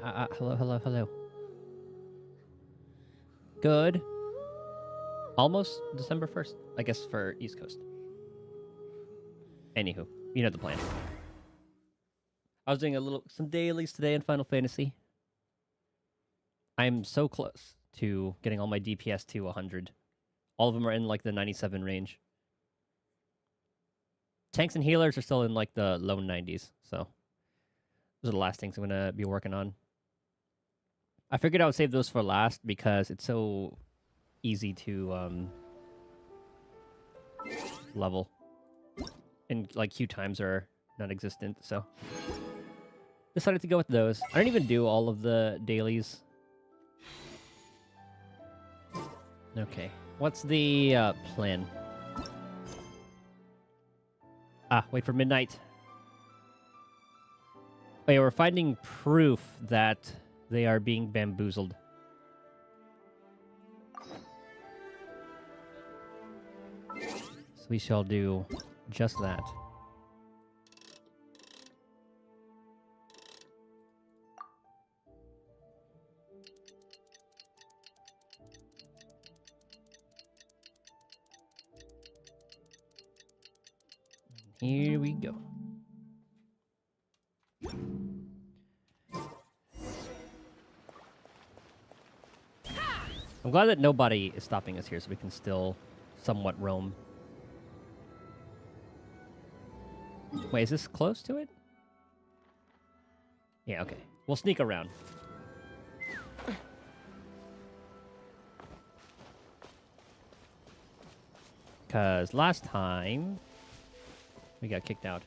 Hello, hello, hello. Good. Almost December 1st, I guess, for East Coast. Anywho, you know the plan. I was doing some dailies today in Final Fantasy. I'm so close to getting all my DPS to 100. All of them are in like the 97 range. Tanks and healers are still in like the low 90s, so those are the last things I'm going to be working on. I figured I would save those for last because it's so easy to level. And like queue times are non-existent, so decided to go with those. I don't even do all of the dailies. Okay, what's the plan? Wait for midnight. Oh yeah, we're finding proof that they are being bamboozled. So we shall do just that. Here we go. I'm glad that nobody is stopping us here, so we can still somewhat roam. Wait, is this close to it? Yeah, okay. We'll sneak around. Because last time, we got kicked out.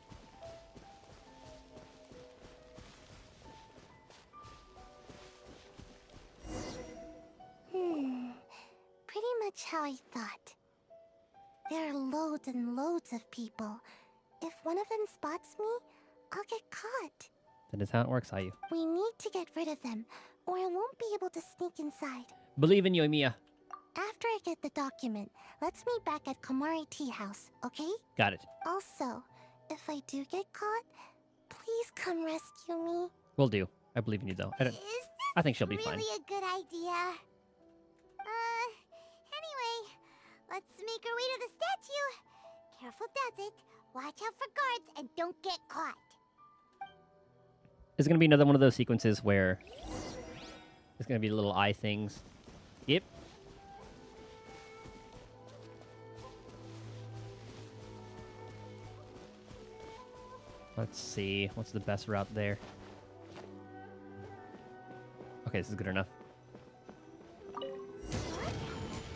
Pretty much how I thought. There are loads and loads of people. If one of them spots me, I'll get caught. That is how it works, Ayu. We need to get rid of them, or I won't be able to sneak inside. Believe in you, Emiya. After I get the document, let's meet back at Komari Tea House, okay? Got it. Also, if I do get caught, please come rescue me. Will do. I believe in you, though. I think she'll be fine. Really a good idea. Anyway, let's make our way to the statue. Careful does it. Watch out for guards and don't get caught. It's going to be another one of those sequences where it's going to be little eye things. Yep. Let's see. What's the best route there? Okay, this is good enough. What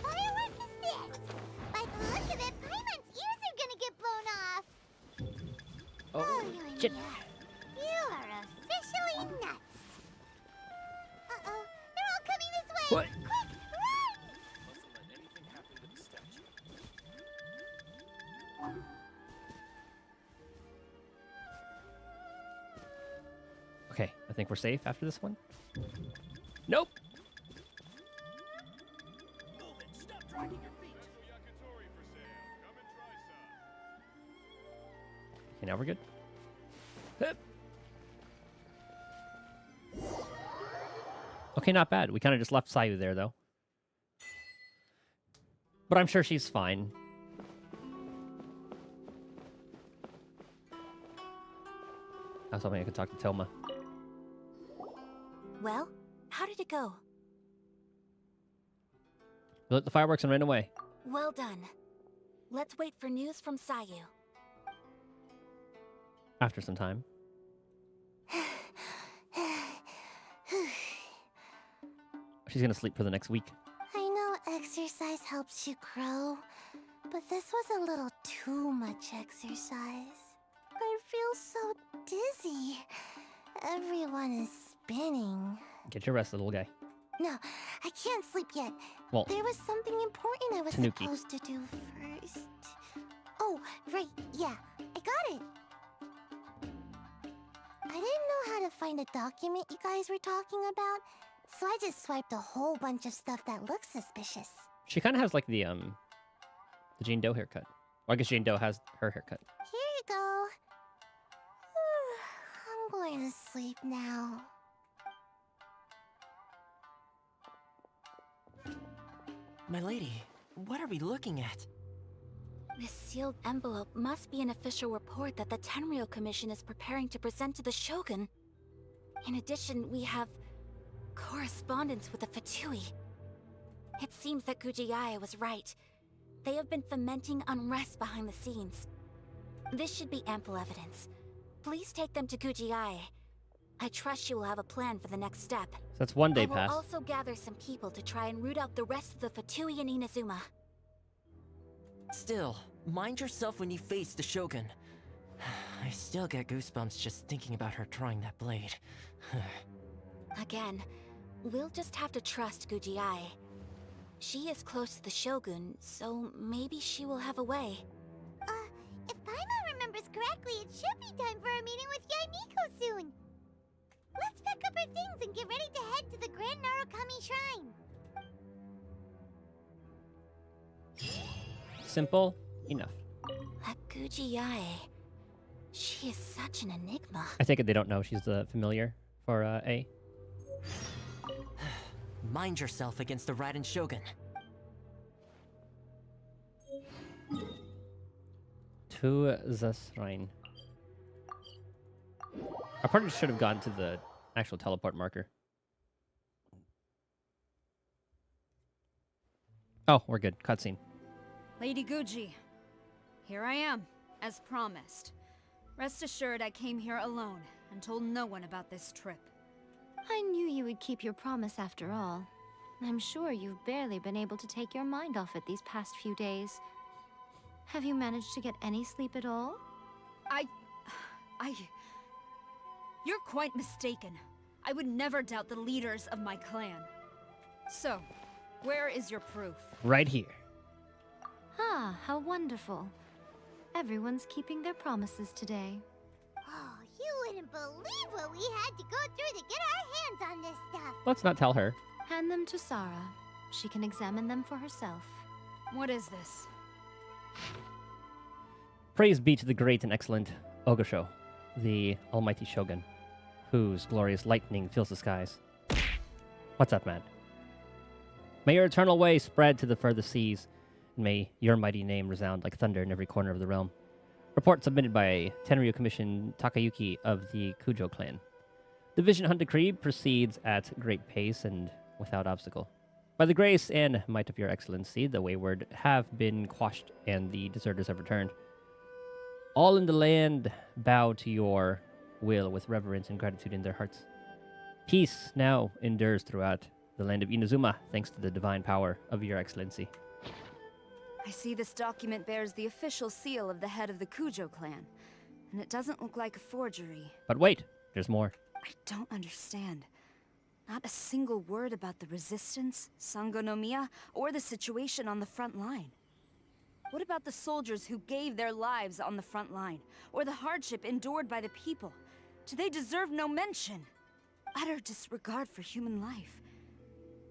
firework is this? By the look of it, Paimon's ears are gonna get blown off. Oh, shit. You are officially nuts. Uh-oh, they're all coming this way. What? Quick, run! Mustn't let anything happen to the statue. Okay, I think we're safe after this one. Nope. Move it! Stop dragging your feet! Okay, now we're good. Hup. Okay, not bad. We kind of just left Sayu there, though. But I'm sure she's fine. I was hoping I could talk to Toma. Well, how did it go? We lit the fireworks and ran away. Well done. Let's wait for news from Sayu. After some time. She's gonna sleep for the next week. I know exercise helps you grow, but this was a little too much exercise. I feel so dizzy. Everyone is spinning. Get your rest, little guy. No, I can't sleep yet. Well, There was something important I was Tanuki. supposed to do first. Oh, right, yeah, I got it. I didn't know how to find a document you guys were talking about, so I just swiped a whole bunch of stuff that looks suspicious. she kind of has like the Jane Doe haircut. Or I guess Jane Doe has her haircut. Here you go. I'm going to sleep now. My lady, what are we looking at? This sealed envelope must be an official report that the Tenryou Commission is preparing to present to the Shogun. In addition, we have correspondence with the Fatui. It seems that Gujiae was right. They have been fomenting unrest behind the scenes. This should be ample evidence. Please take them to Gujiae. I trust you will have a plan for the next step. So that's one day I will pass. also gather some people to try and root out the rest of the Fatui in Inazuma. Still, mind yourself when you face the Shogun. I still get goosebumps just thinking about her drawing that blade. Again, we'll just have to trust Gujiae. She is close to the Shogun, so maybe she will have a way. If Paimon remembers correctly, it should be time for a meeting with Yaimiko soon. Let's pack up our things and get ready to head to the Grand Narukami Shrine. Simple enough. That Gujiae, she is such an enigma. I take it they don't know she's the familiar for A. Mind yourself against the Raiden Shogun. To the shrine. I probably should have gone to the actual teleport marker. Oh, we're good. Cutscene. Lady Guji, here I am, as promised. Rest assured I came here alone and told no one about this trip. I knew you would keep your promise after all. I'm sure you've barely been able to take your mind off it these past few days. Have you managed to get any sleep at all? You're quite mistaken. I would never doubt the leaders of my clan. So, where is your proof? Right here. Ah, how wonderful. Everyone's keeping their promises today. Oh, you wouldn't believe what we had to go through to get our hands on this stuff. Let's not tell her. Hand them to Sara. She can examine them for herself. What is this? Praise be to the great and excellent Ogasho, the almighty Shogun, whose glorious lightning fills the skies. What's up, man? May your eternal way spread to the furthest seas, and may your mighty name resound like thunder in every corner of the realm. Report submitted by Tenryou Commission Takayuki of the Kujo clan. The Vision Hunt decree proceeds at great pace and without obstacle. By the grace and might of your excellency, the wayward have been quashed and the deserters have returned. All in the land bow to your will with reverence and gratitude in their hearts. Peace now endures throughout the land of Inazuma, thanks to the divine power of your excellency. I see this document bears the official seal of the head of the Kujo clan, and it doesn't look like a forgery. But wait, there's more. I don't understand. Not a single word about the resistance, Sangonomiya, or the situation on the front line. What about the soldiers who gave their lives on the front line, or the hardship endured by the people? Do they deserve no mention? Utter disregard for human life.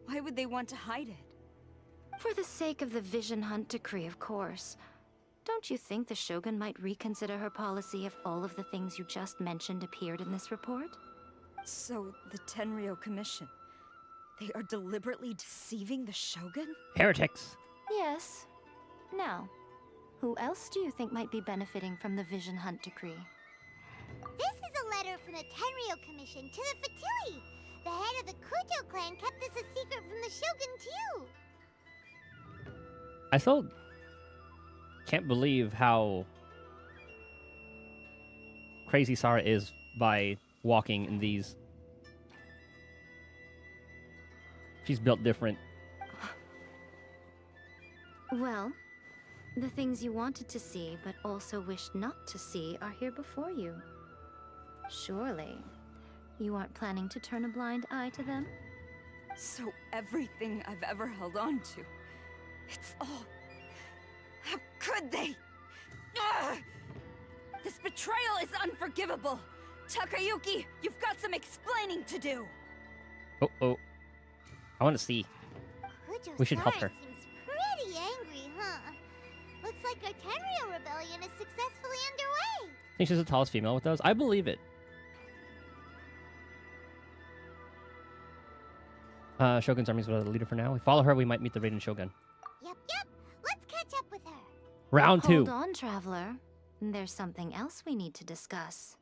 Why would they want to hide it? For the sake of the Vision Hunt decree, of course. Don't you think the Shogun might reconsider her policy if all of the things you just mentioned appeared in this report? So, the Tenryou Commission, they are deliberately deceiving the Shogun? Heretics! Yes. Now, who else do you think might be benefiting from the Vision Hunt decree? This is a letter from the Tenryou Commission to the Fatui. The head of the Kujo clan kept this a secret from the Shogun too. I still can't believe how crazy Sara is by walking in these. She's built different. Well, the things you wanted to see but also wished not to see are here before you. Surely, you aren't planning to turn a blind eye to them? So everything I've ever held on to, it's all... How could they? Ugh! This betrayal is unforgivable! Takayuki, you've got some explaining to do! Oh. I want to see. We should help her. Seems pretty angry, huh? Looks like our Tenryou rebellion is successfully underway. Think she's the tallest female with those? I believe it. Shogun's armies without a leader for now. We follow her, we might meet the Raiden Shogun. Yep. Let's catch up with her. Round 2. Hold on, traveler. There's something else we need to discuss.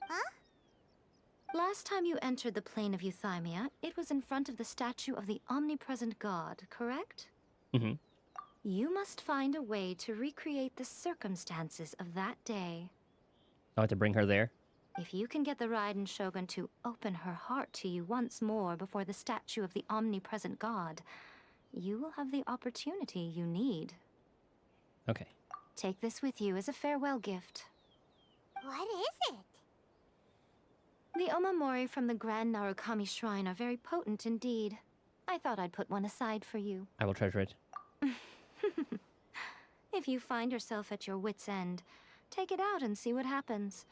Huh? Last time you entered the plane of Euthymia, it was in front of the statue of the omnipresent god, correct? Mm-hmm. You must find a way to recreate the circumstances of that day. I want to bring her there. If you can get the Raiden Shogun to open her heart to you once more before the statue of the omnipresent god, you will have the opportunity you need. Okay. Take this with you as a farewell gift. What is it? The omamori from the Grand Narukami Shrine are very potent indeed. I thought I'd put one aside for you. I will treasure it. If you find yourself at your wit's end, take it out and see what happens.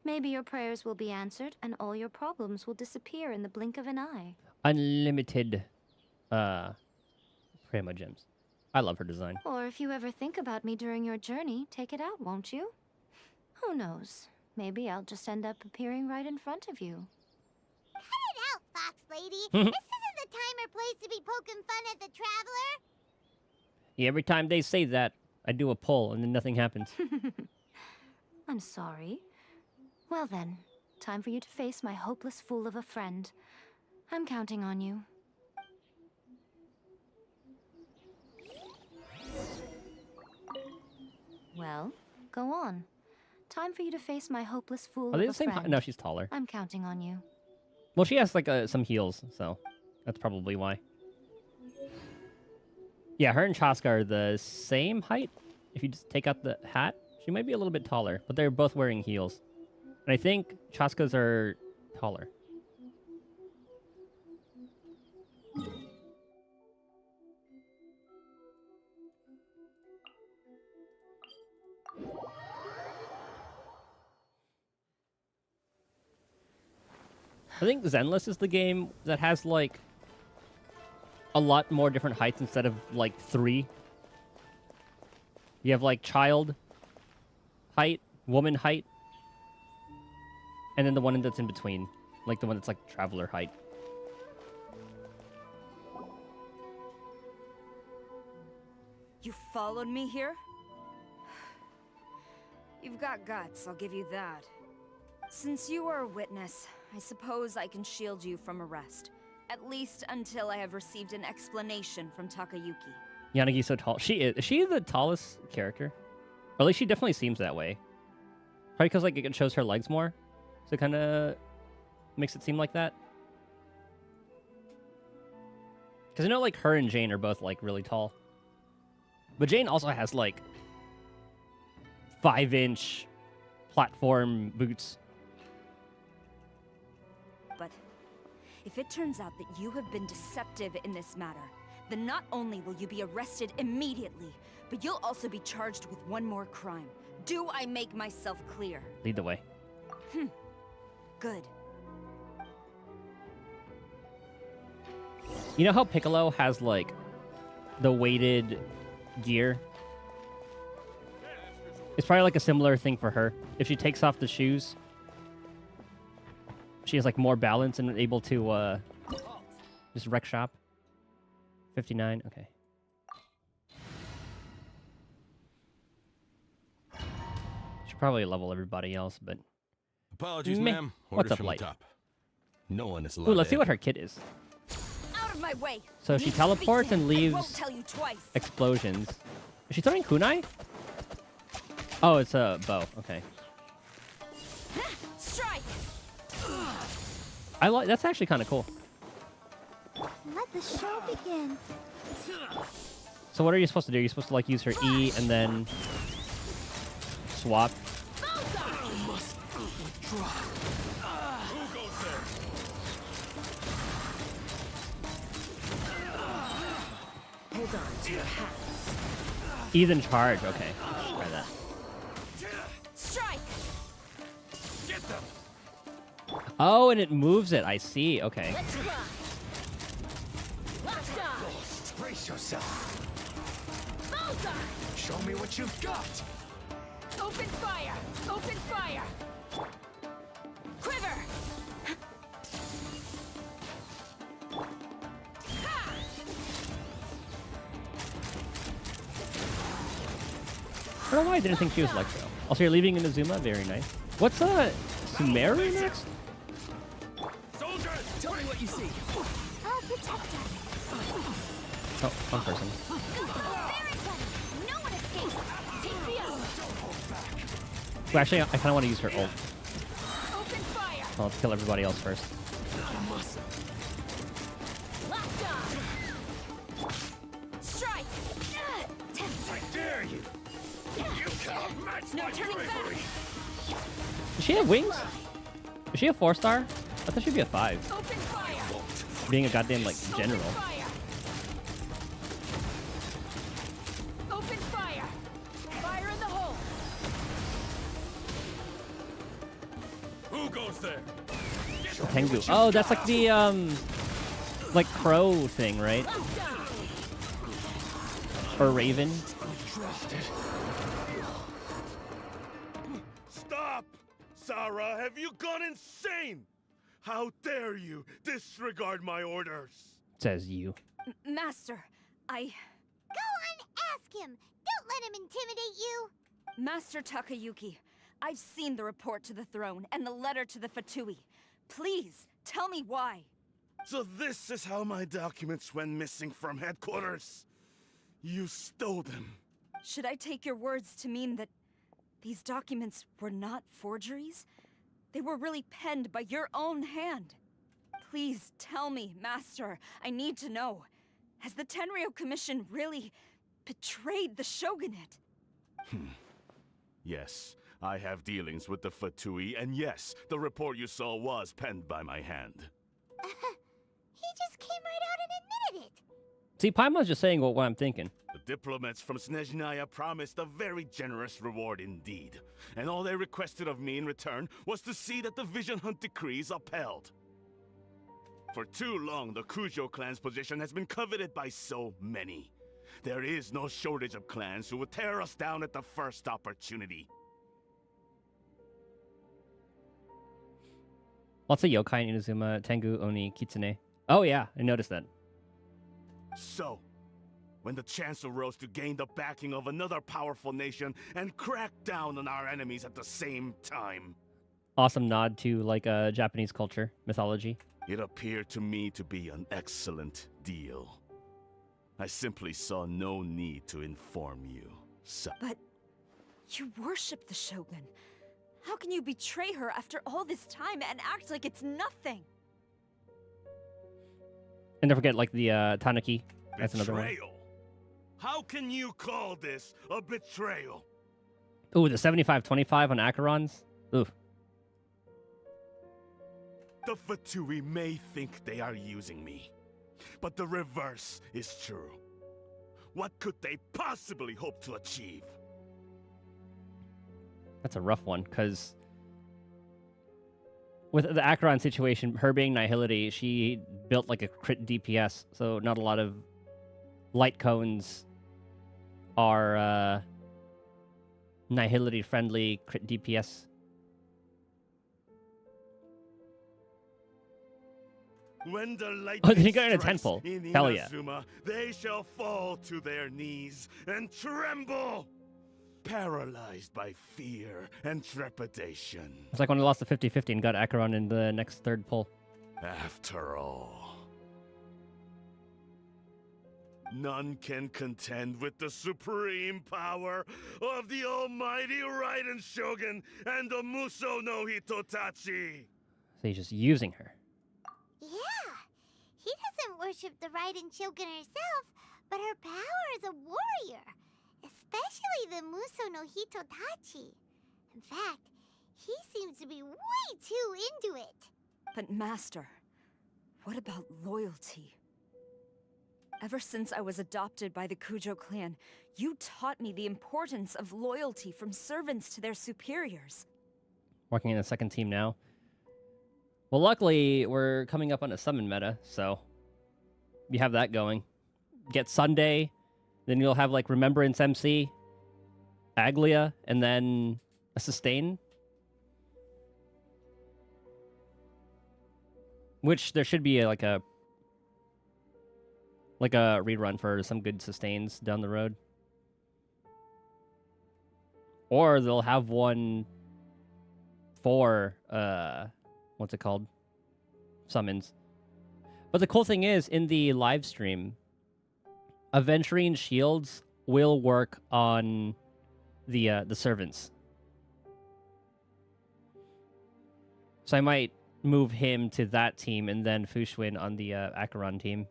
Maybe your prayers will be answered and all your problems will disappear in the blink of an eye. Unlimited Prima gems. I love her design. Or if you ever think about me during your journey, take it out, won't you? Who knows? Maybe I'll just end up appearing right in front of you. Cut it out, Fox Lady. This isn't the time or place to be poking fun at the traveler. Yeah, every time they say that, I do a pull and then nothing happens. I'm sorry. Well then, time for you to face my hopeless fool of a friend. I'm counting on you. Well, go on. Time for you to face my hopeless fool Are they of the a same height? friend. No, she's taller. I'm counting on you. Well, she has like some heels, so that's probably why. Yeah, her and Chaska are the same height. If you just take out the hat, she might be a little bit taller, but they're both wearing heels. And I think Chaska's are taller. I think Zenless is the game that has like a lot more different heights instead of like 3. You have like child height, woman height, and then the one that's in between, like the one that's like traveler height. You followed me here? You've got guts, I'll give you that. Since you are a witness, I suppose I can shield you from arrest. At least until I have received an explanation from Takayuki. Yanagi's so tall. Is she the tallest character? Or at least she definitely seems that way. Probably because like it shows her legs more. So it kind of makes it seem like that. Because I know like her and Jane are both like really tall. But Jane also has like 5-inch platform boots. But if it turns out that you have been deceptive in this matter, then not only will you be arrested immediately, but you'll also be charged with one more crime. Do I make myself clear? Lead the way. Good. You know how Piccolo has like the weighted gear? It's probably like a similar thing for her. If she takes off the shoes, she has like more balance and able to just wreck shop. 59, okay. Should probably level everybody else, but Apologies, Meh. ma'am. What's Orders up, from the Light? top. No one is allowed. ooh, let's see in. what her kit is. Out of my way! So I she need to speak to teleports him. and I leaves won't tell you twice. explosions. Is she throwing kunai? Oh, it's a bow. Okay. Strike! I like. That's actually kind of cool. Let the show begin. So what are you supposed to do? You're supposed to like use her E and then swap. Hold on to your hats. E then charge. Okay. Let's try that. Strike! Get them! Oh, and it moves it. I see. Okay. Let's run! Locked on! Brace yourself. Bullseye! Show me what you've got. Open fire! Open fire! Quiver! I don't know why I didn't think she was Electro. Also, you're leaving Inazuma. Very nice. What's Sumeru next? Soldiers, Tell me what you see. I'll protect us. Oh, one person. Very funny. No one escapes. Take me out. Well, actually, I kind of want to use her ult. Open fire. Well, let's kill everybody else first. Locked on. Strike. I dare you. You cannot match No my turning back. bravery. Does she have wings? Is she a 4-star? I thought she'd be a 5. Open fire. Being a goddamn, like, general. Open fire. Open fire. Fire in the hole. Who goes there? Tengu. Oh, that's like the, like, crow thing, right? Locked on. Or raven. Stop! Sarah, have you gone insane? How dare you disregard my orders? Says you. Master, Go on, ask him. Don't let him intimidate you. Master Takayuki, I've seen the report to the throne and the letter to the Fatui. Please, tell me why. So this is how my documents went missing from headquarters. You stole them. Should I take your words to mean that these documents were not forgeries? They were really penned by your own hand. Please tell me, Master. I need to know. Has the Tenryo Commission really betrayed the Shogunate? Yes, I have dealings with the Fatui, and yes, the report you saw was penned by my hand. He just came right out and admitted it. See, Paimon's just saying what I'm thinking. The diplomats from Snezhnaya promised a very generous reward indeed, and all they requested of me in return was to see that the Vision Hunt decrees upheld. For too long, the Kujo clan's position has been coveted by so many. There is no shortage of clans who would tear us down at the first opportunity. What's a yokai in Inazuma? Tengu, Oni, Kitsune. Oh yeah, I noticed that. So, when the chance arose to gain the backing of another powerful nation and crack down on our enemies at the same time, Awesome nod to like Japanese culture, mythology. it appeared to me to be an excellent deal. I simply saw no need to inform you. So, But you worship the Shogun. How can you betray her after all this time and act like it's nothing? And don't forget like the Tanuki. That's another one. betrayal. How can you call this a betrayal? Ooh, the 75-25 on Acherons. Ooh. The Fatui may think they are using me, but the reverse is true. What could they possibly hope to achieve? That's a rough one, because with the Acheron situation, her being Nihility, she built like a crit DPS, so not a lot of light cones are Nihility-friendly crit DPS. When the lightning Oh, then you got in a strikes temple. in Hell yeah. Inazuma, they shall fall to their knees and tremble, paralyzed by fear and trepidation. It's like when I lost the 50-50 and got Acheron in the next third pull. After all, none can contend with the supreme power of the almighty Raiden Shogun and the Muso no Hitotachi. So he's just using her. Yeah, he doesn't worship the Raiden Shogun herself, but her power as a warrior, especially the Muso no Hitotachi. In fact, he seems to be way too into it. But Master, what about loyalty? Ever since I was adopted by the Kujo clan, you taught me the importance of loyalty from servants to their superiors. Working in the second team now. Well, luckily, we're coming up on a summon meta, so you have that going. Get Sunday, then you'll have, like, Remembrance MC, Aglia, and then a Sustain. Which there should be, like a rerun for some good Sustains down the road. Or they'll have one for what's it called? Summons. But the cool thing is, in the live stream, Aventurine shields will work on the servants. So I might move him to that team and then Fushwin on the Acheron team.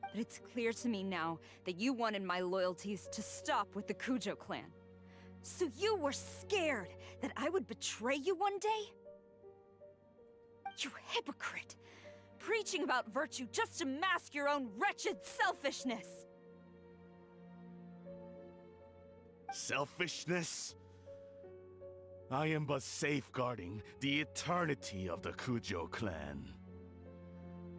But it's clear to me now that you wanted my loyalties to stop with the Kujo clan. So you were scared that I would betray you one day? You hypocrite! Preaching about virtue just to mask your own wretched selfishness! Selfishness? I am but safeguarding the eternity of the Kujo clan.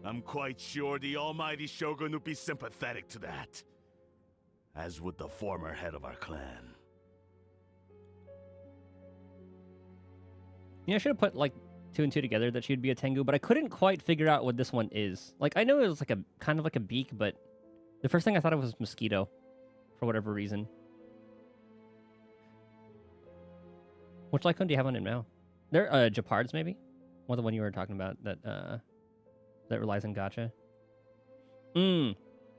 I'm quite sure the almighty Shogun would be sympathetic to that. As would the former head of our clan. Yeah, I should have put like 2 and 2 together that she'd be a Tengu, but I couldn't quite figure out what this one is. Like, I know it was like a kind of like a beak, but the first thing I thought it was mosquito for whatever reason. Which Lycon do you have on him now? They're Japards, maybe? One of the one you were talking about that that relies on gacha.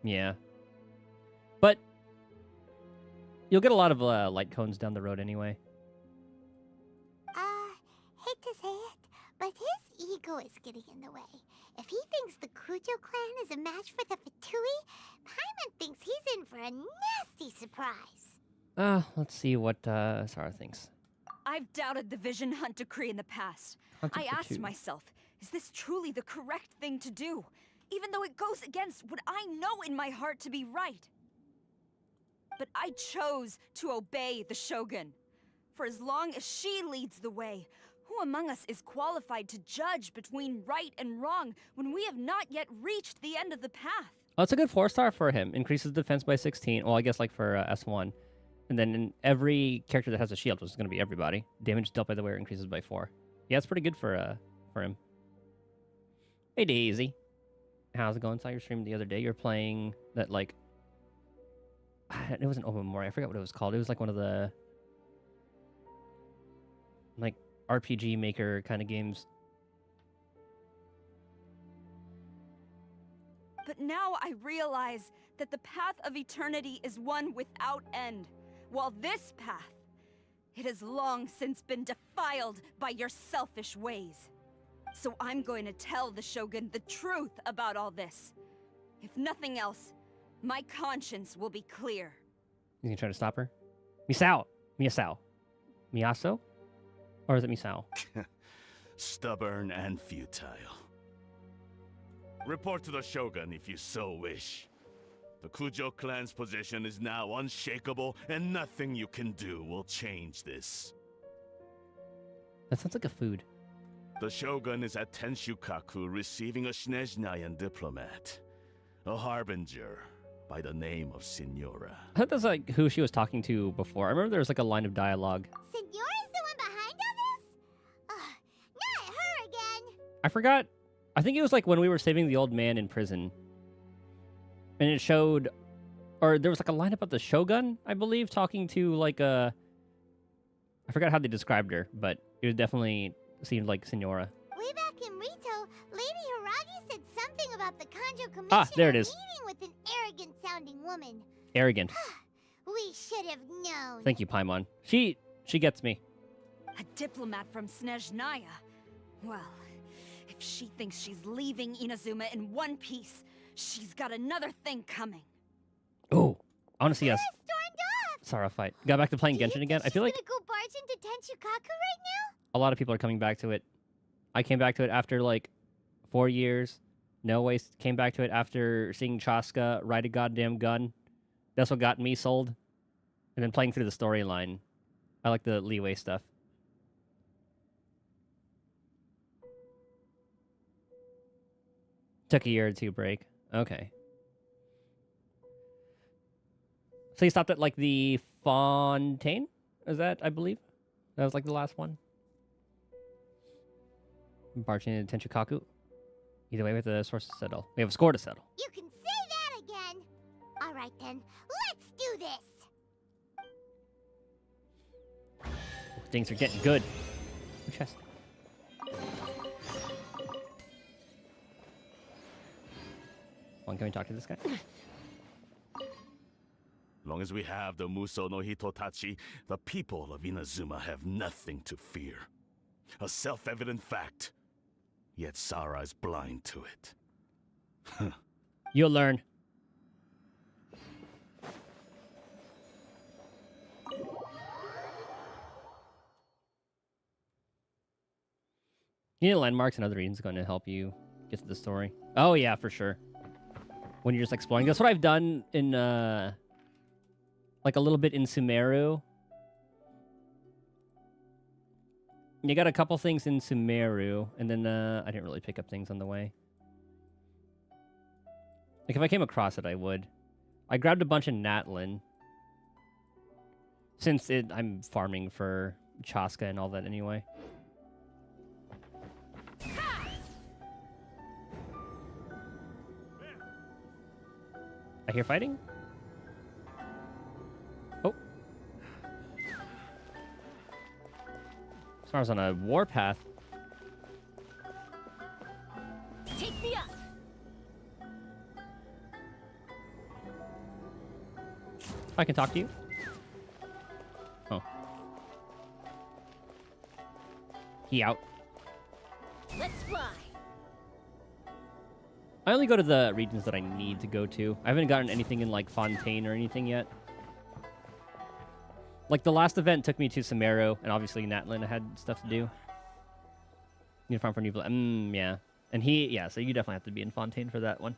Yeah. But you'll get a lot of light cones down the road anyway. Hate to say it, but his ego is getting in the way. If he thinks the Kujo clan is a match for the Fatui, Paimon thinks he's in for a nasty surprise. Let's see what Sarah thinks. I've doubted the Vision Hunt decree in the past. Hunted I for asked 2. myself, is this truly the correct thing to do? Even though it goes against what I know in my heart to be right. But I chose to obey the Shogun. For as long as she leads the way, who among us is qualified to judge between right and wrong when we have not yet reached the end of the path? Oh, it's a good 4-star for him. Increases defense by 16. Well, I guess like for S1. And then in every character that has a shield, which is going to be everybody, damage dealt by the wearer increases by 4. Yeah, it's pretty good for him. Hey, Daisy. How's it going? Saw your stream the other day. You're playing that, like... It wasn't Omamori. I forgot what it was called. It was like one of the... like, RPG Maker kind of games. But now I realize that the path of eternity is one without end. While this path, it has long since been defiled by your selfish ways. So I'm going to tell the Shogun the truth about all this. If nothing else, my conscience will be clear. You gonna try to stop her? Misao! Miasao. Miaso? Or is it Misao? Stubborn and futile. Report to the Shogun if you so wish. The Kujo clan's position is now unshakable, and nothing you can do will change this. That sounds like a food. The Shogun is at Tenshukaku receiving a Snezhnayan diplomat. A harbinger by the name of Signora. I thought that's like who she was talking to before. I remember there was like a line of dialogue. Signora's the one behind all this? Ugh, not her again. I forgot. I think it was like when we were saving the old man in prison. And it showed, or there was like a line about the Shogun, I believe, talking to like a... I forgot how they described her, but it definitely seemed like Signora. Way back in Rito, Lady Hiragi said something about the Kanjo Commissioner there it is. meeting with an arrogant-sounding woman. Arrogant. We should have known. Thank you, Paimon. She gets me. A diplomat from Snezhnaya. Well, if she thinks she's leaving Inazuma in one piece, she's got another thing coming. Oh, I want to see us. Stormed off. Sarah fight. Got back to playing Genshin again. I feel like she's gonna go barge into Tenshukaku right now? a lot of people are coming back to it. I came back to it after like 4 years. No Waste came back to it after seeing Chaska ride a goddamn gun. That's what got me sold. And then playing through the storyline. I like the leeway stuff. Took a year or two break. Okay. So you stopped at like the Fontaine? Is that, I believe? That was like the last one. Barging into Tenshukaku. Either way, we have a source to settle. We have a score to settle. You can say that again. All right then, let's do this. Things are getting good. Chest. Can we talk to this guy? Long as we have the Muso no Hitotachi, the people of Inazuma have nothing to fear. A self-evident fact. Yet Sara is blind to it. You'll learn. You need landmarks and other regions going to help you get to the story. Oh yeah, for sure. When you're just exploring. That's what I've done in like a little bit in Sumeru. You got a couple things in Sumeru, and then I didn't really pick up things on the way. Like if I came across it, I would. I grabbed a bunch of Natlin. Since I'm farming for Chaska and all that anyway. I hear fighting? Oh. Sara's on a warpath. Take me up. I can talk to you. Oh. He out. Let's fly. I only go to the regions that I need to go to. I haven't gotten anything in, like, Fontaine or anything yet. Like, the last event took me to Sumeru, and obviously Natlin I had stuff to do. Need to farm for new... yeah. And yeah, so you definitely have to be in Fontaine for that one.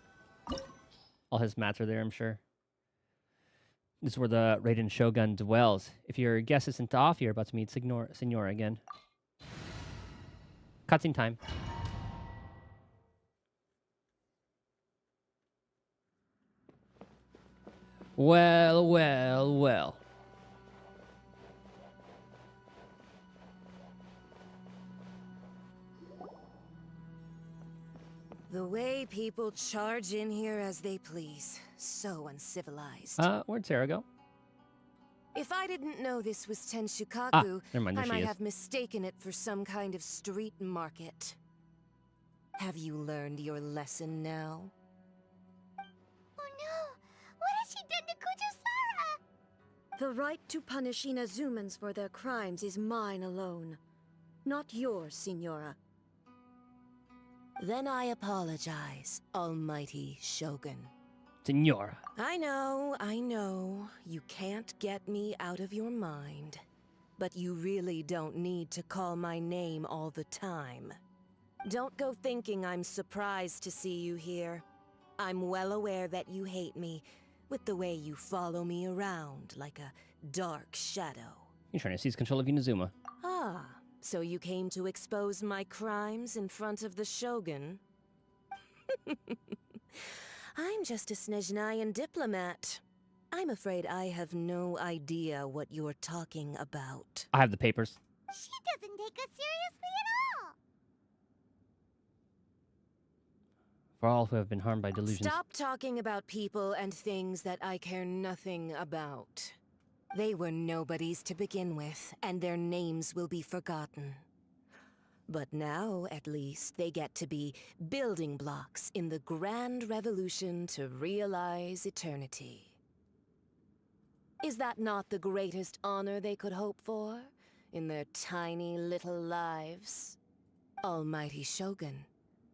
All his mats are there, I'm sure. This is where the Raiden Shogun dwells. If your guess isn't off, you're about to meet Signora again. Cutscene time. Well, well, well. The way people charge in here as they please. So uncivilized. Where'd Sarah go? If I didn't know this was Tenshukaku, never mind, there I she might is. have mistaken it for some kind of street market. Have you learned your lesson now? Oh no! What has she done to Kujo-Sara? The right to punish Inazumans for their crimes is mine alone. Not yours, Signora. Then I apologize, Almighty Shogun. Signora. I know, you can't get me out of your mind. But you really don't need to call my name all the time. Don't go thinking I'm surprised to see you here. I'm well aware that you hate me, with the way you follow me around like a dark shadow. You're trying to seize control of Inazuma. Ah, so you came to expose my crimes in front of the Shogun? I'm just a Snezhnayan diplomat. I'm afraid I have no idea what you're talking about. I have the papers. She doesn't take us seriously at all. For all who have been harmed by delusions. Stop talking about people and things that I care nothing about. They were nobodies to begin with, and their names will be forgotten. But now, at least, they get to be building blocks in the grand revolution to realize eternity. Is that not the greatest honor they could hope for in their tiny little lives? Almighty Shogun,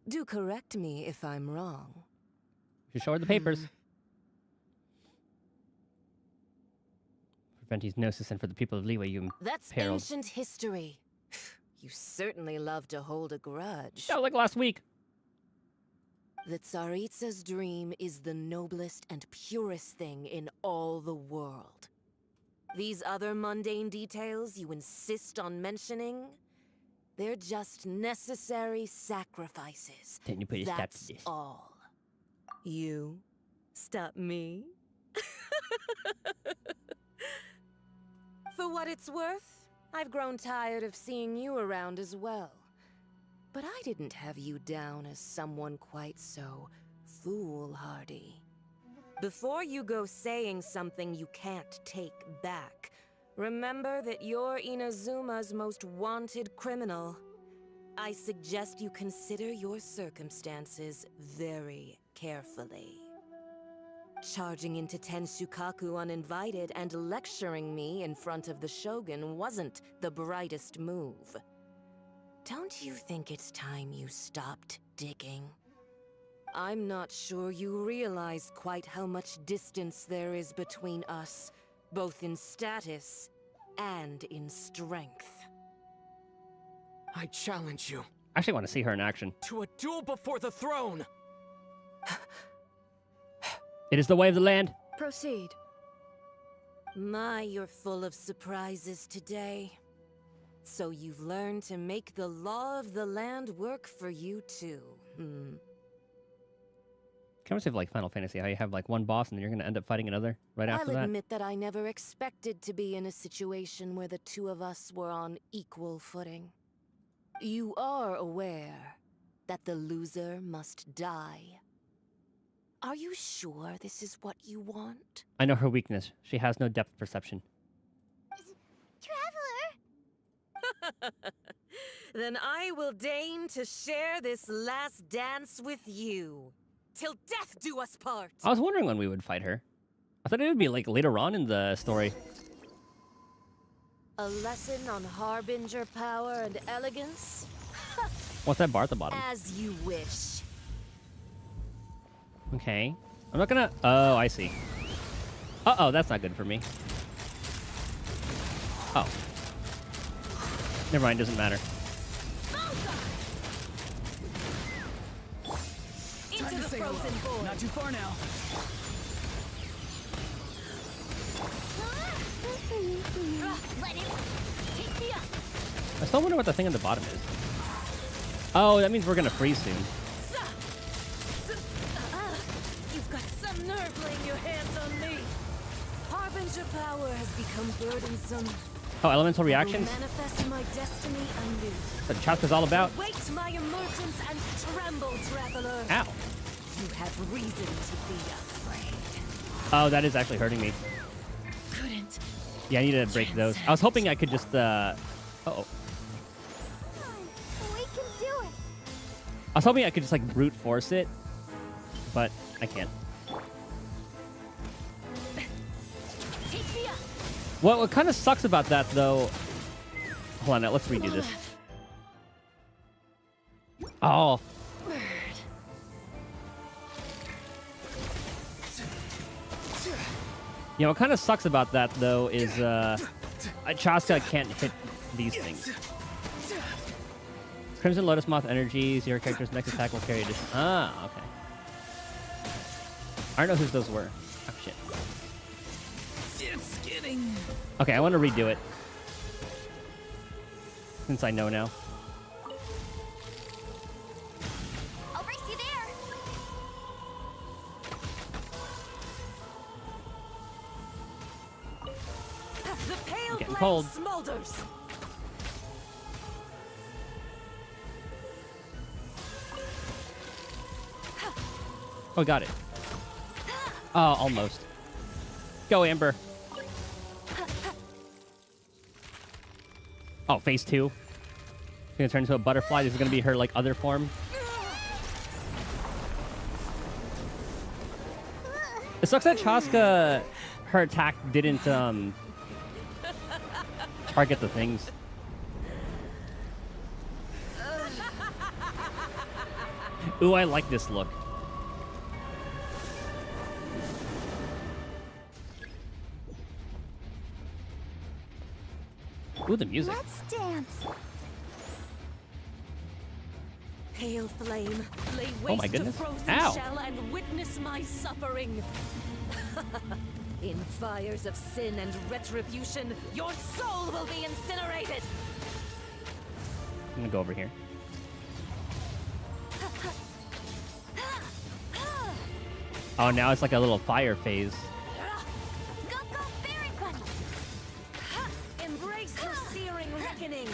do correct me if I'm wrong. You should show her the papers. Prevent his gnosis and for the people of Liyue, you That's imperiled. ancient history. You certainly love to hold a grudge. That was like last week. The Tsaritsa's dream is the noblest and purest thing in all the world. These other mundane details you insist on mentioning, they're just necessary sacrifices. Then you put your step That's to this. all. You stop me? For what it's worth, I've grown tired of seeing you around as well. But I didn't have you down as someone quite so foolhardy. Before you go saying something you can't take back, Remember that you're Inazuma's most wanted criminal. I suggest you consider your circumstances very carefully. Charging into Tenshukaku uninvited and lecturing me in front of the Shogun wasn't the brightest move. Don't you think it's time you stopped digging? I'm not sure you realize quite how much distance there is between us, both in status and in strength. I challenge you I actually want to see her in action. to a duel before the throne! It is the way of the land. Proceed. My, you're full of surprises today. So you've learned to make the law of the land work for you too, Kind of like Final Fantasy, how you have like one boss and then you're going to end up fighting another right after I'll that. admit that I never expected to be in a situation where the two of us were on equal footing. You are aware that the loser must die. Are you sure this is what you want? I know her weakness. She has no depth perception. Traveler! Then I will deign to share this last dance with you. Till death do us part! I was wondering when we would fight her. I thought it would be like later on in the story. A lesson on harbinger power and elegance? What's that bar at the bottom? As you wish. Okay. I'm not gonna... Oh, I see. Uh-oh, that's not good for me. Oh. Never mind, doesn't matter. Into the frozen void. Not too far now. Let him take me up. I still wonder what the thing on the bottom is. Oh, that means we're gonna freeze soon. You've got some nerve laying your hands on me. Harbinger power has become burdensome. Oh, elemental I will reactions? manifest my destiny anew. That's what Chaska's all about. Wait my emergence and tremble, traveler. Ow. You have reason to be afraid. Oh, that is actually hurting me. Couldn't. Yeah, I need to break those. I was hoping I could just, Uh-oh. We can do it. I was hoping I could just, like, brute force it. But I can't. Take me up. What kind of sucks about that, though... Hold on, now, let's redo this. Oh. You know, what kind of sucks about that, though, is, Chaska can't hit these things. Crimson Lotus Moth energies, your character's next attack will carry this. Ah, okay. I don't know whose those were. Oh, shit. It's getting... Okay, I want to redo it. Since I know now. I'll race you there. The pale Getting blade cold. smolders. Oh, got it. Oh, almost. Go, Amber. Oh, phase 2. She's gonna turn into a butterfly. This is gonna be her, like, other form. It sucks that Chaska, her attack didn't, target the things. Ooh, I like this look. Ooh, the music. Let's dance. Pale flame, lay waste Oh my to goodness. frozen Ow. shell and witness my suffering. In fires of sin and retribution, your soul will be incinerated. I'm gonna go over here. Oh, now it's like a little fire phase. Go, go, Fairy Bunny. Embrace your searing reckoning.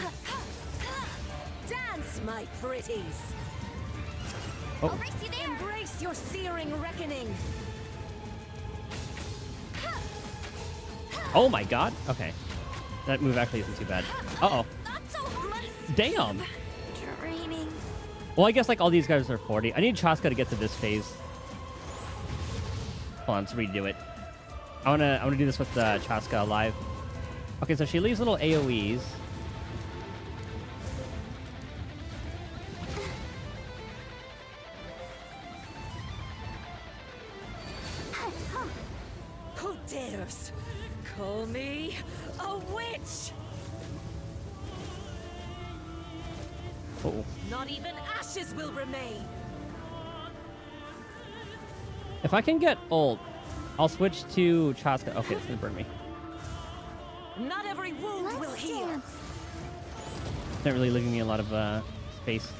Dance, my pretties. Oh. I'll race you there. Embrace your searing reckoning. Oh my god. Okay. That move actually isn't too bad. Uh-oh. Damn! Draining. Well, I guess like all these guys are 40. I need Chaska to get to this phase. Hold on, let's redo it. I wanna do this with Chaska alive. Okay, so she leaves little AoEs. Who dares call me a witch? Uh-oh. Not even ashes will remain. If I can get ult, I'll switch to Chaska. Okay, it's gonna burn me. Not every wound will Let's heal. dance. It's not really leaving me a lot of space.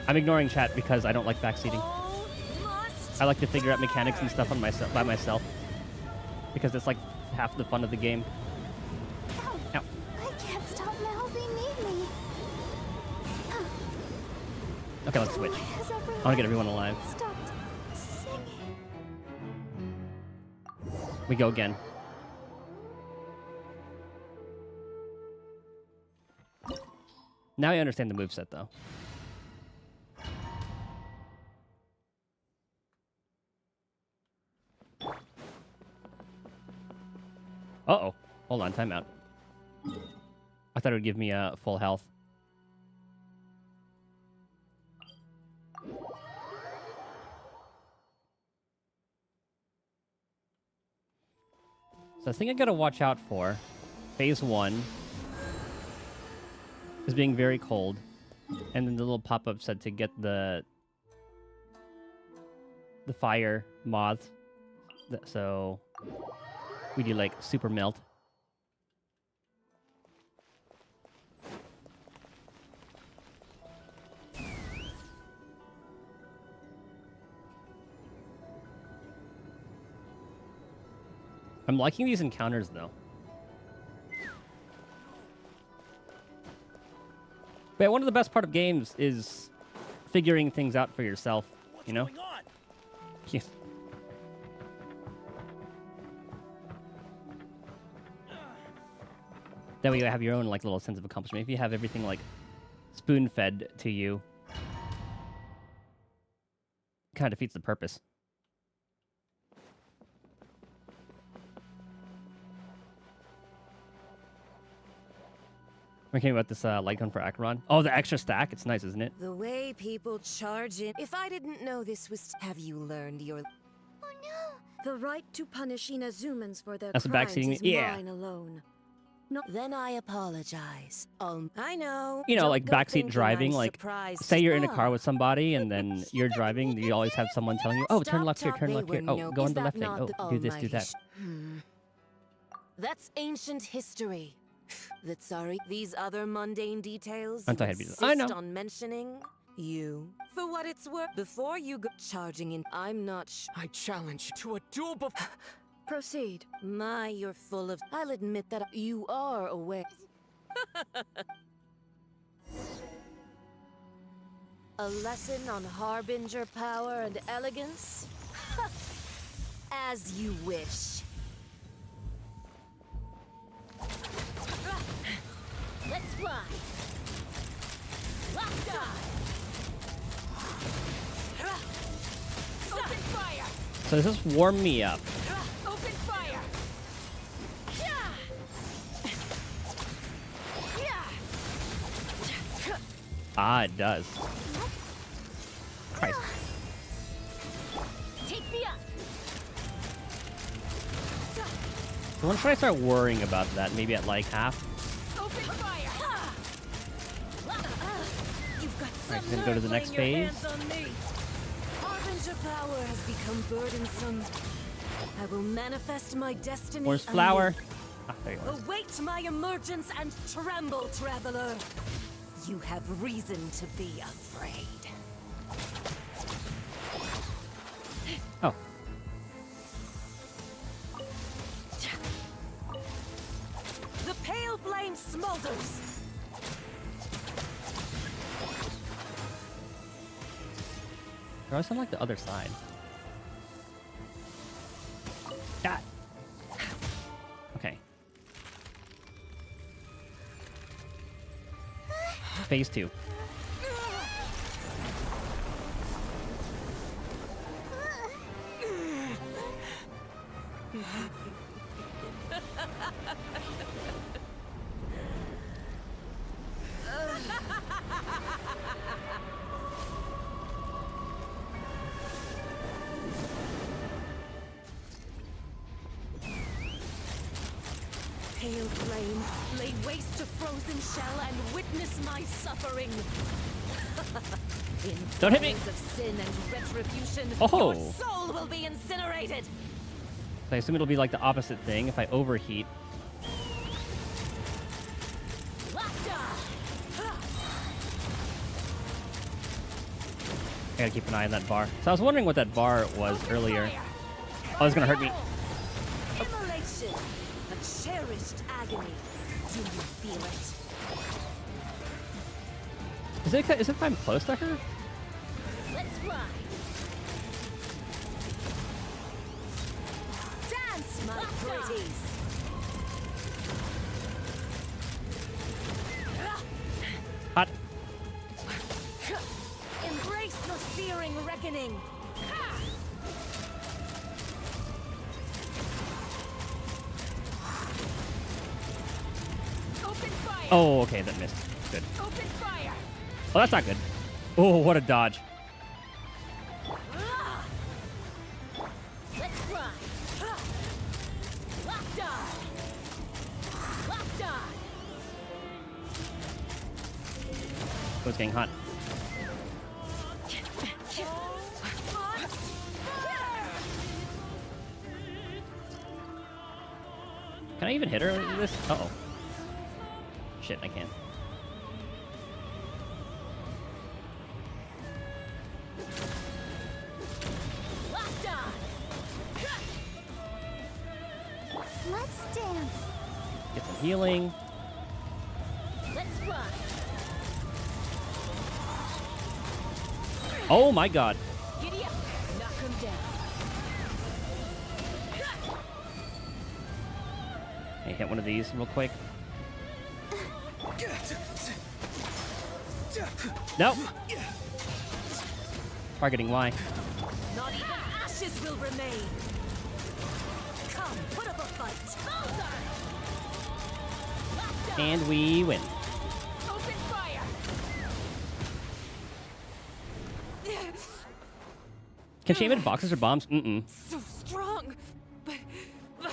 I'm ignoring chat because I don't like backseating. All must I like to figure out mechanics and stuff on myself by myself because it's like half the fun of the game. Ow. Ow. I can't stop now. They need me. Okay, let's switch. Why has I want to get everyone alive. stopped singing? We go again. Now I understand the moveset though. Uh-oh. Hold on, timeout. I thought it would give me full health. So the thing I gotta watch out for, phase 1, is being very cold. And then the little pop-up said to get the fire moth. So we do like super melt. I'm liking these encounters though. But one of the best part of games is figuring things out for yourself, you know? Yeah. That way you have your own like little sense of accomplishment. If you have everything like spoon-fed to you, kind of defeats the purpose. We're talking about this light gun for Acheron. Oh, the extra stack. It's nice, isn't it? The way people charge in. If I didn't know this was. Have you learned your. Oh no! The right to punish Inazumans for their That's a crimes backseating- is yeah. mine alone. Then I apologize. I know. You know, Don't like go backseat thinking driving. I'm Like, surprised. say you're in a Oh, car with somebody, and then you're driving. You always have someone telling you, "Oh, turn stop left here, talk, turn they left here. were Oh, no- go Is on the that left lane. not Oh, the do this, do that." That's ancient history. That's sorry. These other mundane details. Aren't I you happy? insist I know. on mentioning you. For what it's worth, before you go charging in, I'm not. I challenge you to a duel before. Proceed. My, you're full of. I'll admit that you are aware. A lesson on harbinger power and elegance? As you wish. Let's fly. Locked on. Open fire. So does this warm me up? Open fire. Ah, it does. Christ. Take me up. So when should I start worrying about that? Maybe at like half? Open fire. You've got Alright, some then go to the nerve next laying your phase. hands on me. Harbinger power has become burdensome. I will manifest my destiny. Where's anew. Flower? Ah, there you are. Await my emergence and tremble, traveler. You have reason to be afraid. Oh. The pale flame smolders. Or else I'm like the other side. God. Phase 2. Pale flame, lay waste to frozen shell and witness my suffering. In Don't hit me. fires of sin and retribution, Oh. your soul will be incinerated. I assume it'll be like the opposite thing if I overheat. I gotta keep an eye on that bar. So I was wondering what that bar was earlier. Oh, it's gonna hurt me. Immolation, a cherished agony. Do you feel it? Is it if I'm close to her? Let's fly. Dance, my pretties. Hot. Embrace the searing reckoning. Open fire. Oh, okay, that missed. Good. Open fire. Oh, that's not good. Oh, what a dodge. Let's fly. Locked on. Locked on. Oh, it's getting hot. Can I even hit her with this? Uh-oh. Shit, I can't. Locked on. Let's dance. Get some healing. Let's fly. Oh my god. Giddy up. Knock him down. Hey, hit one of these real quick. No. Targeting Y. Not even ashes will remain. Come, put up a fight. Locked on. And we win. Open fire. Can she emit boxes or bombs? Mm-mm. So strong, but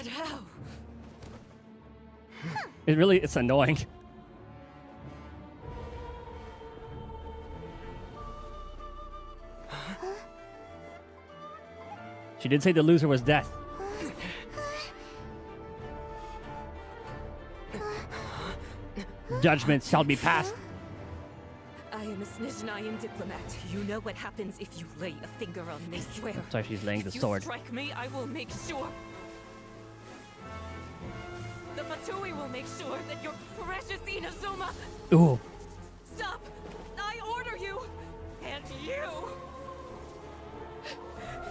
how? It's annoying. She did say the loser was death. Judgment shall be passed. I am a Snezhnayan diplomat. You know what happens if you lay a finger on me, swear. Sorry, she's laying the If you sword. strike me, I will make sure. The Fatui will make sure that your precious Inazuma... Ooh. Stop! I order you! And you!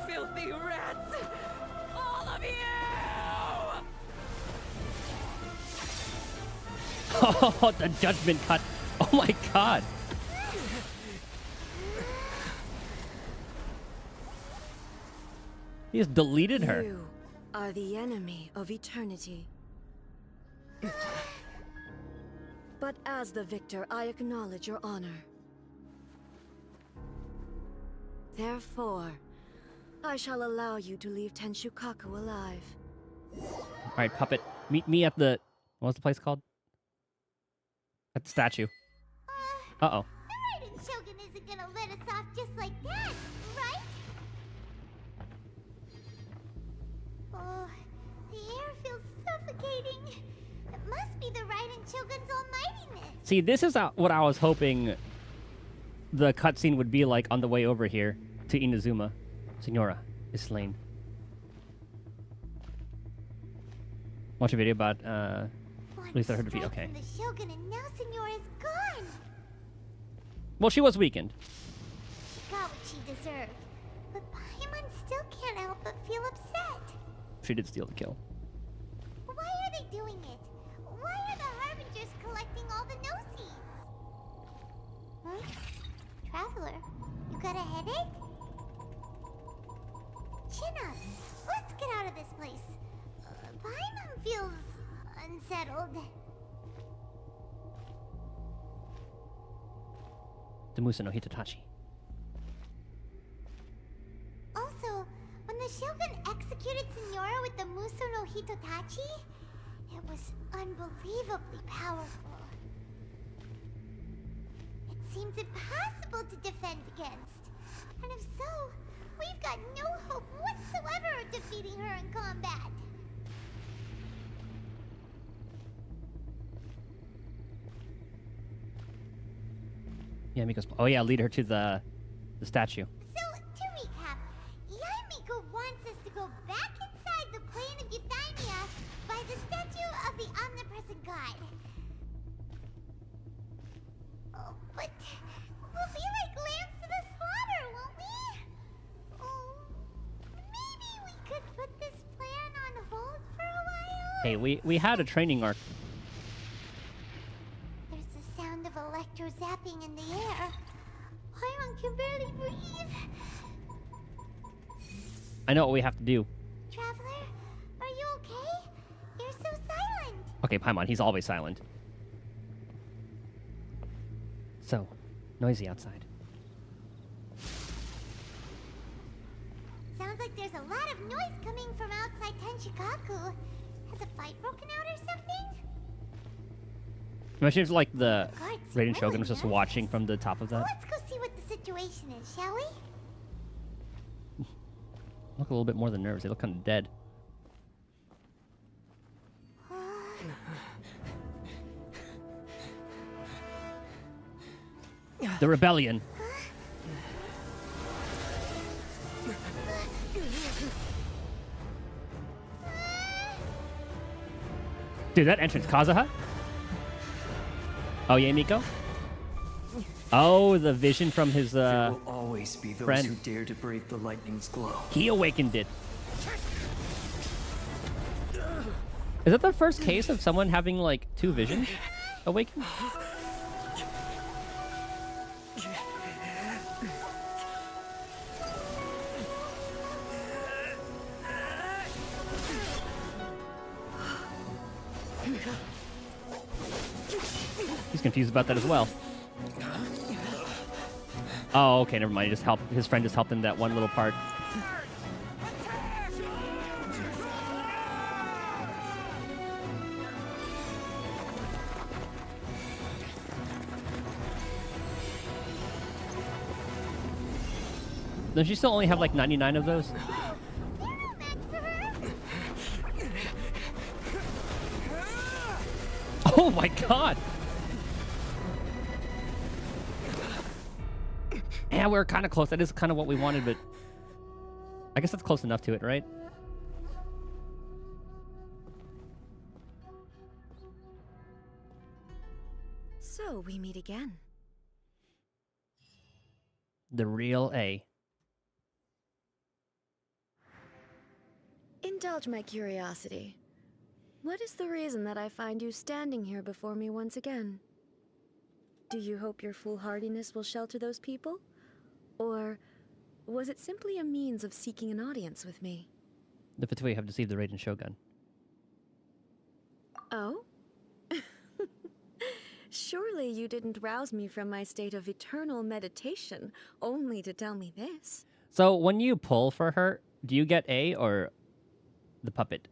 Filthy rats! All of you! Oh, the judgment cut. Oh my god. He just deleted her. You are the enemy of eternity. But as the victor, I acknowledge your honor. Therefore, I shall allow you to leave Tenshukaku alive. Alright, puppet. Meet me at the... What's the place called? At the statue. Uh-oh. The Raiden Shogun isn't gonna let us off just like that, right? Oh, the air feels suffocating. It must be the Raiden Shogun's almightiness. See, this is what I was hoping the cutscene would be like on the way over here to Inazuma. Senora is slain. Watch a video about, at least I heard of it. Okay. The Shogun and now Senora's gone. Well, she was weakened. She got what she deserved. But Paimon still can't help but feel upset. She did steal the kill. Why are they doing it? Why are the Harbingers collecting all the Gnosis? Huh? Traveler, you got a headache? Chin up. Let's get out of this place. Paimon feels unsettled. The Musa no Hitatachi. Also, when the Shogun executed Signora with the Muso no Hitotachi, it was unbelievably powerful. It seems impossible to defend against. And if so, we've got no hope whatsoever of defeating her in combat. Yeah, Miko's. Oh yeah, lead her to the statue. So, to recap, Yamiko wants us to go back inside the plane of Euthymia by the statue of the omnipresent god. Oh, but we'll be like lambs to the slaughter, won't we? Oh, maybe we could put this plan on hold for a while? Hey, we had a training arc. There's the sound of electro zapping in the air. Paimon can barely breathe. I know what we have to do. Traveler, are you okay? You're so silent. Okay, Paimon, he's always silent. So, noisy outside. Sounds like there's a lot of noise coming from outside Tenshikaku. Has a fight broken out or something? Imagine if, like, the Guards Raiden Shogun really was just nervous. watching from the top of that. Let's go see what the situation is, shall we? Look a little bit more than nervous. They look kind of dead. The rebellion. Dude, that entrance, Kazuha? Oh, yeah, Miko? Oh, the vision from his, There will always be those friend. who dare to brave the lightning's glow. He awakened it. Is that the first case of someone having, like, two visions awakened? He's confused about that as well. Oh, okay, never mind. He just helped. His friend just helped him that one little part. Does she still only have like 99 of those? Oh my god! Yeah, we were kind of close. That is kind of what we wanted, but I guess that's close enough to it, right? So we meet again. The real A. Indulge my curiosity. What is the reason that I find you standing here before me once again? Do you hope your foolhardiness will shelter those people? Or was it simply a means of seeking an audience with me? The Fatui have deceived the Raiden Shogun. Oh? Surely you didn't rouse me from my state of eternal meditation only to tell me this. So when you pull for her, do you get A or the puppet?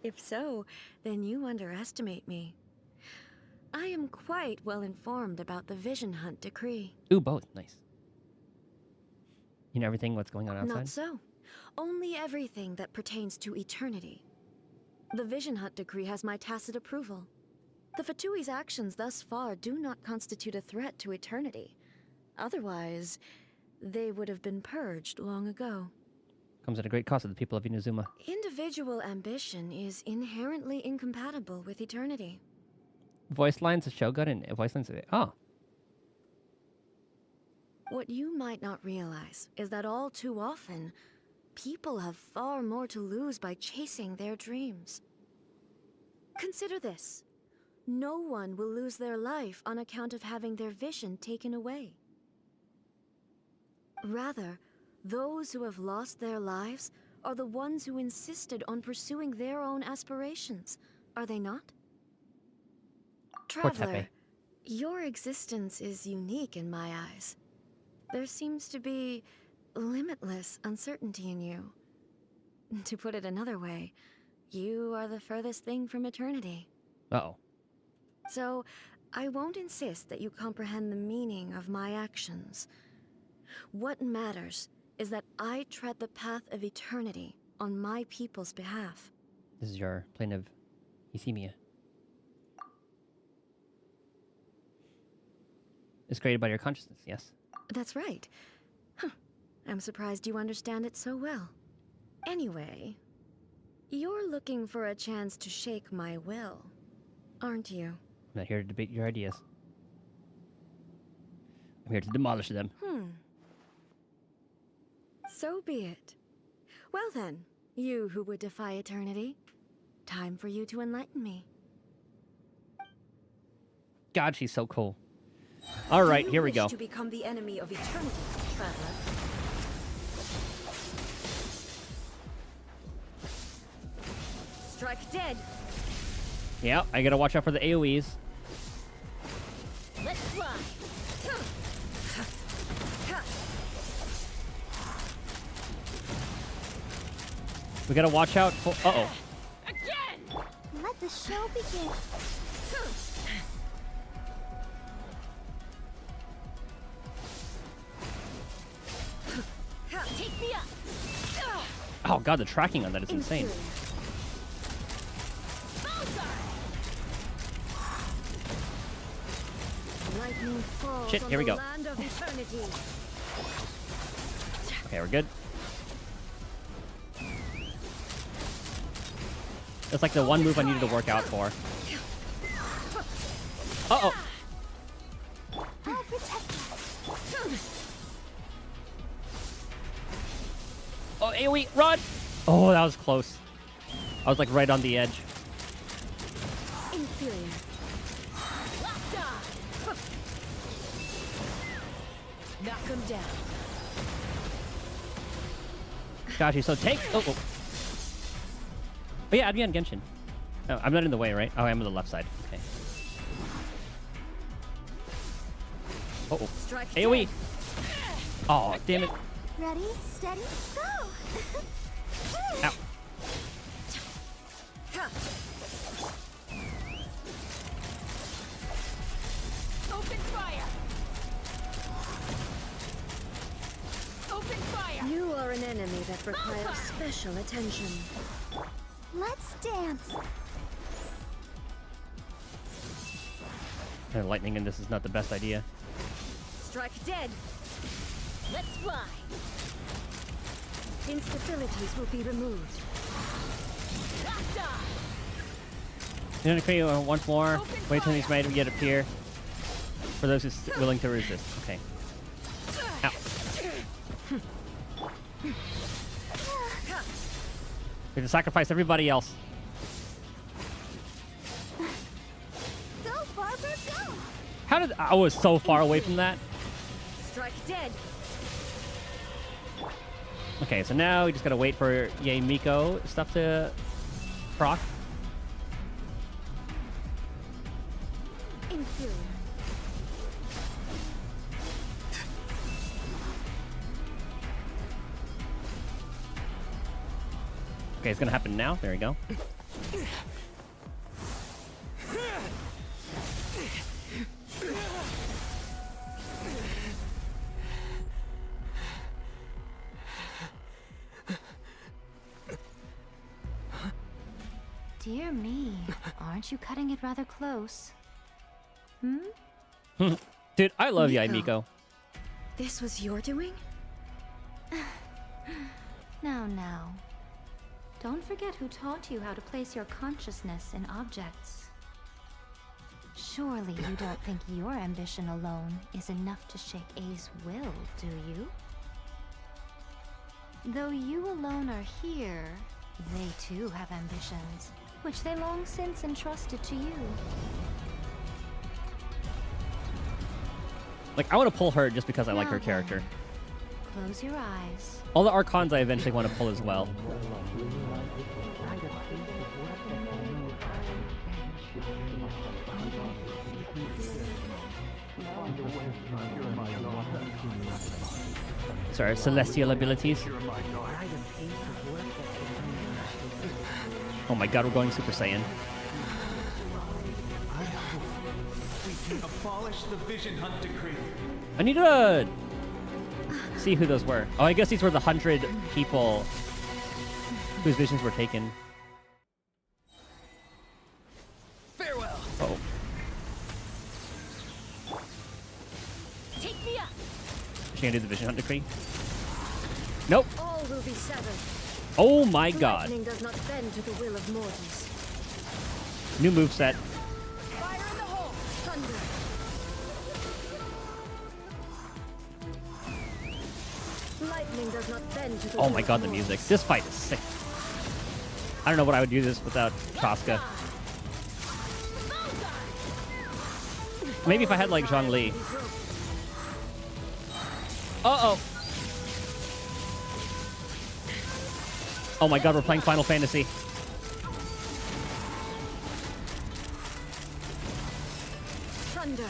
If so, then you underestimate me. I am quite well informed about the Vision Hunt decree. Ooh, both. Nice. You know everything what's going on outside? Not so. Only everything that pertains to eternity. The Vision Hunt decree has my tacit approval. The Fatui's actions thus far do not constitute a threat to eternity. Otherwise, they would have been purged long ago. Comes at a great cost to the people of Inazuma. Individual ambition is inherently incompatible with eternity. Voice lines of Shogun and voice lines of... Oh. What you might not realize is that all too often, people have far more to lose by chasing their dreams. Consider this. No one will lose their life on account of having their vision taken away. Rather, those who have lost their lives are the ones who insisted on pursuing their own aspirations, are they not? Traveler, your existence is unique in my eyes. There seems to be limitless uncertainty in you. To put it another way, you are the furthest thing from eternity. Uh-oh. So, I won't insist that you comprehend the meaning of my actions. What matters is that I tread the path of eternity on my people's behalf. This is your plane of euthymia. It's created by your consciousness, yes. That's right. Huh. I'm surprised you understand it so well. Anyway, you're looking for a chance to shake my will, aren't you? I'm not here to debate your ideas. I'm here to demolish them. So be it. Well then, you who would defy eternity, time for you to enlighten me. God, she's so cool. All right, here we go. To become the enemy of eternity, traveler. Strike dead. Yeah, I gotta watch out for the AoEs. Let's fly. We gotta watch out for. Uh-oh. Again. Let the show begin. Take me up. Oh god, the tracking on that is insane. Lightning falls Shit, on here we the go. land of eternity. Okay, we're good. That's like the one move I needed to work out for. Uh-oh. I'll protect us. Oh, AoE, run! Oh, that was close. I was like right on the edge. Inferior. Knock him down. Gosh, he's so take. Oh, oh. But yeah, I'd be on Genshin. Oh, I'm not in the way, right? Oh, I'm on the left side. Okay. Uh oh. AoE. Oh, damn it. Ready, steady, go! Ow. Open fire. Open fire. You are an enemy that requires special attention. Let's dance. Lightning in this is not the best idea. Strike dead. Let's fly. Instabilities will be removed. You're gonna create once more. Wait till these might get appear. For those who's willing to resist. Okay. Ow. We have to sacrifice everybody else. Go, Barbara, go! How did I was so far away from that? Strike dead. Okay, so now we just gotta wait for Yay Miko stuff to proc. Inferior. Okay, it's gonna happen now. There we go. Dear me, aren't you cutting it rather close? Hmm? Dude, I love Yai Miko. Miko. This was your doing? Now. Don't forget who taught you how to place your consciousness in objects. Surely you don't think your ambition alone is enough to shake A's will, do you? Though you alone are here, they too have ambitions, which they long since entrusted to you. Like, I want to pull her just because I like her Now character. then, close your eyes. All the Archons I eventually want to pull as well. Sorry, celestial abilities. Oh my god, we're going Super Saiyan. Abolish the Vision Hunt Decree. I need to see who those were. Oh, I guess these were the 100 people whose visions were taken. Farewell. Oh. Take me up. Is she gonna do the Vision Hunt Decree? Nope. All will be severed. Oh my god. Lightning does not bend to the will of mortals. New moveset. Fire in the hole. Thunder. Lightning does not bend to the Oh will my of god, the mortals. music. This fight is sick. I don't know what I would do this without Casca. Maybe if I had like Zhongli. Uh-oh. Oh my god, we're playing Final Fantasy. Thunder.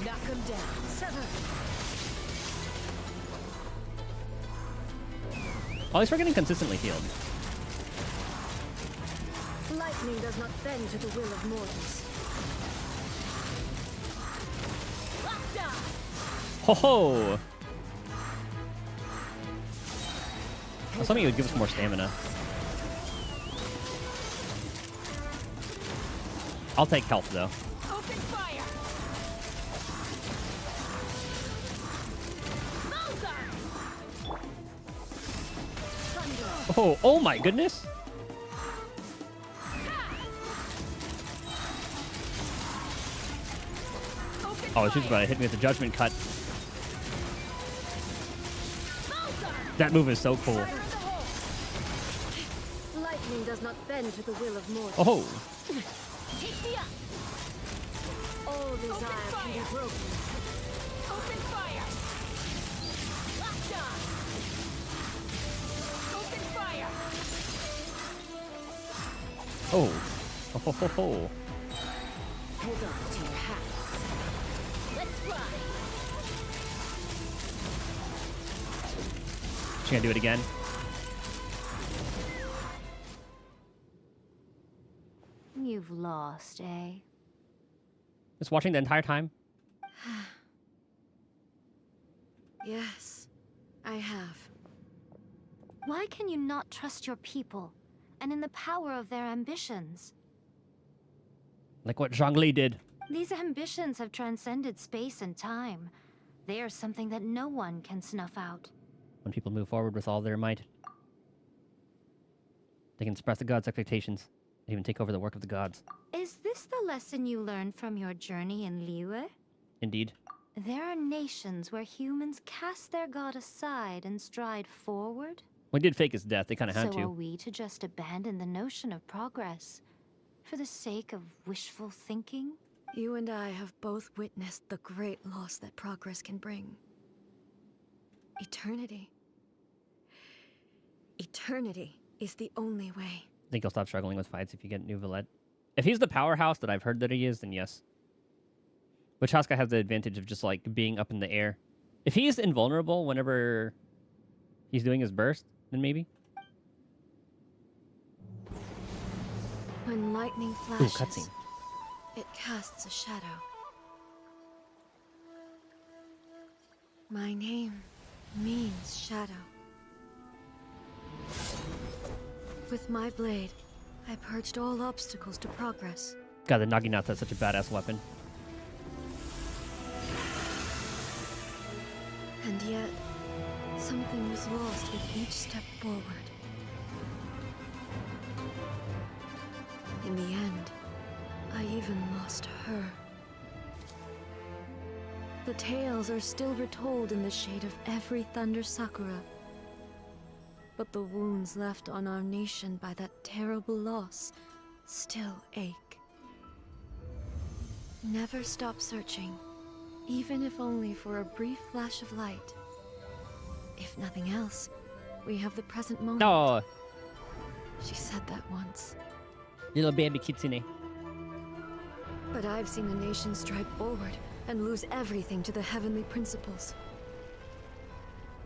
Knock him down. Sever. At least we're getting consistently healed. Lightning does not bend to the will of mortals. Ho ho! I was hoping it would give us more stamina. I'll take health though. Open fire. Thunder. Oh, oh my goodness! Oh, she's about to hit me with the judgment cut. That move is so cool. Lightning does not bend to the will of mortals. Oh, Take me up. All desire can be broken. Open fire. Lockdown. Open fire. oh, oh, ho, ho, ho. Hold on to your hats. Let's ride. She gonna do it again? You've lost, eh? Just watching the entire time? Yes, I have. Why can you not trust your people and in the power of their ambitions? Like what Zhongli did. These ambitions have transcended space and time. They are something that no one can snuff out. When people move forward with all their might, they can suppress the gods' expectations, and even take over the work of the gods. Is this the lesson you learned from your journey in Liyue? Indeed. There are nations where humans cast their god aside and stride forward. We did fake his death, they kind of had So are to. we to just abandon the notion of progress for the sake of wishful thinking? You and I have both witnessed the great loss that progress can bring. Eternity. Eternity is the only way. I think he'll stop struggling with fights if you get new Valette. If he's the powerhouse that I've heard that he is, then yes. But Chaska has the advantage of just, like, being up in the air. If he's invulnerable whenever he's doing his burst, then maybe. When lightning Ooh, flashes, cutscene. it casts a shadow. My name means shadow. With my blade, I purged all obstacles to progress. God, the Naginata is such a badass weapon. And yet, something was lost with each step forward. In the end, I even lost her. The tales are still retold in the shade of every Thunder Sakura. But the wounds left on our nation by that terrible loss still ache. Never stop searching, even if only for a brief flash of light. If nothing else, we have the present moment. Oh, She said that once. little baby kitsune. But I've seen a nation stride forward and lose everything to the heavenly principles.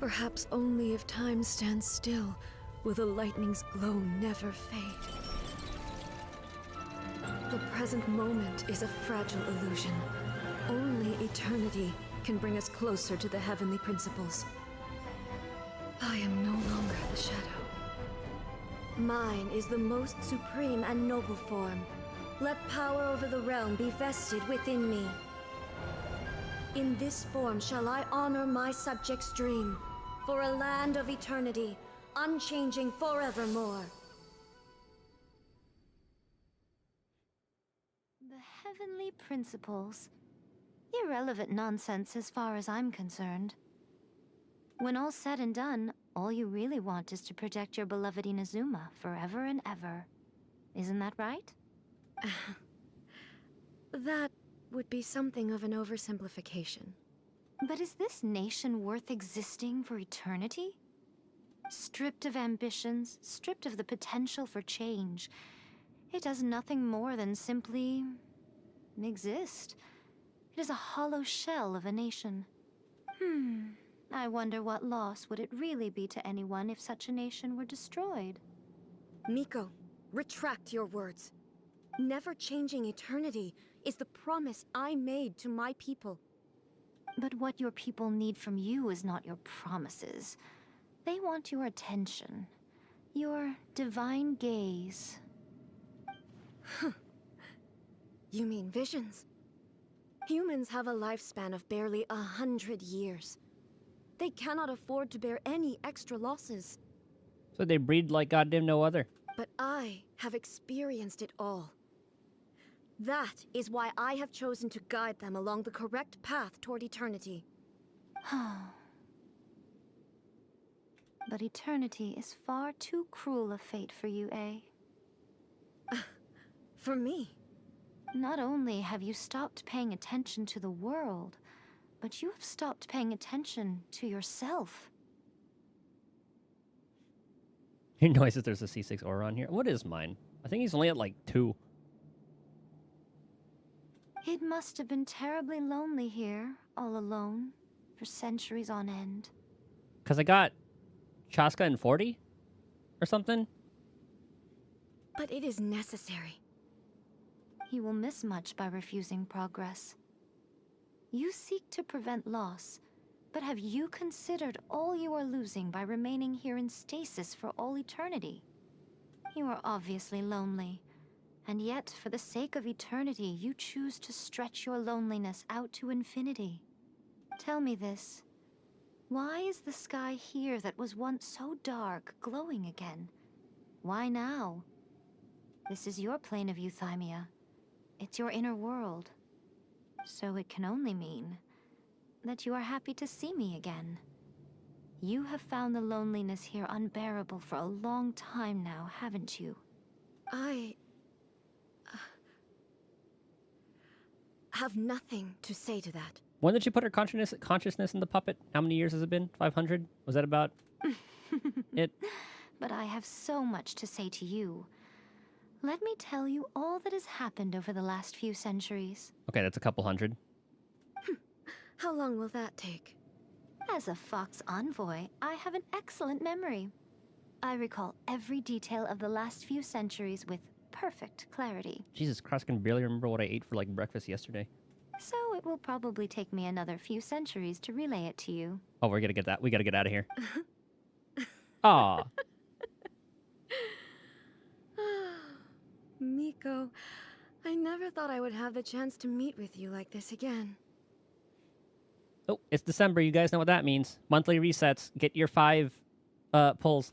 Perhaps only if time stands still will the lightning's glow never fade. The present moment is a fragile illusion. Only eternity can bring us closer to the heavenly principles. I am no longer the shadow. Mine is the most supreme and noble form. Let power over the realm be vested within me. In this form shall I honor my subjects' dream, for a land of eternity, unchanging forevermore. The heavenly principles. Irrelevant nonsense as far as I'm concerned. When all's said and done, all you really want is to protect your beloved Inazuma forever and ever. Isn't that right? That would be something of an oversimplification. But is this nation worth existing for eternity? Stripped of ambitions, stripped of the potential for change, it does nothing more than simply exist. It is a hollow shell of a nation. I wonder what loss would it really be to anyone if such a nation were destroyed? Miko, retract your words. Never changing eternity is the promise I made to my people. But what your people need from you is not your promises. They want your attention. Your divine gaze. You mean visions? Humans have a lifespan of barely 100 years. They cannot afford to bear any extra losses. So they breed like goddamn no other. But I have experienced it all. That is why I have chosen to guide them along the correct path toward eternity. But eternity is far too cruel a fate for you, eh? For me? Not only have you stopped paying attention to the world, but you have stopped paying attention to yourself. He notices there's a C6 aura on here. What is mine? I think he's only at like 2. It must have been terribly lonely here, all alone, for centuries on end. Because I got Chaska in 40? Or something? But it is necessary. You will miss much by refusing progress. You seek to prevent loss, but have you considered all you are losing by remaining here in stasis for all eternity? You are obviously lonely, and yet for the sake of eternity, you choose to stretch your loneliness out to infinity. Tell me this. Why is the sky here that was once so dark glowing again? Why now? This is your plane of euthymia. It's your inner world. So it can only mean that you are happy to see me again. You have found the loneliness here unbearable for a long time now, haven't you? I have nothing to say to that. When did she put her consciousness in the puppet? How many years has it been? 500? Was that about it? But I have so much to say to you. Let me tell you all that has happened over the last few centuries. Okay, that's a couple hundred. How long will that take? As a Fox envoy, I have an excellent memory. I recall every detail of the last few centuries with perfect clarity. Jesus Christ, I can barely remember what I ate for like breakfast yesterday. So it will probably take me another few centuries to relay it to you. Oh, we gotta get out of here. Aw. Miko, I never thought I would have the chance to meet with you like this again. Oh, it's December. You guys know what that means. Monthly resets. Get your 5 pulls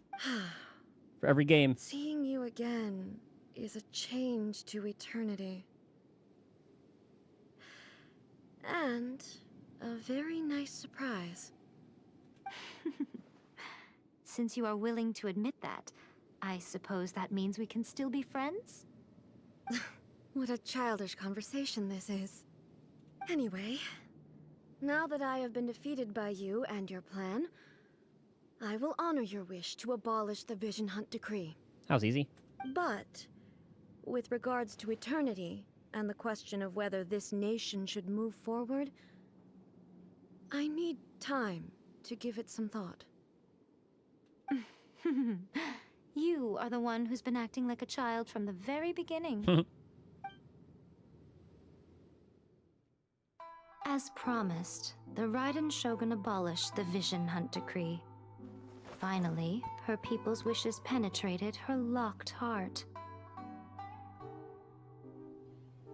for every game. Seeing you again is a change to eternity. And a very nice surprise. Since you are willing to admit that, I suppose that means we can still be friends? What a childish conversation this is. Anyway, now that I have been defeated by you and your plan, I will honor your wish to abolish the Vision Hunt Decree. That was easy. But, with regards to eternity, and the question of whether this nation should move forward, I need time to give it some thought. You are the one who's been acting like a child from the very beginning. As promised, the Raiden Shogun abolished the Vision Hunt Decree. Finally, her people's wishes penetrated her locked heart.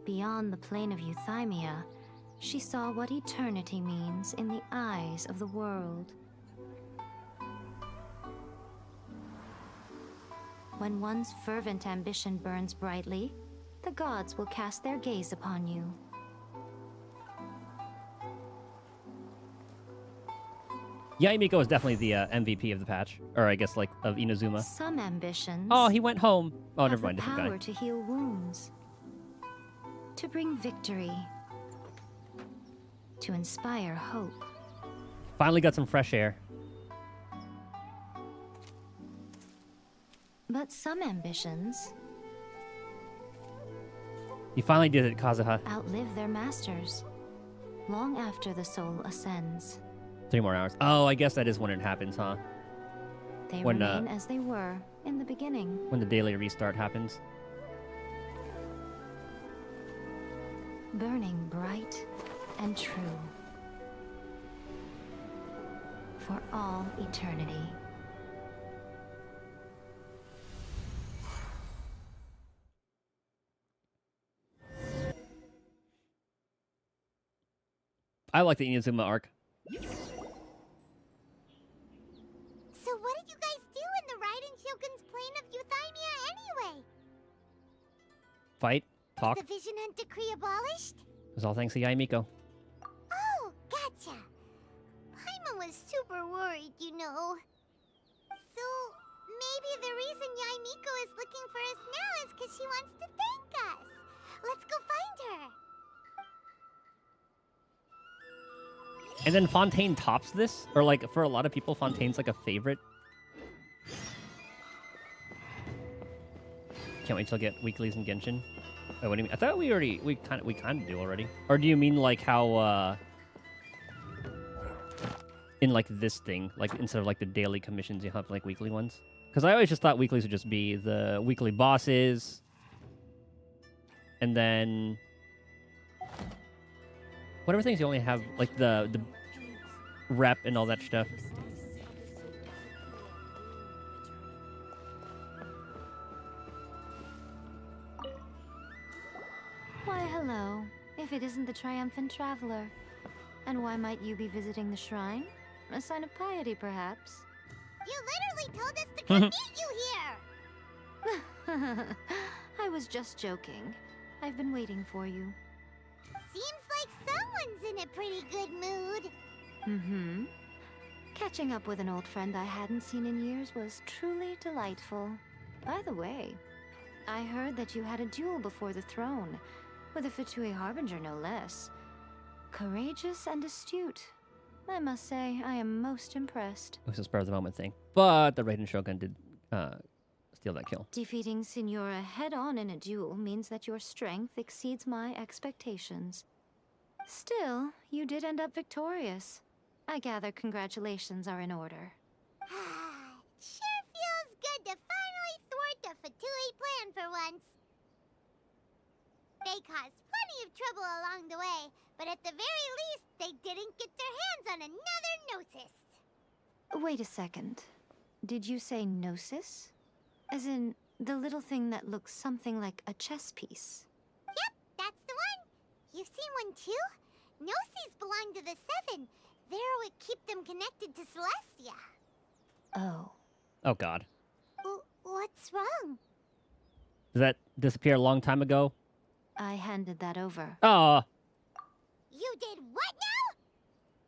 Beyond the plane of euthymia, she saw what eternity means in the eyes of the world. When one's fervent ambition burns brightly, the gods will cast their gaze upon you. Yeah, Miko is definitely the MVP of the patch. Or I guess, like, of Inazuma. Some ambitions Oh, he went home. Oh, have never mind, the different power guy. to heal wounds, to bring victory, to inspire hope. Finally got some fresh air. But some ambitions You finally did it, Kazuha. outlive their masters, long after the soul ascends. 3 more hours. Oh, I guess that is when it happens, huh? They When, remain as they were in the beginning. When the daily restart happens. Burning bright and true for all eternity. I like the Inazuma arc. So what did you guys do in the Raiden Shogun's plane of euthymia anyway? Fight, talk. Is the Vision Hunt Decree abolished? It was all thanks to Yaimiko. Oh, gotcha. Paimon was super worried, you know. So, maybe the reason Yaimiko is looking for us now is because she wants to thank us. Let's go find her. And then Fontaine tops this? Or, like, for a lot of people, Fontaine's, like, a favorite. Can't wait till I get weeklies in Genshin. Oh, what do you mean? I thought we kind of do already. Or do you mean, like, how, in, like, this thing, like, instead of, like, the daily commissions, you have, like, weekly ones? Because I always just thought weeklies would just be the weekly bosses. And then whatever things you only have, like the rep and all that stuff. Why, hello, if it isn't the triumphant traveler. And why might you be visiting the shrine? A sign of piety, perhaps? You literally told us to come meet you here! I was just joking. I've been waiting for you. Seems like someone's in a pretty good mood. Mm-hmm. Catching up with an old friend I hadn't seen in years was truly delightful. By the way, I heard that you had a duel before the throne, with a Fatui Harbinger no less. Courageous and astute. I must say, I am most impressed. It was a spur of the moment thing. But the Raiden Shogun did steal that kill. Defeating Signora head-on in a duel means that your strength exceeds my expectations. Still, you did end up victorious. I gather congratulations are in order. Sure feels good to finally thwart the Fatui plan for once. They caused plenty of trouble along the way, but at the very least, they didn't get their hands on another Gnosis. Wait a second. Did you say Gnosis? As in, the little thing that looks something like a chess piece? Yep, that's the one. You've seen one too? Gnosis belong to the Seven. They're what keep them connected to Celestia. Oh. Oh, God. What's wrong? Did that disappear a long time ago? I handed that over. Oh. You did what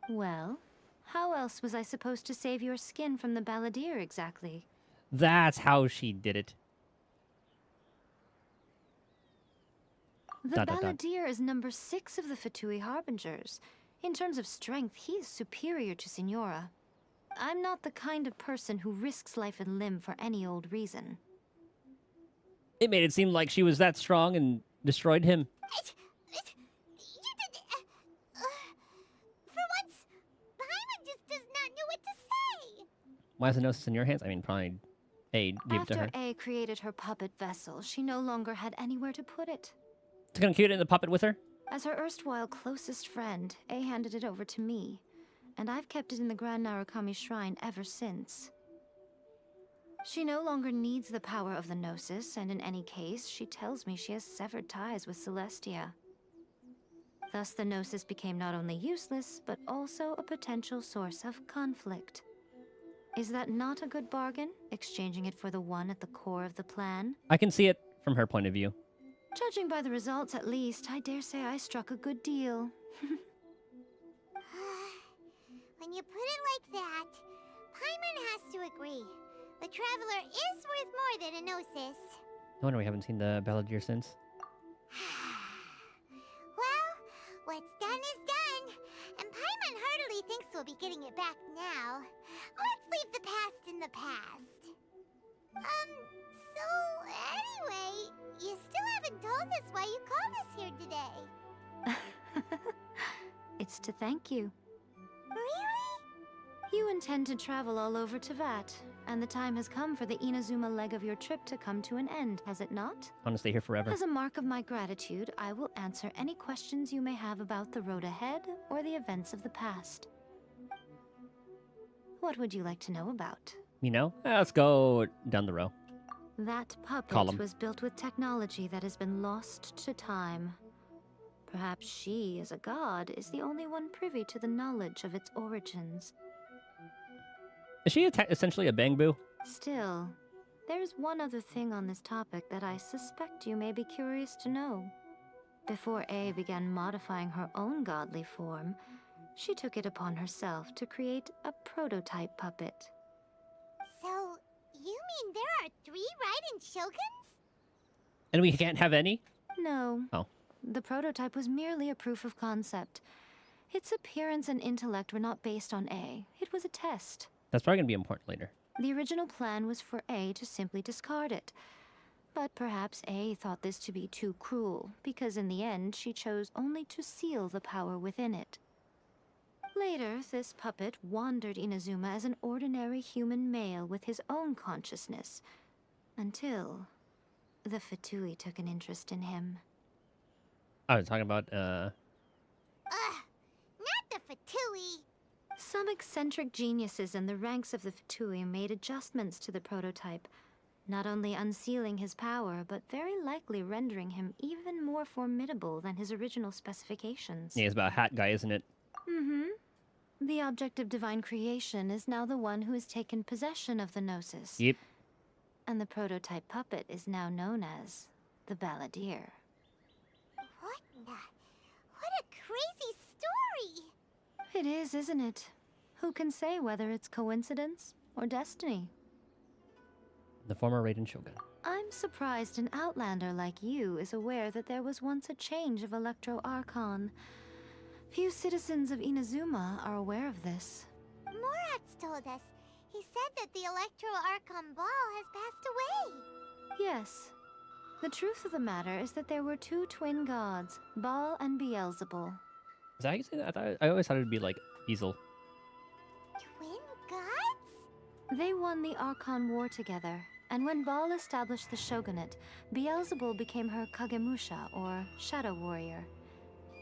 now? Well, how else was I supposed to save your skin from the balladeer exactly? That's how she did it. The Dot, dot, dot. Balladeer is number 6 of the Fatui Harbingers. In terms of strength, he is superior to Signora. I'm not the kind of person who risks life and limb for any old reason. It made it seem like she was that strong and destroyed him. For once, Paimon just does not know what to say. Why is the Gnosis in your hands? I mean, probably A gave it to her. After A created her puppet vessel, she no longer had anywhere to put it. It's gonna cute it in the puppet with her? As her erstwhile closest friend, A handed it over to me, and I've kept it in the Grand Narukami Shrine ever since. She no longer needs the power of the Gnosis, and in any case, she tells me she has severed ties with Celestia. Thus, the Gnosis became not only useless, but also a potential source of conflict. Is that not a good bargain, exchanging it for the one at the core of the plan? I can see it from her point of view. Judging by the results, at least, I dare say I struck a good deal. When you put it like that, Paimon has to agree. The Traveler is worth more than a Gnosis. No wonder we haven't seen the Balladeer since. Well, what's done is done, and Paimon heartily thinks we'll be getting it back now. Let's leave the past in the past. So anyway, you still haven't told us why you called us here today. It's to thank you. Really? You intend to travel all over Teyvat, and the time has come for the Inazuma leg of your trip to come to an end, has it not? I want to stay here forever. As a mark of my gratitude, I will answer any questions you may have about the road ahead or the events of the past. What would you like to know about? You know? Let's go down the row. That puppet Column. was built with technology that has been lost to time. Perhaps she, as a god, is the only one privy to the knowledge of its origins. Is she essentially a Bangbu? Still, there's one other thing on this topic that I suspect you may be curious to know. Before A began modifying her own godly form, she took it upon herself to create a prototype puppet. So, you mean there are 3 Raiden Shoguns? And we can't have any? No. Oh. The prototype was merely a proof of concept. Its appearance and intellect were not based on A. It was a test. That's probably going to be important later. The original plan was for A to simply discard it. But perhaps A thought this to be too cruel, because in the end she chose only to seal the power within it. Later, this puppet wandered Inazuma as an ordinary human male with his own consciousness, until the Fatui took an interest in him. I was talking about, Ugh! Not the Fatui! Some eccentric geniuses in the ranks of the Fatui made adjustments to the prototype, not only unsealing his power, but very likely rendering him even more formidable than his original specifications. yeah, it's about a hat guy, isn't it? Mm-hmm. The object of divine creation is now the one who has taken possession of the Gnosis. Yep. And the prototype puppet is now known as the Balladeer. What a crazy story! It is, isn't it? Who can say whether it's coincidence or destiny? The former Raiden Shogun. I'm surprised an outlander like you is aware that there was once a change of Electro Archon. Few citizens of Inazuma are aware of this. Morat's told us. He said that the Electro Archon Ball has passed away. Yes. The truth of the matter is that there were 2 twin gods, Baal and Beelzebul. Is that how you say that? I always thought it would be like Easel. Twin gods? They won the Archon War together, and when Baal established the shogunate, Beelzebul became her Kagemusha, or shadow warrior.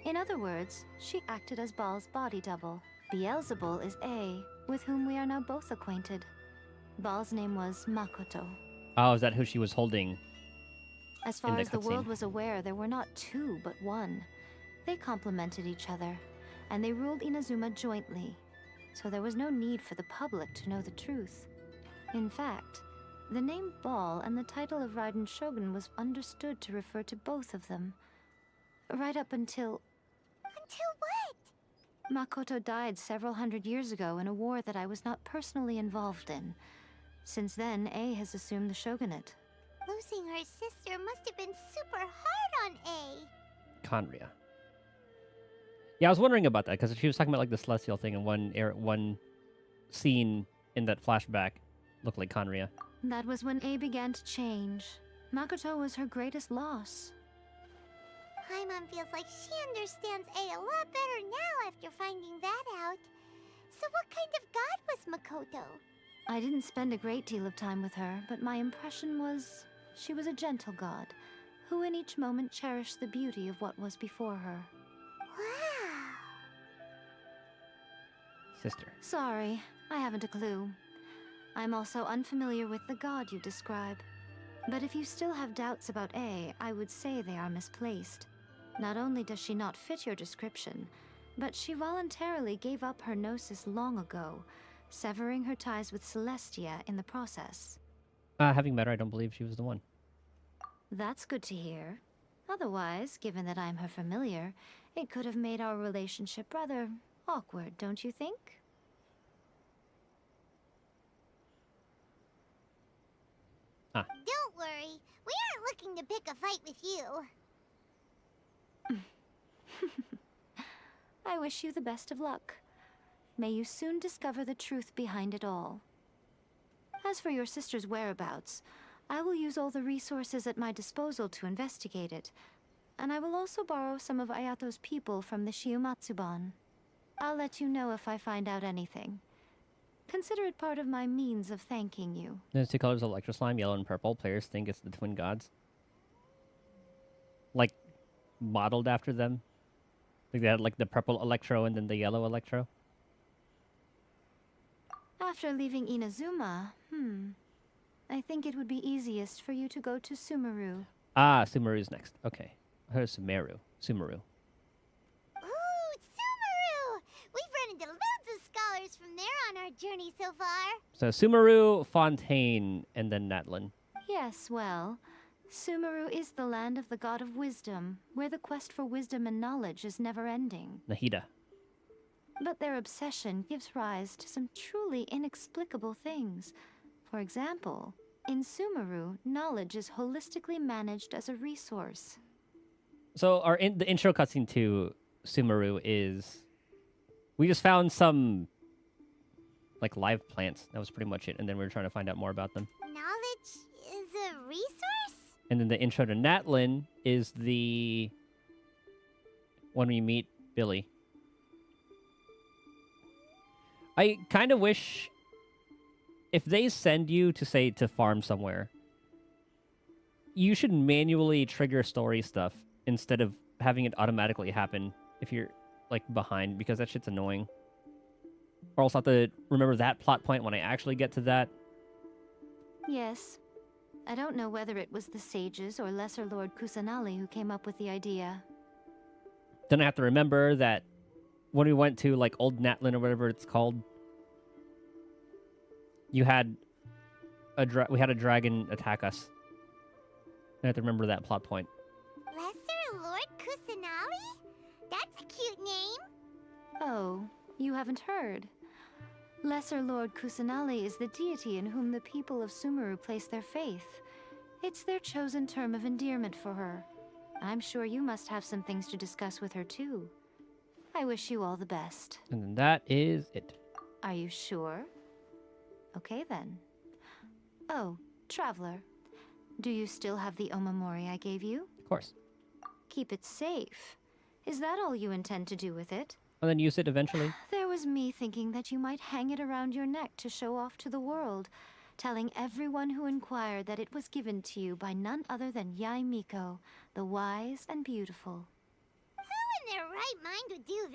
In other words, she acted as Baal's body double. Beelzebul is A, with whom we are now both acquainted. Baal's name was Makoto. Oh, is that who she was holding? As far as the cutscene. world was aware, there were not 2, but 1. They complemented each other, and they ruled Inazuma jointly, so there was no need for the public to know the truth. In fact, the name Baal and the title of Raiden Shogun was understood to refer to both of them. Right up until... Until what? Makoto died several hundred years ago in a war that I was not personally involved in. Since then, A has assumed the shogunate. Losing her sister must have been super hard on A. Conria. Yeah, I was wondering about that because she was talking about like the celestial thing, and one scene in that flashback looked like Conria. That was when A began to change. Makoto was her greatest loss. Paimon feels like she understands A lot better now after finding that out. So what kind of god was Makoto? I didn't spend a great deal of time with her, but my impression was she was a gentle god, who in each moment cherished the beauty of what was before her. Wow. Sister. Sorry, I haven't a clue. I'm also unfamiliar with the god you describe. But if you still have doubts about A, I would say they are misplaced. Not only does she not fit your description, but she voluntarily gave up her gnosis long ago, severing her ties with Celestia in the process. Having met her, I don't believe she was the one. That's good to hear. Otherwise, given that I'm her familiar, it could have made our relationship rather awkward, don't you think? Don't worry, we aren't looking to pick a fight with you. I wish you the best of luck. May you soon discover the truth behind it all. As for your sister's whereabouts, I will use all the resources at my disposal to investigate it, and I will also borrow some of Ayato's people from the Shiumatsuban. I'll let you know if I find out anything. Consider it part of my means of thanking you. There's two colors of Electro Slime, yellow and purple. Players think it's the twin gods. Like, modeled after them. Like they had like the purple Electro and then the yellow Electro. After leaving Inazuma, I think it would be easiest for you to go to Sumeru. Ah, Sumeru's next. Okay. I heard Sumeru. Sumeru. Ooh, Sumeru! We've run into loads of scholars from there on our journey so far. So Sumeru, Fontaine, and then Natlin. Yes, well, Sumeru is the land of the god of wisdom, where the quest for wisdom and knowledge is never-ending. Nahida. But their obsession gives rise to some truly inexplicable things. For example, in Sumeru, knowledge is holistically managed as a resource. So the intro cutscene to Sumeru is... We just found some, like, live plants. That was pretty much it. And then we were trying to find out more about them. Knowledge is a resource? And then the intro to Natlin is the... when we meet Billy. I kind of wish... if they send you to, say, to farm somewhere, you should manually trigger story stuff instead of having it automatically happen if you're, like, behind, because that shit's annoying. Or else I'll have to remember that plot point when I actually get to that. Yes. I don't know whether it was the sages or Lesser Lord Kusanali who came up with the idea. Then I have to remember that when we went to, like, Old Natlin or whatever it's called, you had we had a dragon attack us. I have to remember that plot point. Lesser Lord Kusanali? That's a cute name. Oh, you haven't heard. Lesser Lord Kusanali is the deity in whom the people of Sumeru place their faith. It's their chosen term of endearment for her. I'm sure you must have some things to discuss with her too. I wish you all the best. And that is it. Are you sure? Okay then. Oh, Traveler. Do you still have the Omamori I gave you? Of course. Keep it safe. Is that all you intend to do with it? And then use it eventually. There was me thinking that you might hang it around your neck to show off to the world, telling everyone who inquired that it was given to you by none other than Yai Miko, the wise and beautiful. Who in their right mind would do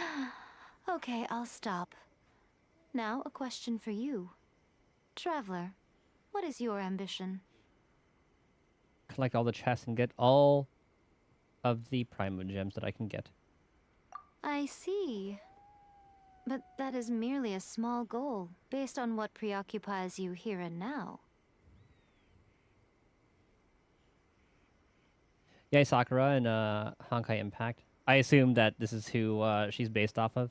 that? Okay, I'll stop. Now, a question for you. Traveler, what is your ambition? Collect all the chests and get all of the Primo Gems that I can get. I see. But that is merely a small goal, based on what preoccupies you here and now. Yay Sakura and Honkai Impact. I assume that this is who she's based off of.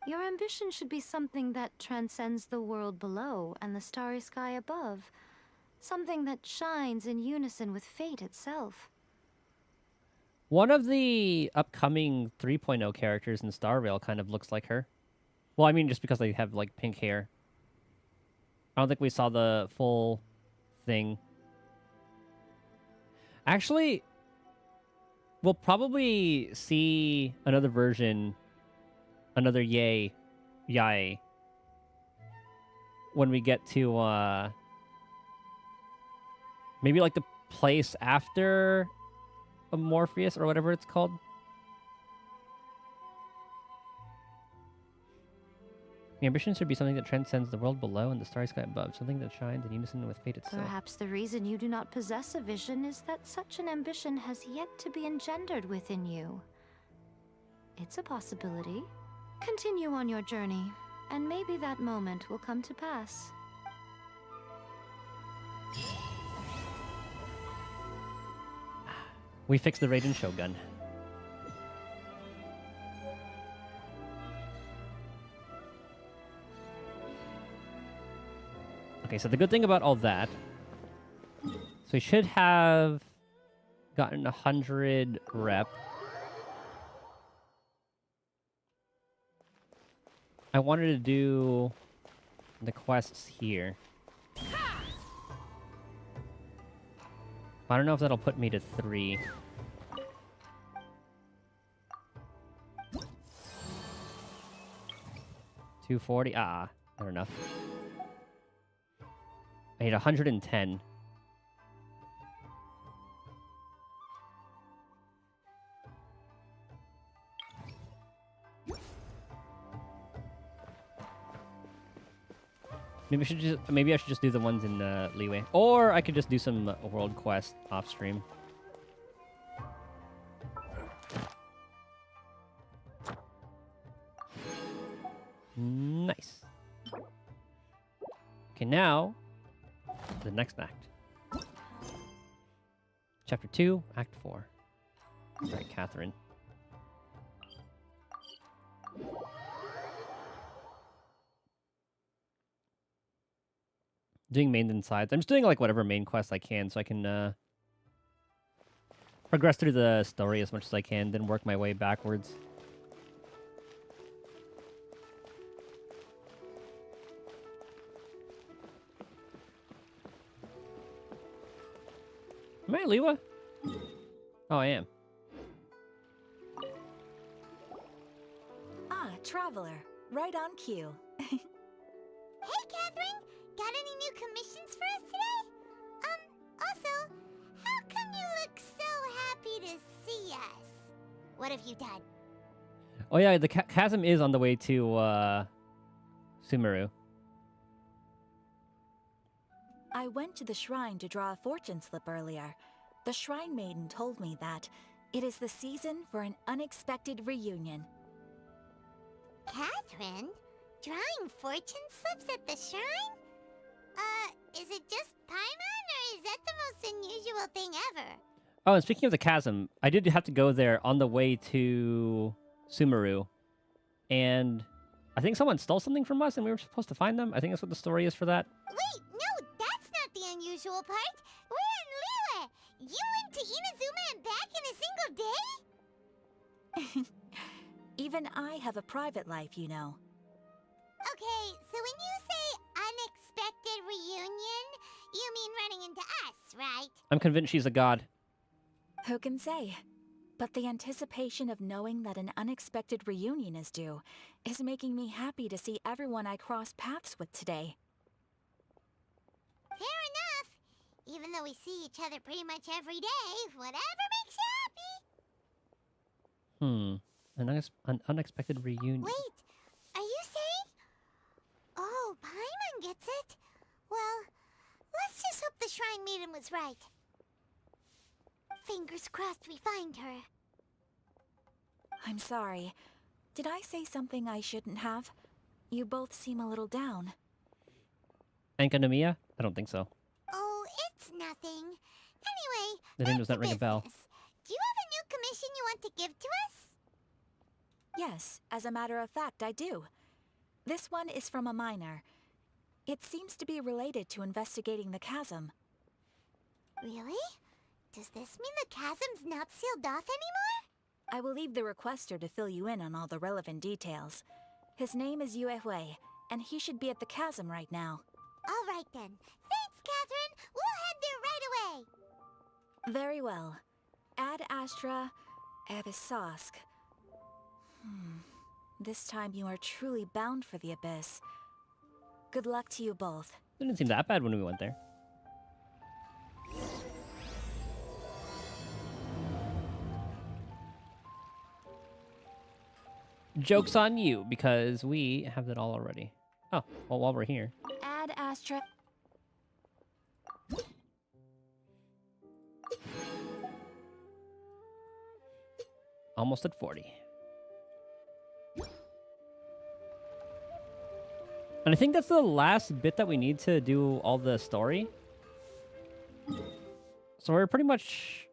Your ambition should be something that transcends the world below and the starry sky above. Something that shines in unison with fate itself. One of the upcoming 3.0 characters in Star Rail kind of looks like her. Well, I mean, just because they have, like, pink hair. I don't think we saw the full thing. Actually, we'll probably see another version, another Yae, when we get to, maybe, like, the place after Morpheus or whatever it's called. The ambition should be something that transcends the world below and the starry sky above, something that shines in unison with fate itself. Perhaps the reason you do not possess a vision is that such an ambition has yet to be engendered within you. It's a possibility. Continue on your journey, and maybe that moment will come to pass. We fixed the Raiden Shogun. Okay, so the good thing about all that, so we should have gotten 100 rep. I wanted to do the quests here. I don't know if that'll put me to 3. $240. Ah, not enough. I need 110. Maybe I should just do the ones in Leeway, or I could just do some world quest off stream. Nice. Okay, now the next act. Chapter 2, Act 4. All right, Catherine. Doing mains and sides. I'm just doing like whatever main quest I can so I can progress through the story as much as I can, then work my way backwards. Am I Liwa? Oh, I am. Ah, Traveler. Right on cue. Hey, Catherine! Got any new commissions for us today? Also, how come you look so happy to see us? What have you done? Oh yeah, the chasm is on the way to Sumeru. I went to the shrine to draw a fortune slip earlier. The shrine maiden told me that it is the season for an unexpected reunion. Catherine? Drawing fortune slips at the shrine? Is it just Paimon, or is that the most unusual thing ever? Oh, and speaking of the chasm, I did have to go there on the way to Sumeru. And I think someone stole something from us and we were supposed to find them. I think that's what the story is for that. Wait, no, that's not the unusual part. We're in Liyue. You went to Inazuma and back in a single day? Even I have a private life, you know. Okay, so when you say unexpected reunion, you mean running into us, right? I'm convinced she's a god. Who can say? But the anticipation of knowing that an unexpected reunion is due is making me happy to see everyone I cross paths with today. Fair enough. Even though we see each other pretty much every day, whatever makes you happy. An unexpected reunion. Wait, are you saying? Oh, Paimon gets it. Well, let's just hope the Shrine Maiden was right. Fingers crossed we find her. I'm sorry. Did I say something I shouldn't have? You both seem a little down. Enkanomiya? I don't think so. Oh, it's nothing. Anyway, The name does not ring a bell. Do you have a new commission you want to give to us? Yes, as a matter of fact, I do. This one is from a miner. It seems to be related to investigating the chasm. Really? Does this mean the chasm's not sealed off anymore? I will leave the requester to fill you in on all the relevant details. His name is Yue Hui, and he should be at the chasm right now. All right then. Thanks, Catherine. We'll head there right away. Very well. Ad Astra Abyssosque. This time you are truly bound for the Abyss. Good luck to you both. It didn't seem that bad when we went there. Joke's on you, because we have that all already. Oh, well, while we're here. Ad Astra... Almost at 40. And I think that's the last bit that we need to do all the story. So we're pretty much...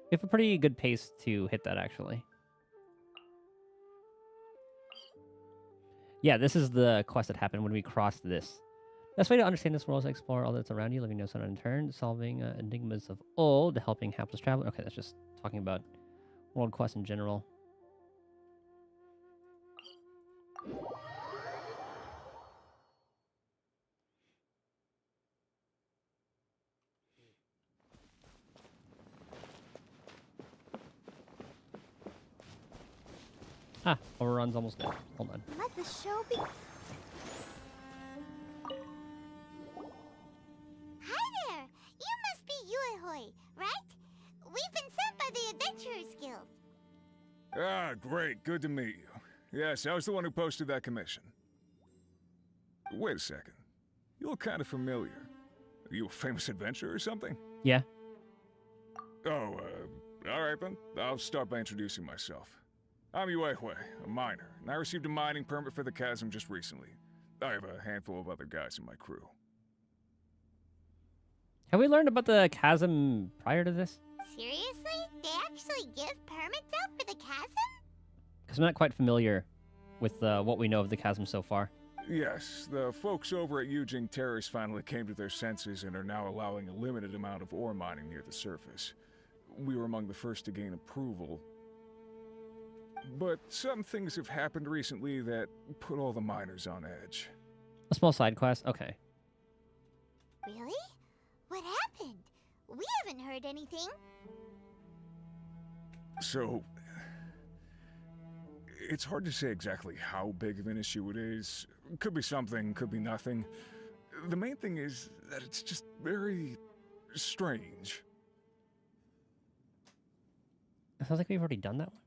We have a pretty good pace to hit that, actually. Yeah, this is the quest that happened when we crossed this. Best way to understand this world is to explore all that's around you, leaving no stone unturned, solving enigmas of old, helping hapless traveler. Okay, that's just talking about world quests in general. Ah, overrun's almost dead. Hold on. Let the show be... Hi there! You must be Yue Hui, right? We've been sent by the Adventurers Guild. Ah, great. Good to meet you. Yes, I was the one who posted that commission. Wait a second. You look kind of familiar. Are you a famous adventurer or something? Yeah. Oh, alright then. I'll start by introducing myself. I'm Yue Hui, a miner, and I received a mining permit for the chasm just recently. I have a handful of other guys in my crew. Have we learned about the chasm prior to this? Seriously? They actually give permits out for the chasm? Because I'm not quite familiar with what we know of the chasm so far. Yes, the folks over at Yujing Terrace finally came to their senses and are now allowing a limited amount of ore mining near the surface. We were among the first to gain approval. But some things have happened recently that put all the miners on edge. A small side quest? Okay. Really? What happened? We haven't heard anything. So... It's hard to say exactly how big of an issue it is. Could be something, could be nothing. The main thing is that it's just very... strange. It sounds like we've already done that one.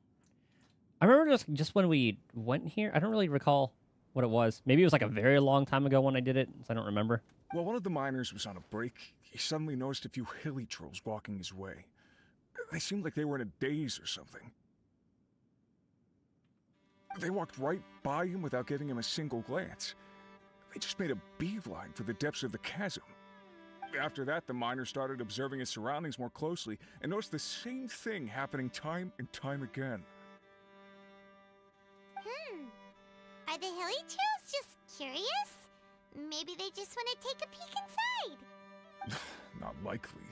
I remember just when we went here, I don't really recall what it was. Maybe it was like a very long time ago when I did it, so I don't remember. While one of the miners was on a break, he suddenly noticed a few hilly trolls walking his way. They seemed like they were in a daze or something. They walked right by him without giving him a single glance. They just made a beeline for the depths of the chasm. After that, the miner started observing his surroundings more closely and noticed the same thing happening time and time again. Are the hilly trolls just curious? Maybe they just want to take a peek inside. Not likely.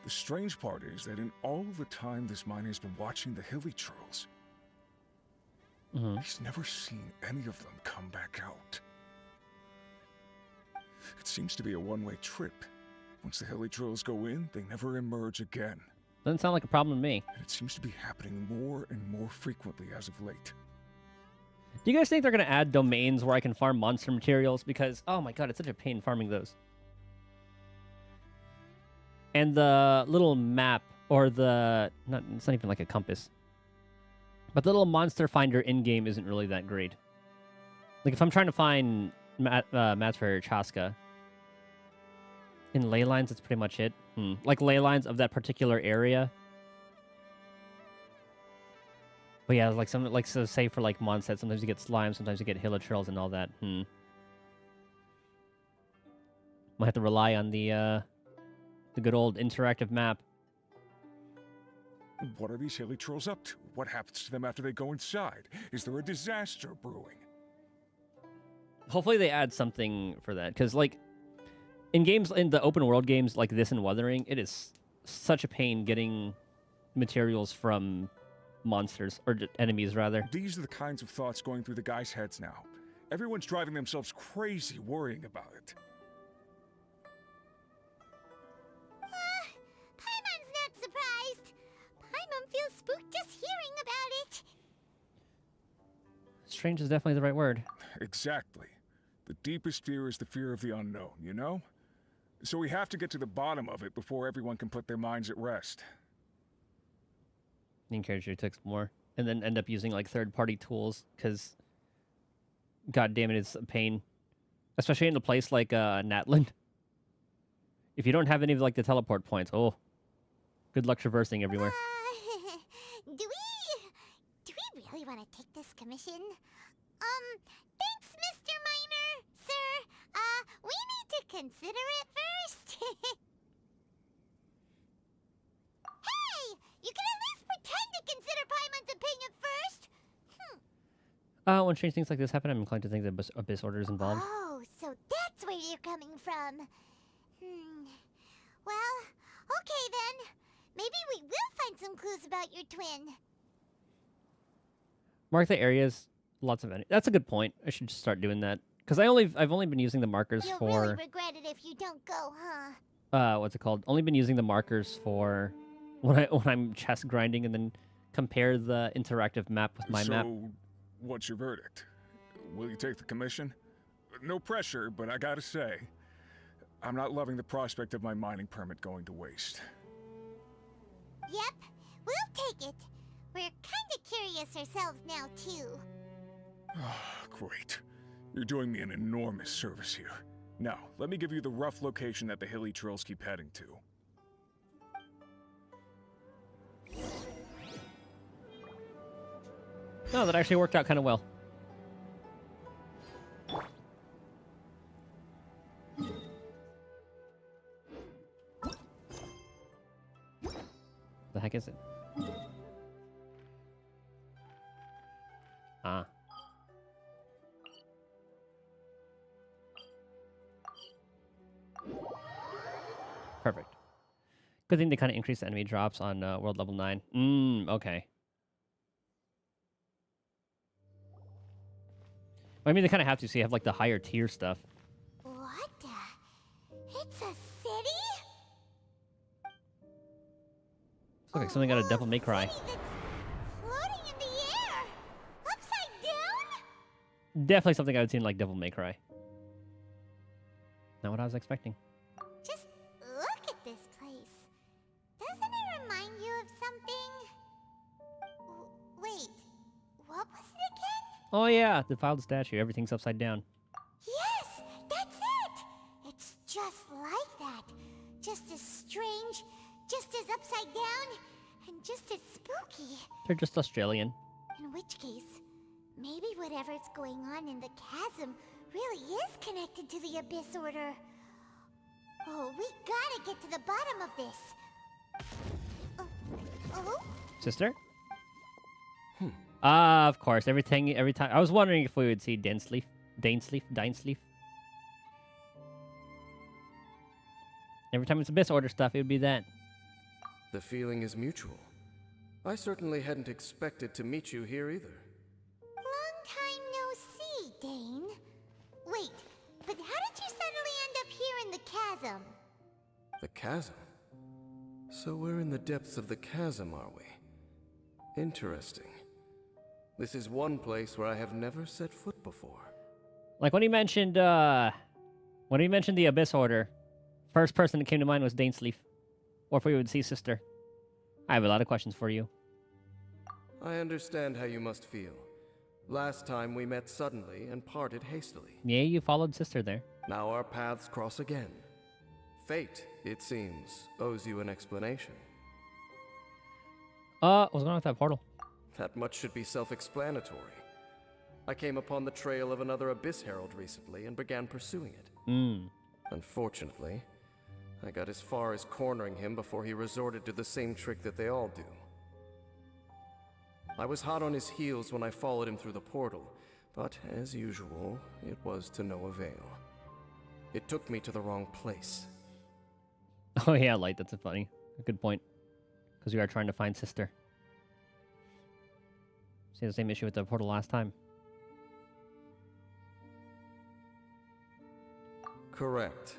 The strange part is that in all the time this miner's been watching the hilly trolls, he's never seen any of them come back out. It seems to be a one-way trip. Once the hilly trolls go in, they never emerge again. Doesn't sound like a problem to me. And it seems to be happening more and more frequently as of late. Do you guys think they're going to add domains where I can farm monster materials? Because, oh my god, it's such a pain farming those. And the little map, or the... it's not even like a compass. But the little monster finder in-game isn't really that great. Like, if I'm trying to find mats for Chaska, in ley lines, that's pretty much it. Like, ley lines of that particular area. But yeah, like so say for like Mondstadt, sometimes you get slime, sometimes you get hilichurls and all that. Might have to rely on the good old interactive map. What are these hilly trolls up to? What happens to them after they go inside? Is there a disaster brewing? Hopefully they add something for that, because like In games, in the open world games like this and Wuthering, it is such a pain getting materials from monsters, or enemies, rather. These are the kinds of thoughts going through the guys' heads now. Everyone's driving themselves crazy worrying about it. Paimon's not surprised. Paimon feels spooked just hearing about it. Strange is definitely the right word. Exactly. The deepest fear is the fear of the unknown, you know? So we have to get to the bottom of it before everyone can put their minds at rest. You encourage you to explore, and then end up using like third-party tools, because god damn it, it's a pain. Especially in a place like Natlan. If you don't have any of like the teleport points, oh, good luck traversing everywhere. Do we really want to take this commission? Thanks, Mr. Miner, sir. We need to consider it first. Hey, you can at least pretend to consider Paimon's opinion first. When strange things like this happen, I'm inclined to think that Abyss Order is involved. Oh, so that's where you're coming from. Well, okay then. Maybe we will find some clues about your twin. Mark the areas, lots of that's a good point. I should just start doing that, because I've only been using the markers You'll for. really regret it if you don't go, huh? What's it called? Only been using the markers for when I'm chest grinding, and then compare the interactive map with my map. So, what's your verdict? Will you take the commission? No pressure, but I gotta say, I'm not loving the prospect of my mining permit going to waste. Yep, we'll take it. We're kinda curious ourselves now, too. Great. You're doing me an enormous service here. Now, let me give you the rough location that the hilly trails keep heading to. No, that actually worked out kind of well. The heck is it? Ah. Perfect. Good thing they kind of increase the enemy drops on world level 9. Okay. I mean, they kind of have to, so you have like the higher tier stuff. What the? It's a city? Looks like something out of Devil May Cry. Floating in the air! Upside down? Definitely something I would see in like Devil May Cry. Not what I was expecting. Just look at this place. Doesn't it remind you of something? Wait, what was it again? Oh yeah, the defiled statue. Everything's upside down. Yes, that's it! It's just like that. Just as strange, just as upside down, and just as spooky. They're just Australian. In which case, maybe whatever's going on in the chasm really is connected to the Abyss Order. Oh, we gotta get to the bottom of this. Oh? Sister? Ah, of course. Every time. I was wondering if we would see Dainsleif. Every time it's Abyss Order stuff, it would be that. The feeling is mutual. I certainly hadn't expected to meet you here either. Long time no see, Dane. Wait, but how did you suddenly end up here in the chasm? The chasm? So we're in the depths of the chasm, are we? Interesting. This is one place where I have never set foot before. Like when he mentioned the Abyss Order, first person that came to mind was Dainsleif. Or if we would see Sister. I have a lot of questions for you. I understand how you must feel. Last time we met suddenly and parted hastily. Yeah, you followed Sister there. Now our paths cross again. Fate, it seems, owes you an explanation. What's going on with that portal? That much should be self-explanatory. I came upon the trail of another Abyss Herald recently and began pursuing it. Unfortunately, I got as far as cornering him before he resorted to the same trick that they all do. I was hot on his heels when I followed him through the portal, but as usual, it was to no avail. It took me to the wrong place. Oh yeah, Light, that's a good point. Because we are trying to find Sister. See the same issue with the portal last time. Correct.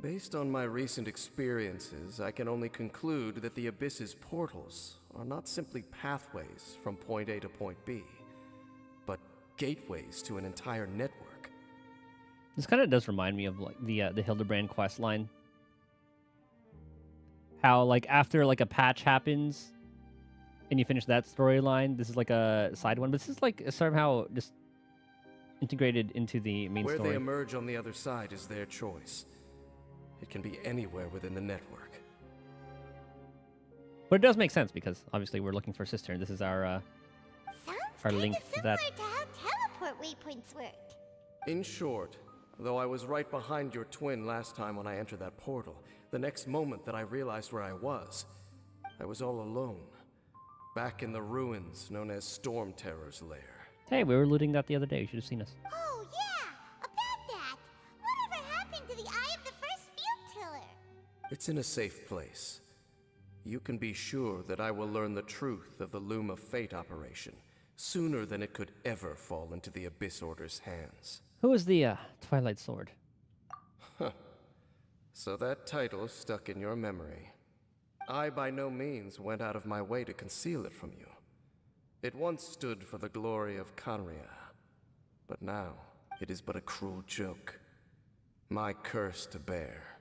Based on my recent experiences, I can only conclude that the Abyss's portals are not simply pathways from point A to point B, but gateways to an entire network. This kind of does remind me of like the Hildebrand quest line. How like after like a patch happens and you finish that storyline, this is like a side one, but this is like somehow just integrated into the main Where story. they emerge on the other side is their choice. It can be anywhere within the network. But it does make sense because obviously we're looking for Sister, and this is our link to that. Similar to how teleport waypoints work. In short, though I was right behind your twin last time when I entered that portal, the next moment that I realized where I was all alone, back in the ruins known as Storm Terror's lair. Hey, we were looting that the other day. You should have seen us. Oh yeah, about that. Whatever happened to the Eye of the First Field Tiller? It's in a safe place. You can be sure that I will learn the truth of the Loom of Fate operation sooner than it could ever fall into the Abyss Order's hands. Who is the Twilight Sword? Huh. So that title stuck in your memory. I by no means went out of my way to conceal it from you. It once stood for the glory of Kanria, but now it is but a cruel joke. My curse to bear.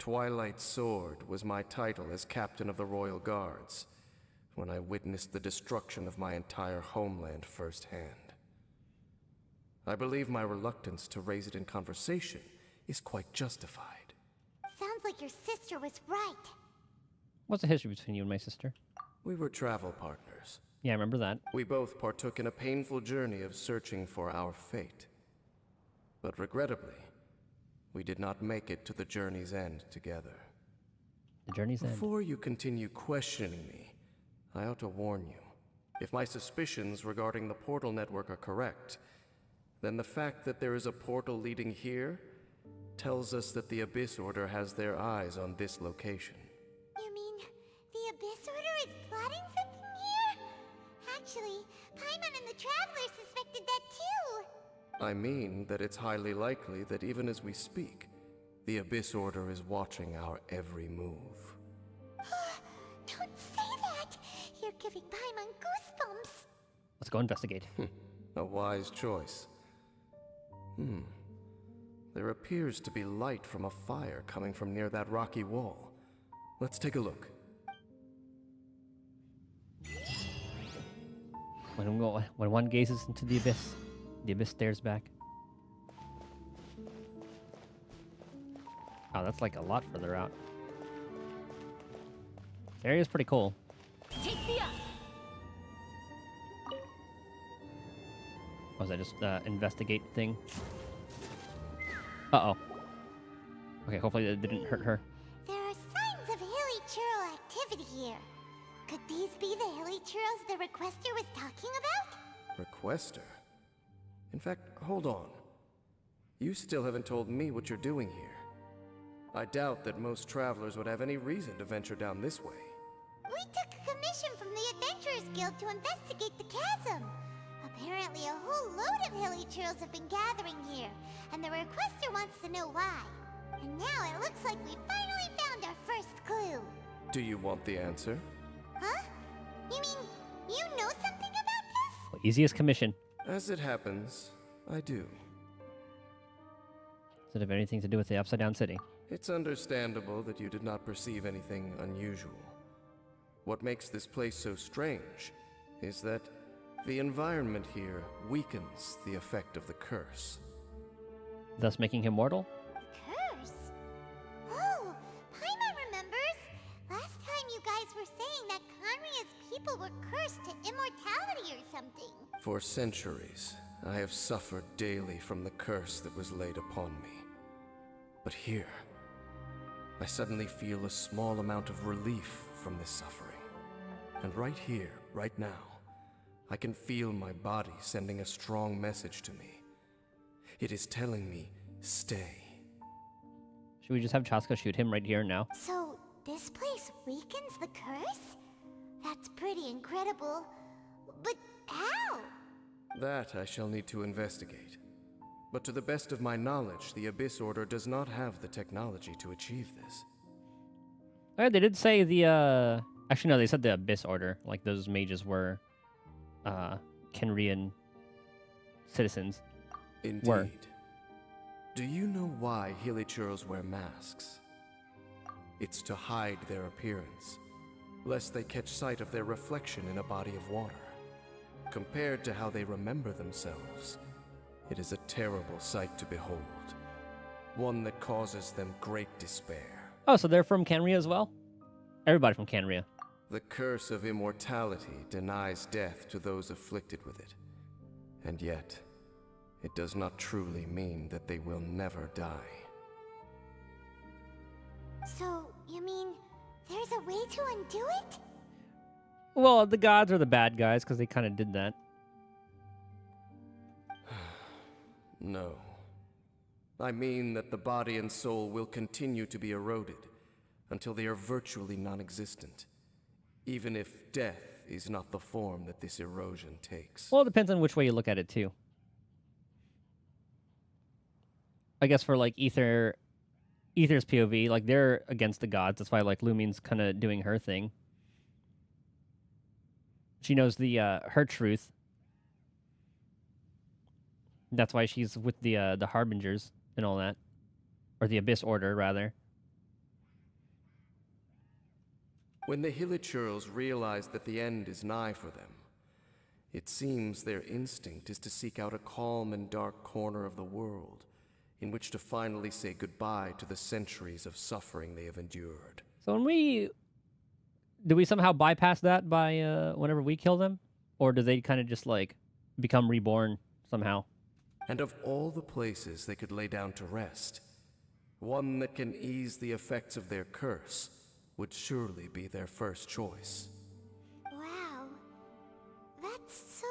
Twilight Sword was my title as captain of the Royal Guards when I witnessed the destruction of my entire homeland firsthand. I believe my reluctance to raise it in conversation is quite justified. Sounds like your sister was right. What's the history between you and my sister? We were travel partners. Yeah, I remember that. We both partook in a painful journey of searching for our fate. But regrettably, we did not make it to the journey's end together. The journey's end? Before you continue questioning me, I ought to warn you. If my suspicions regarding the portal network are correct, then the fact that there is a portal leading here tells us that the Abyss Order has their eyes on this location. You mean the Abyss Order is plotting something here? Actually, Paimon and the Traveler suspected that too. I mean that it's highly likely that even as we speak, the Abyss Order is watching our every move. Don't say that! You're giving Paimon goosebumps. Let's go investigate. A wise choice. There appears to be light from a fire coming from near that rocky wall. Let's take a look. When one gazes into the abyss stares back. Oh, that's like a lot further out. This area's pretty cool. Was that just investigate thing? Uh-oh. Okay, hopefully that didn't hurt her. There are signs of hilly churl activity here. Could these be the hilly churls the requester was talking about? Requester? In fact, hold on. You still haven't told me what you're doing here. I doubt that most travelers would have any reason to venture down this way. We took a commission from the Adventurers Guild to investigate the chasm. Apparently a whole load of hilly churls have been gathering here, and the requester wants to know why. And now it looks like we finally found our first clue. Do you want the answer? Huh? You mean you know something about this? Well, easiest commission. As it happens, I do. Does it have anything to do with the Upside Down City? It's understandable that you did not perceive anything unusual. What makes this place so strange is that the environment here weakens the effect of the curse. Thus making him mortal? Curse? Oh, Paimon remembers. Last time you guys were saying that Kanria's people were cursed to immortality or something. For centuries, I have suffered daily from the curse that was laid upon me. But here, I suddenly feel a small amount of relief from this suffering. And right here, right now, I can feel my body sending a strong message to me. It is telling me, stay. Should we just have Chaska shoot him right here and now? So, this place weakens the curse? That's pretty incredible. But how? That I shall need to investigate. But to the best of my knowledge, the Abyss Order does not have the technology to achieve this. They did say the, Actually, no, they said the Abyss Order. Like, those mages were, Kenrian citizens. Indeed. Were. Do you know why Hilichurls wear masks? It's to hide their appearance, lest they catch sight of their reflection in a body of water. Compared to how they remember themselves, it is a terrible sight to behold. One that causes them great despair. Oh, so they're from Canria as well? Everybody from Canria. The curse of immortality denies death to those afflicted with it. And yet, it does not truly mean that they will never die. So, you mean there's a way to undo it? Well, the gods are the bad guys because they kind of did that. No. I mean that the body and soul will continue to be eroded until they are virtually non-existent, even if death is not the form that this erosion takes. Well, it depends on which way you look at it, too. I guess for, like, Ether's POV, like, they're against the gods. That's why, like, Lumine's kind of doing her thing. She knows the her truth. That's why she's with the Harbingers and all that. Or the Abyss Order, rather. When the Hilichurls realize that the end is nigh for them, it seems their instinct is to seek out a calm and dark corner of the world in which to finally say goodbye to the centuries of suffering they have endured. So when we... Do we somehow bypass that by whenever we kill them? Or do they kind of just, like, become reborn somehow? And of all the places they could lay down to rest, one that can ease the effects of their curse would surely be their first choice. Wow. That's so...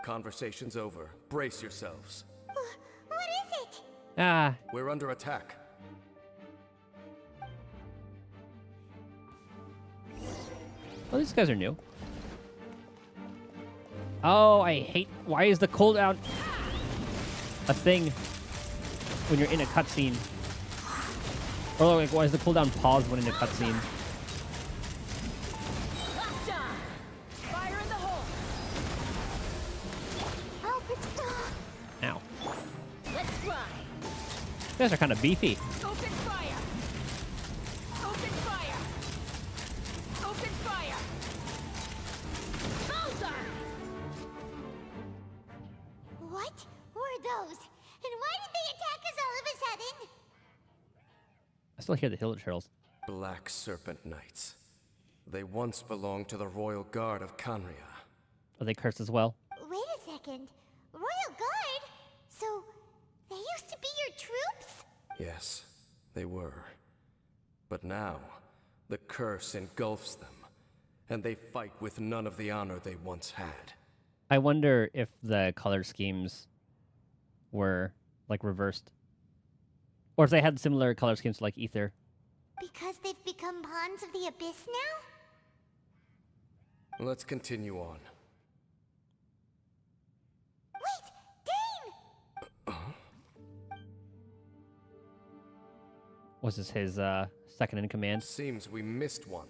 Conversation's over. Brace yourselves. What is it? Ah. We're under attack. Oh, these guys are new. Oh, I hate... Why is the cooldown a thing when you're in a cutscene? Or, like, why is the cooldown paused when in a cutscene? Fire in the hole. Ow. Let's fly. You guys are kind of beefy. Open fire. Open fire. Open fire. Bullseye. What were those? And why did they attack us all of a sudden? I still hear the Hilichurls. Black Serpent Knights. They once belonged to the Royal Guard of Canria. Are they cursed as well? Wait a second. Royal Guard? So, they used to be your troops? Yes, they were. But now, the curse engulfs them, and they fight with none of the honor they once had. I wonder if the color schemes were, like, reversed. Or if they had similar color schemes to, like, Ether. Because they've become pawns of the Abyss now? Let's continue on. Wait! Dane! Was this his second in command? Seems we missed one.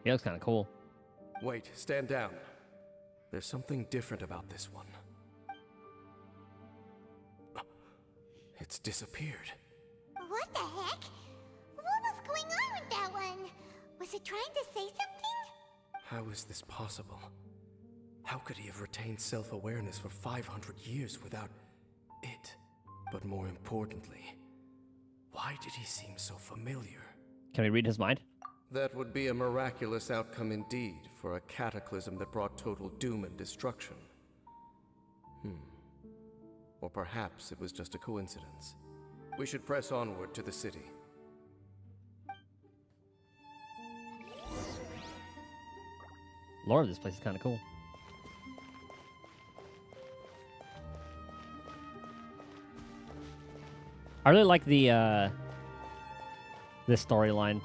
He looks kind of cool. Wait, stand down. There's something different about this one. It's disappeared. What the heck? What was going on with that one? Was it trying to say something? How is this possible? How could he have retained self-awareness for 500 years without it? But more importantly, why did he seem so familiar? Can we read his mind? That would be a miraculous outcome indeed for a cataclysm that brought total doom and destruction. Or perhaps it was just a coincidence. We should press onward to the city. Lore of this place is kind of cool. I really like the this storyline.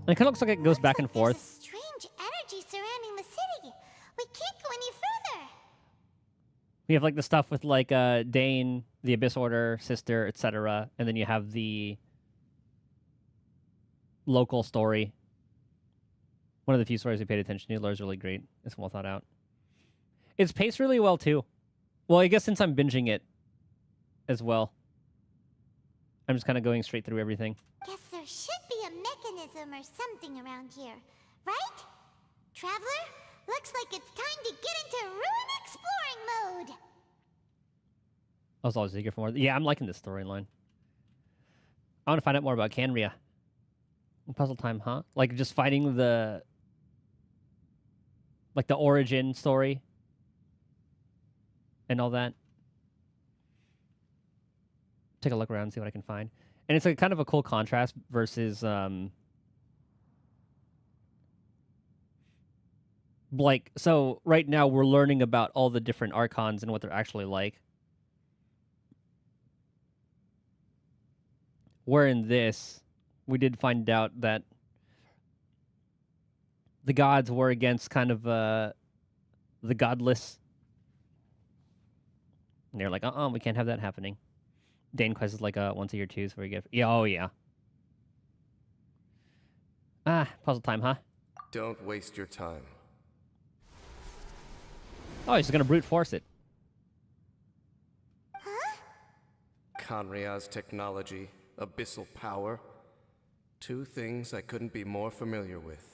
It kind of looks like it goes back and forth. There's a strange energy surrounding the city. We can't go any further. We have like the stuff with like Dane, the Abyss Order, sister, etc., and then you have the local story. One of the few stories we paid attention to. Laura's really great. It's well thought out. It's paced really well too. Well, I guess since I'm binging it as well, I'm just kind of going straight through everything. Guess there should be a mechanism or something around here, right? Traveler, looks like it's time to get into ruin exploring mode. I was always eager for more. Yeah, I'm liking this storyline. I want to find out more about Canria. Puzzle time, huh? Like just finding the origin story and all that. Take a look around and see what I can find. And it's like kind of a cool contrast versus like, so right now we're learning about all the different archons and what they're actually like. Where in this, we did find out that the gods were against kind of the godless. And they're like, we can't have that happening. Dane Quest is like a once a year too, so we get... Yeah, oh yeah. Puzzle time, huh? Don't waste your time. Oh, he's just gonna brute force it. Canria's technology, abyssal power. Two things I couldn't be more familiar with.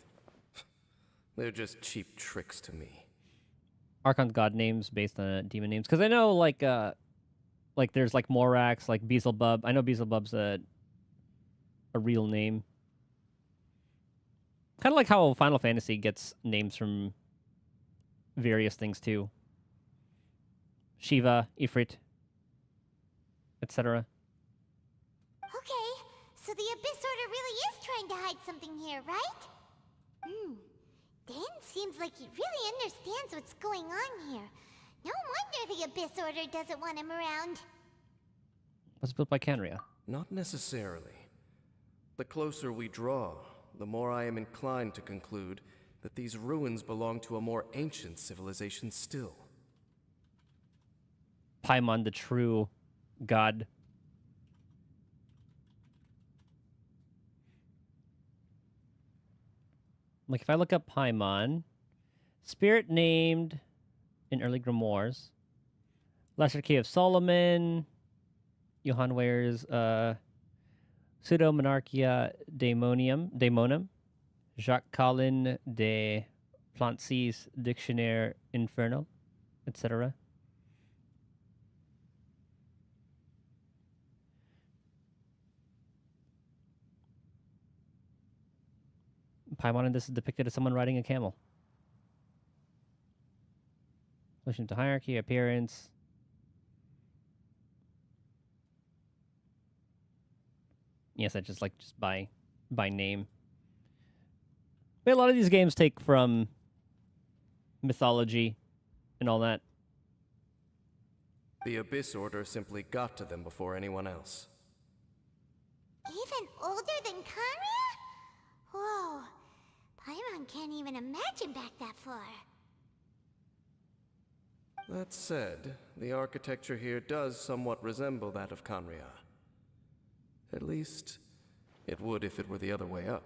They're just cheap tricks to me. Archon's god names based on demon names. Because I know, like there's like Morax, like Beelzebub. I know Beelzebub's a real name. Kind of like how Final Fantasy gets names from various things too. Shiva, Ifrit, etc. Okay, so the Abyss Order really is trying to hide something here, right? Dan seems like he really understands what's going on here. No wonder the Abyss Order doesn't want him around. Was built by Canria? Not necessarily. The closer we draw, the more I am inclined to conclude that these ruins belong to a more ancient civilization still. Paimon, the true god. Like, if I look up Paimon, spirit named in early grimoires, Lesser Key of Solomon, Johann Weyer's Pseudo-Monarchia Daemonum, Jacques Collin de Plancy's Dictionnaire Infernal, etc. Paimon in this is depicted as someone riding a camel. Relation to hierarchy, appearance. Yes, I just by name. But a lot of these games take from mythology and all that. The Abyss Order simply got to them before anyone else. Even older than Kanria? Whoa. Paimon can't even imagine back that far. That said, the architecture here does somewhat resemble that of Canria. At least, it would if it were the other way up.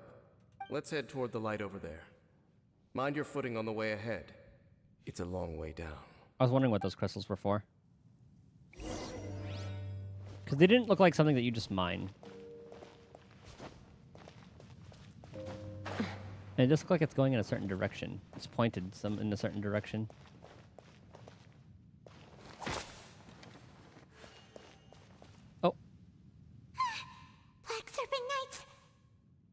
Let's head toward the light over there. Mind your footing on the way ahead. It's a long way down. I was wondering what those crystals were for. Because they didn't look like something that you just mine. And it just looks like it's going in a certain direction. It's pointed in a certain direction. Oh. Black Serpent Knights!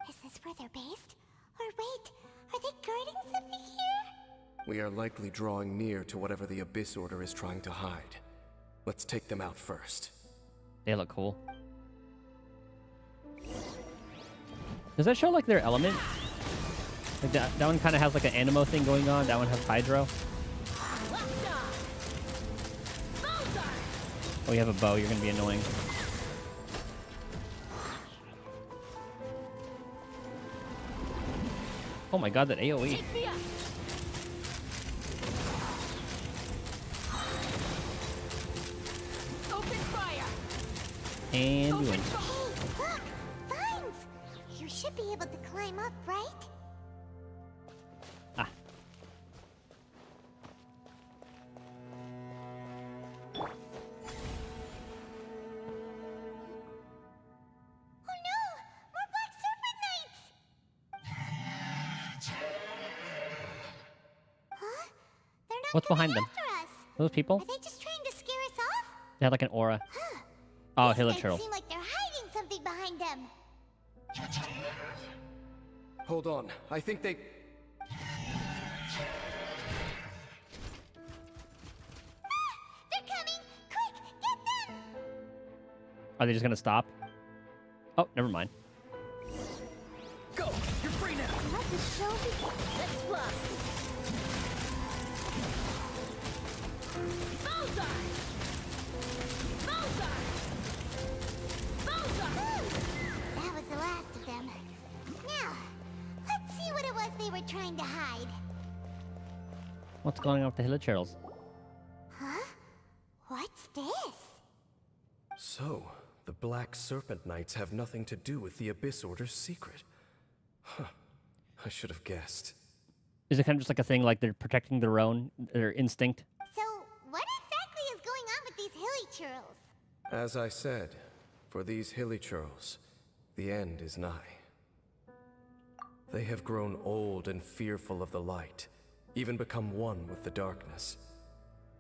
Is this where they're based? Or wait, are they guarding something here? We are likely drawing near to whatever the Abyss Order is trying to hide. Let's take them out first. They look cool. Does that show like their element? Like that one kind of has like an animo thing going on. That one has hydro. Oh, you have a bow. You're gonna be annoying. Oh my god, that AoE. And we win. Look! Vines! You should be able to climb up, right? Ah. Oh no! More Black Serpent Knights! Huh? They're not What's coming behind them? after us. Those people? Are they just trying to scare us off? They had like an aura. Oh, These Hilla guys Turtle. seem like they're hiding something behind them. Hold on. I think they... They're coming! Quick, get them! Are they just gonna stop? Oh, never mind. Go! You're free now! Let the show begin. Let's fly! Bullseye! Bullseye! That was the last of them. Now, let's see what it was they were trying to hide. What's going on with the Hilla Turtles? Huh? What's this? So, the Black Serpent Knights have nothing to do with the Abyss Order's secret. Huh. I should have guessed. Is it kind of just like a thing like they're protecting their own, their instinct? So, what exactly is going on with these hilly churls? As I said, for these hilly churls, the end is nigh. They have grown old and fearful of the light, even become one with the darkness.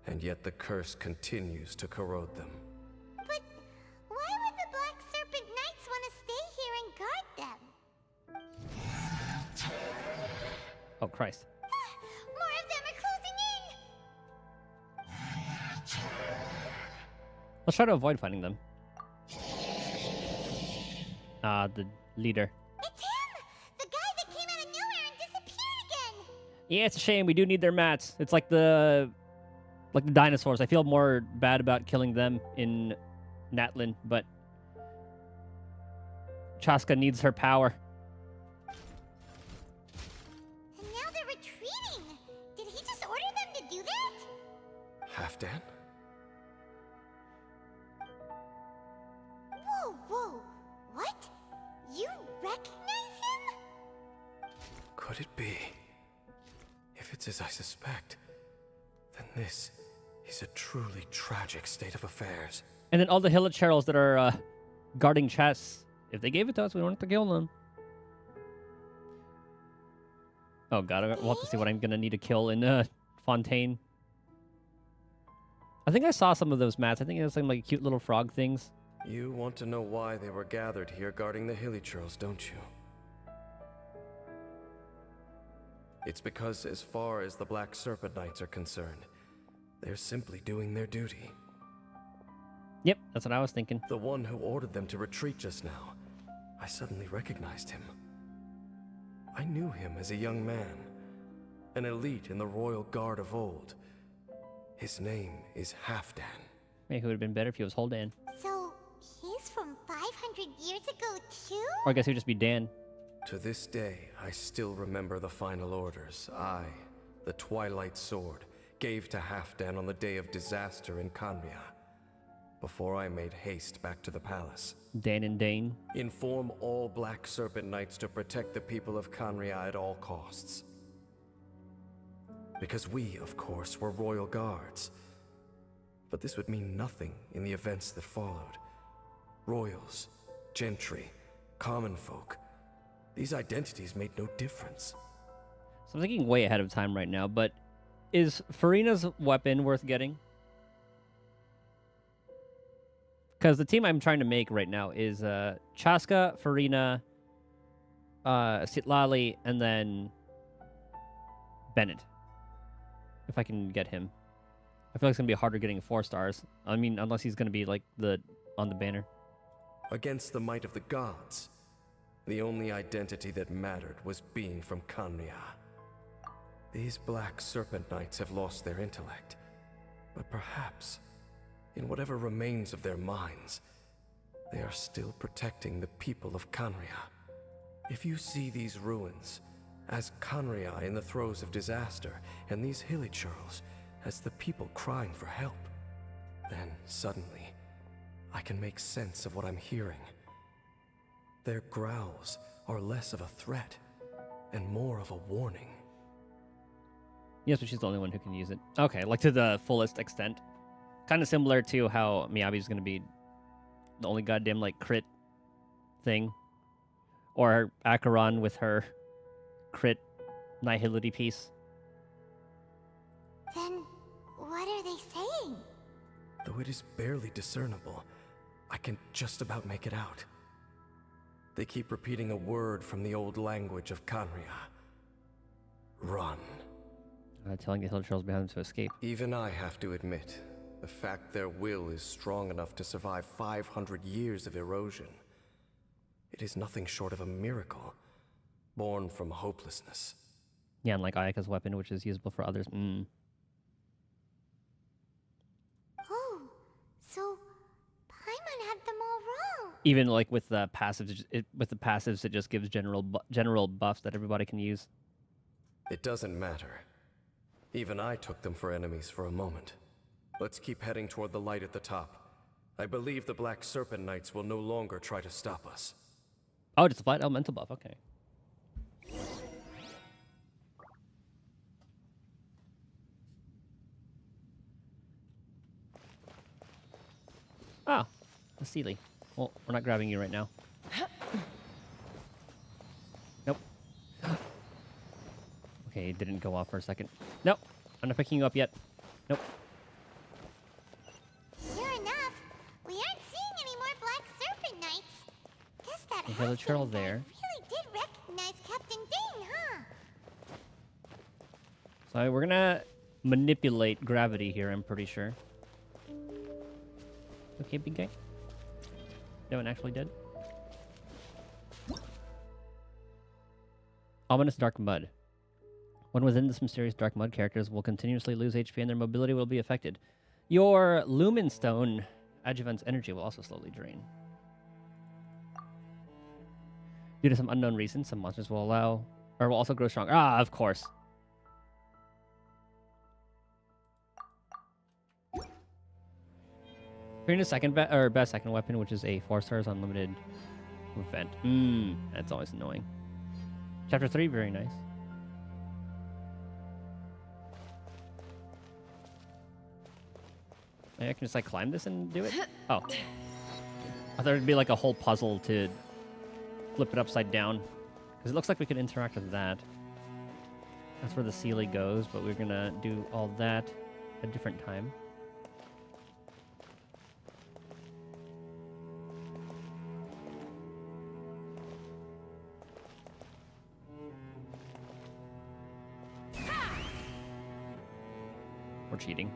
And yet the curse continues to corrode them. But why would the Black Serpent Knights want to stay here and guard them? Oh, Christ. More of them are closing in! Let's try to avoid fighting them. The leader. It's him! The guy that came out of nowhere and disappeared again! Yeah, it's a shame. We do need their mats. It's like the dinosaurs. I feel more bad about killing them in Natlin, but Chaska needs her power. And now they're retreating! Did he just order them to do that? Halfdan? Whoa, whoa! What? You recognize him? Could it be? If it's as I suspect, then this is a truly tragic state of affairs. And then all the Hilla Charles that are guarding chests. If they gave it to us, we don't have to kill them. Oh god, we'll have to see what I'm gonna need to kill in Fontaine. I think I saw some of those mats. I think it was some like cute little frog things. You want to know why they were gathered here guarding the hilly churls, don't you? It's because as far as the Black Serpent Knights are concerned, they're simply doing their duty. Yep, that's what I was thinking. The one who ordered them to retreat just now, I suddenly recognized him. I knew him as a young man, an elite in the royal guard of old. His name is Halfdan. Maybe it would have been better if he was Holdan. So, he's from 500 years ago too? Or I guess he would just be Dan. To this day, I still remember the final orders I, the Twilight Sword, gave to Halfdan on the day of disaster in Kanria, before I made haste back to the palace. Dan and Dane. Inform all Black Serpent Knights to protect the people of Kanria at all costs. Because we, of course, were royal guards. But this would mean nothing in the events that followed. Royals, gentry, common folk. These identities made no difference. So I'm thinking way ahead of time right now, but is Farina's weapon worth getting? Because the team I'm trying to make right now is Chaska, Farina, Sitlali, and then Bennett. If I can get him. I feel like it's going to be harder getting 4 stars. I mean, unless he's going to be like on the banner. Against the might of the gods, The only identity that mattered was being from Kanria. These Black Serpent Knights have lost their intellect, but perhaps, in whatever remains of their minds, they are still protecting the people of Kanria. If you see these ruins as Kanria in the throes of disaster, and these Hilichurls as the people crying for help, then suddenly, I can make sense of what I'm hearing. Their growls are less of a threat and more of a warning. Yes, but she's the only one who can use it. Okay, like to the fullest extent. Kind of similar to how Miyabi's going to be the only goddamn, like, crit thing. Or Acheron with her crit nihility piece. Then, what are they saying? Though it is barely discernible, I can just about make it out. They keep repeating a word from the old language of Kanria. Run. Telling the Hilichurls behind them to escape. Even I have to admit, the fact their will is strong enough to survive 500 years of erosion. It is nothing short of a miracle, born from hopelessness. Yeah, and like Ayaka's weapon, which is usable for others. Oh, so Paimon had them all wrong. Even like with the passives, it just gives general buffs that everybody can use. It doesn't matter. Even I took them for enemies for a moment. Let's keep heading toward the light at the top. I believe the Black Serpent Knights will no longer try to stop us. Oh, it's a flat elemental buff. Okay. Ah, a Sealy. Well, we're not grabbing you right now. Nope. Okay, it didn't go off for a second. Nope. I'm not picking you up yet. Nope. Sure enough, we aren't seeing any more Black Serpent Knights. Guess that We have a turtle there. really did recognize Captain Dane, huh? So we're gonna manipulate gravity here, I'm pretty sure. Okay, big guy. No one actually did. Ominous dark mud. When within this mysterious dark mud, characters will continuously lose HP and their mobility will be affected. Your Lumen Stone adjuvant's energy will also slowly drain. Due to some unknown reason, some monsters will will also grow stronger. Ah, of course. Creating a second best second weapon, which is a 4-stars unlimited event. That's always annoying. Chapter 3, very nice. Maybe I can just like climb this and do it? Oh. I thought it'd be like a whole puzzle to flip it upside down. Because it looks like we can interact with that. That's where the Sealy goes, but we're gonna do all that a different time. We're cheating.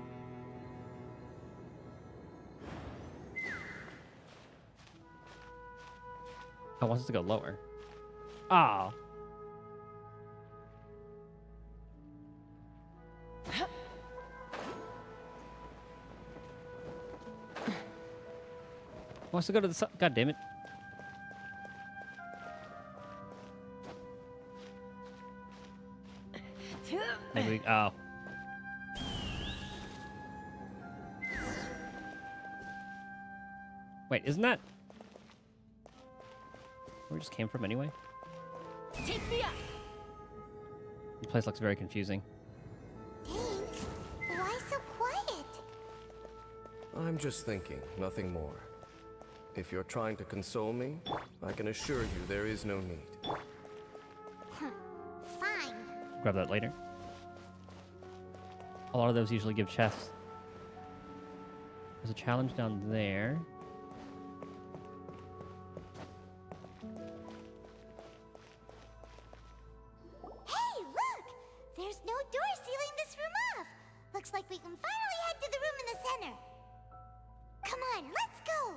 I want us to go lower. Ah. Wants to go to the sun. God damn it. Maybe we, oh. Wait, isn't that where we just came from anyway? The place looks very confusing. Dane, why so quiet? I'm just thinking, nothing more. If you're trying to console me, I can assure you there is no need. Fine. Grab that later. A lot of those usually give chests. There's a challenge down there. Hey, look! There's no door sealing this room off. Looks like we can finally head to the room in the center. Come on, let's go!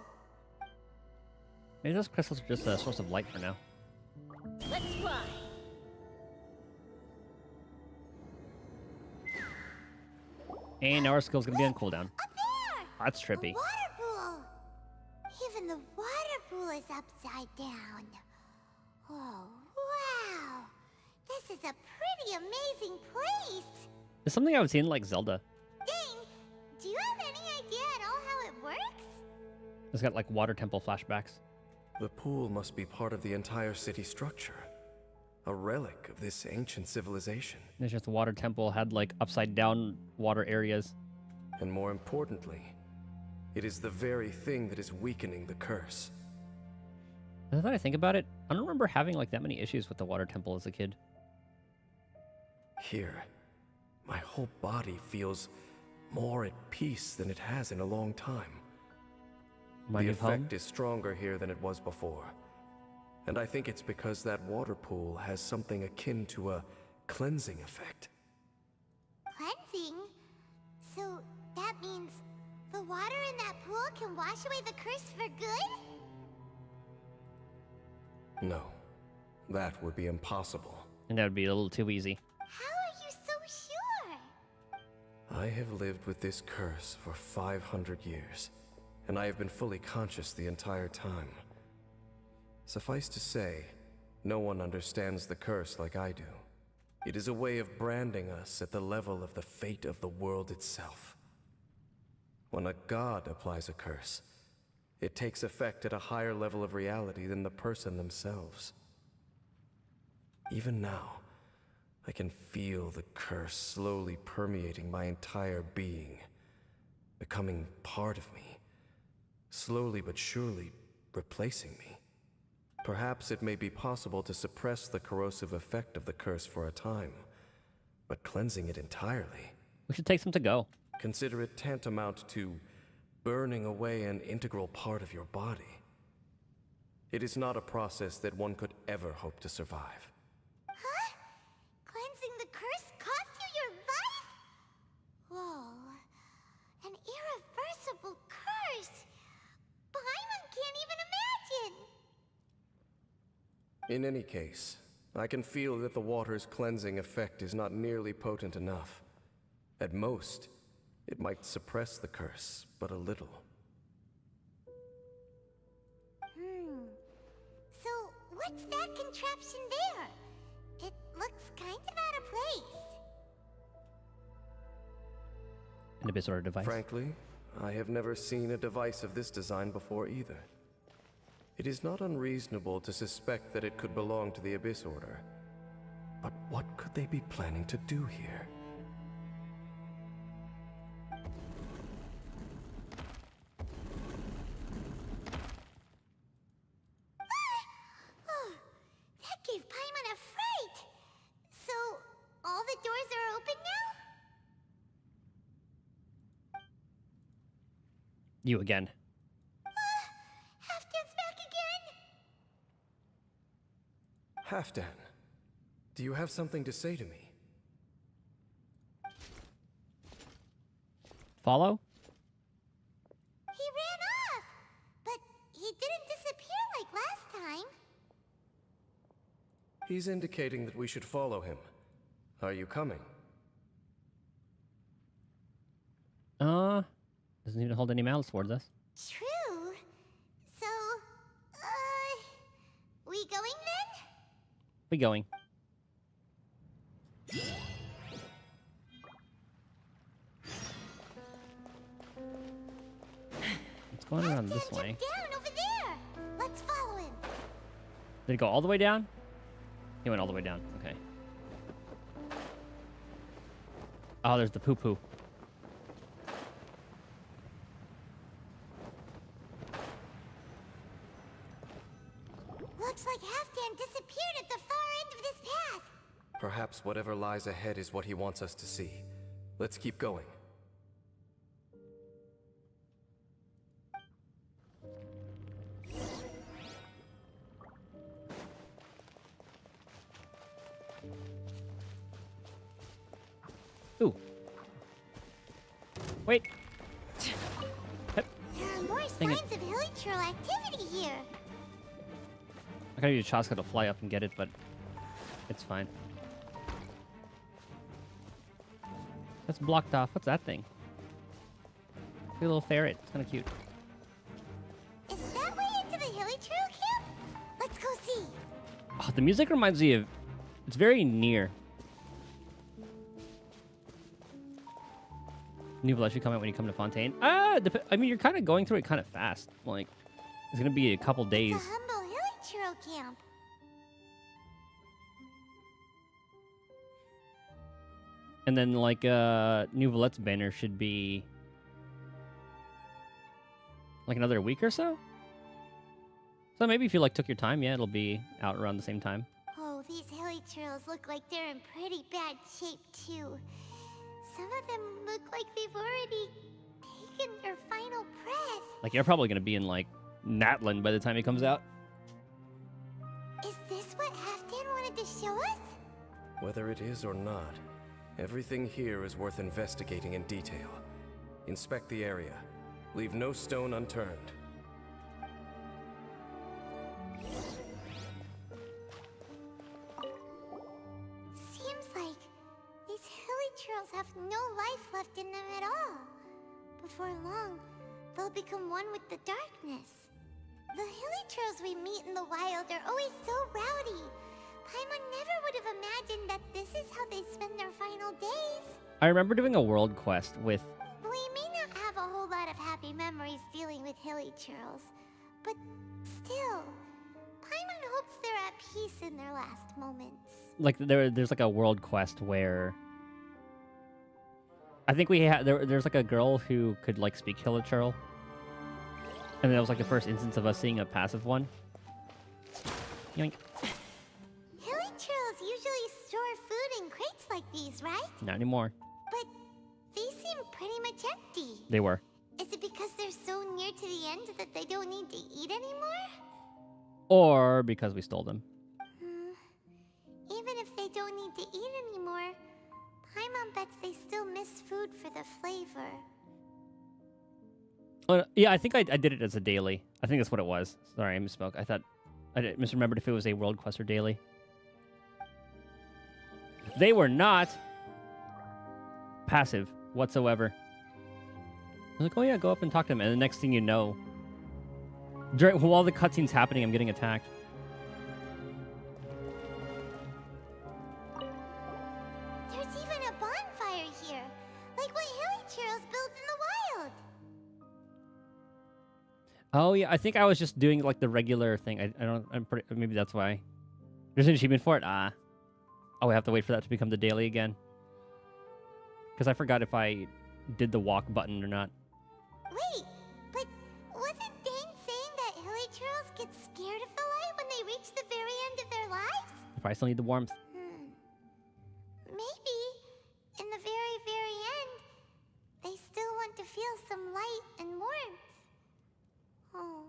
Maybe those crystals are just a source of light for now. And now our skill's gonna be on cooldown. Up there! That's trippy. The water pool! Even the water pool is upside down. Oh, wow! This is a pretty amazing place! It's something I would see in like Zelda. Dang! Do you have any idea at all how it works? It's got like water temple flashbacks. The pool must be part of the entire city structure. A relic of this ancient civilization. It's just the water temple had like upside down water areas. And more importantly, it is the very thing that is weakening the curse. Now that I think about it, I don't remember having like that many issues with the water temple as a kid. Here, my whole body feels more at peace than it has in a long time. My The new effect home? is stronger here than it was before. And I think it's because that water pool has something akin to a cleansing effect. Cleansing? So that means the water in that pool can wash away the curse for good? No, that would be impossible. And that would be a little too easy. How are you so sure? I have lived with this curse for 500 years, and I have been fully conscious the entire time. Suffice to say, no one understands the curse like I do. It is a way of branding us at the level of the fate of the world itself. When a god applies a curse, it takes effect at a higher level of reality than the person themselves. Even now, I can feel the curse slowly permeating my entire being, becoming part of me, slowly but surely replacing me. Perhaps it may be possible to suppress the corrosive effect of the curse for a time, but cleansing it entirely... We should take some to go. Consider it tantamount to burning away an integral part of your body. It is not a process that one could ever hope to survive. Huh? Cleansing the curse cost you your life? Whoa. An irreversible curse. Paimon can't even imagine. In any case, I can feel that the water's cleansing effect is not nearly potent enough. At most, it might suppress the curse, but a little. So, what's that contraption there? It looks kind of out of place. An Abyss Order device. Frankly, I have never seen a device of this design before either. It is not unreasonable to suspect that it could belong to the Abyss Order. But what could they be planning to do here? Oh, that gave Paimon a fright. So, all the doors are open now? You again. Halfdan's back again? Halfdan, do you have something to say to me? Follow? He ran off, but he didn't disappear like last time. He's indicating that we should follow him. Are you coming? Doesn't even hold any malice towards us. True. So, we going then? We going. It's going around this way. Down over there. Let's follow him. Did it go all the way down? He went all the way down. Okay. Oh, there's the poo-poo. Looks like Halfdan disappeared at the far end of this path. Perhaps whatever lies ahead is what he wants us to see. Let's keep going. Ooh. Wait. There are more Dang it. signs of Hilichurl activity here. I gotta use Chaska to fly up and get it, but it's fine. That's blocked off. What's that thing? A little ferret. It's kind of cute. Is that way into the Hilly Trail camp? Let's go see. Oh, the music reminds me of... It's very near. New Village should come out when you come to Fontaine. I mean, you're kind of going through it kind of fast. Like, it's going to be a couple days. It's a humble Hilly Trail camp. And then, like, New Villette's banner should be... like another week or so? So maybe if you, like, took your time, yeah, it'll be out around the same time. Oh, these Hilly Trails look like they're in pretty bad shape, too. Some of them look like they've already taken their final breath. Like, you're probably going to be in, like, Natland by the time it comes out. Is this what Halfdan wanted to show us? Whether it is or not, everything here is worth investigating in detail. Inspect the area. Leave no stone unturned. Seems like these Hilly Trails have no life left in them at all. Before long, they'll become one with the darkness. The Hilly Trails we meet in the wild are always so rowdy. Paimon never would have imagined that this is how they spend their final days. I remember doing a world quest with... We may not have a whole lot of happy memories dealing with Hilly Trails, but still, Paimon hopes they're at peace in their last moments. Like, there's like a world quest where... I think we had... There's like a girl who could, like, speak Hilichurl. And that was like the first instance of us seeing a passive one. Yoink. Hilly Trails usually store food in crates like these, right? Not anymore. But these seem pretty much empty. They were. Is it because they're so near to the end that they don't need to eat anymore? Or because we stole them. Even if they don't need to eat anymore, Paimon bets they still miss food for the flavor. Yeah, I think I did it as a daily. I think that's what it was. Sorry, I misspoke. I thought... I misremembered if it was a world quest or daily. They were not passive whatsoever. I was like, oh yeah, go up and talk to them. And the next thing you know... while the cutscene's happening, I'm getting attacked. There's even a bonfire here, like what Hilly Trails built in the wild. Oh yeah, I think I was just doing like the regular thing. Maybe that's why. There's an achievement for it? Ah. Oh, we have to wait for that to become the daily again. Because I forgot if I did the walk button or not. Wait, but wasn't Dane saying that Hilly Trails get scared of the light when they reach the very end of their lives? I probably still need the warmth. Maybe, in the very, very end, they still want to feel some light and warmth. Oh.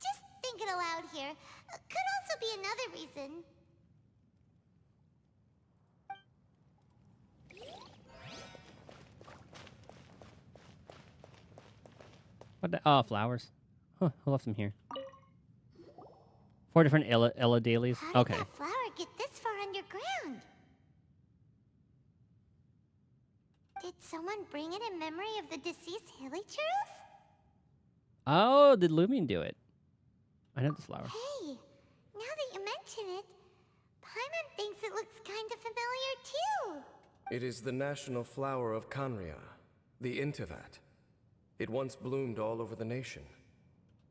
Just thinking aloud here. Could also be another reason. What the... Oh, flowers. Huh, who left them here? 4 different Ella dailies. How Okay. did that flower get this far underground? Did someone bring it in memory of the deceased Hilly Trails? Oh, did Lumion do it? I know this flower. Hey, now that you mention it, Paimon thinks it looks kind of familiar too. It is the national flower of Kanria, the Intivat. It once bloomed all over the nation.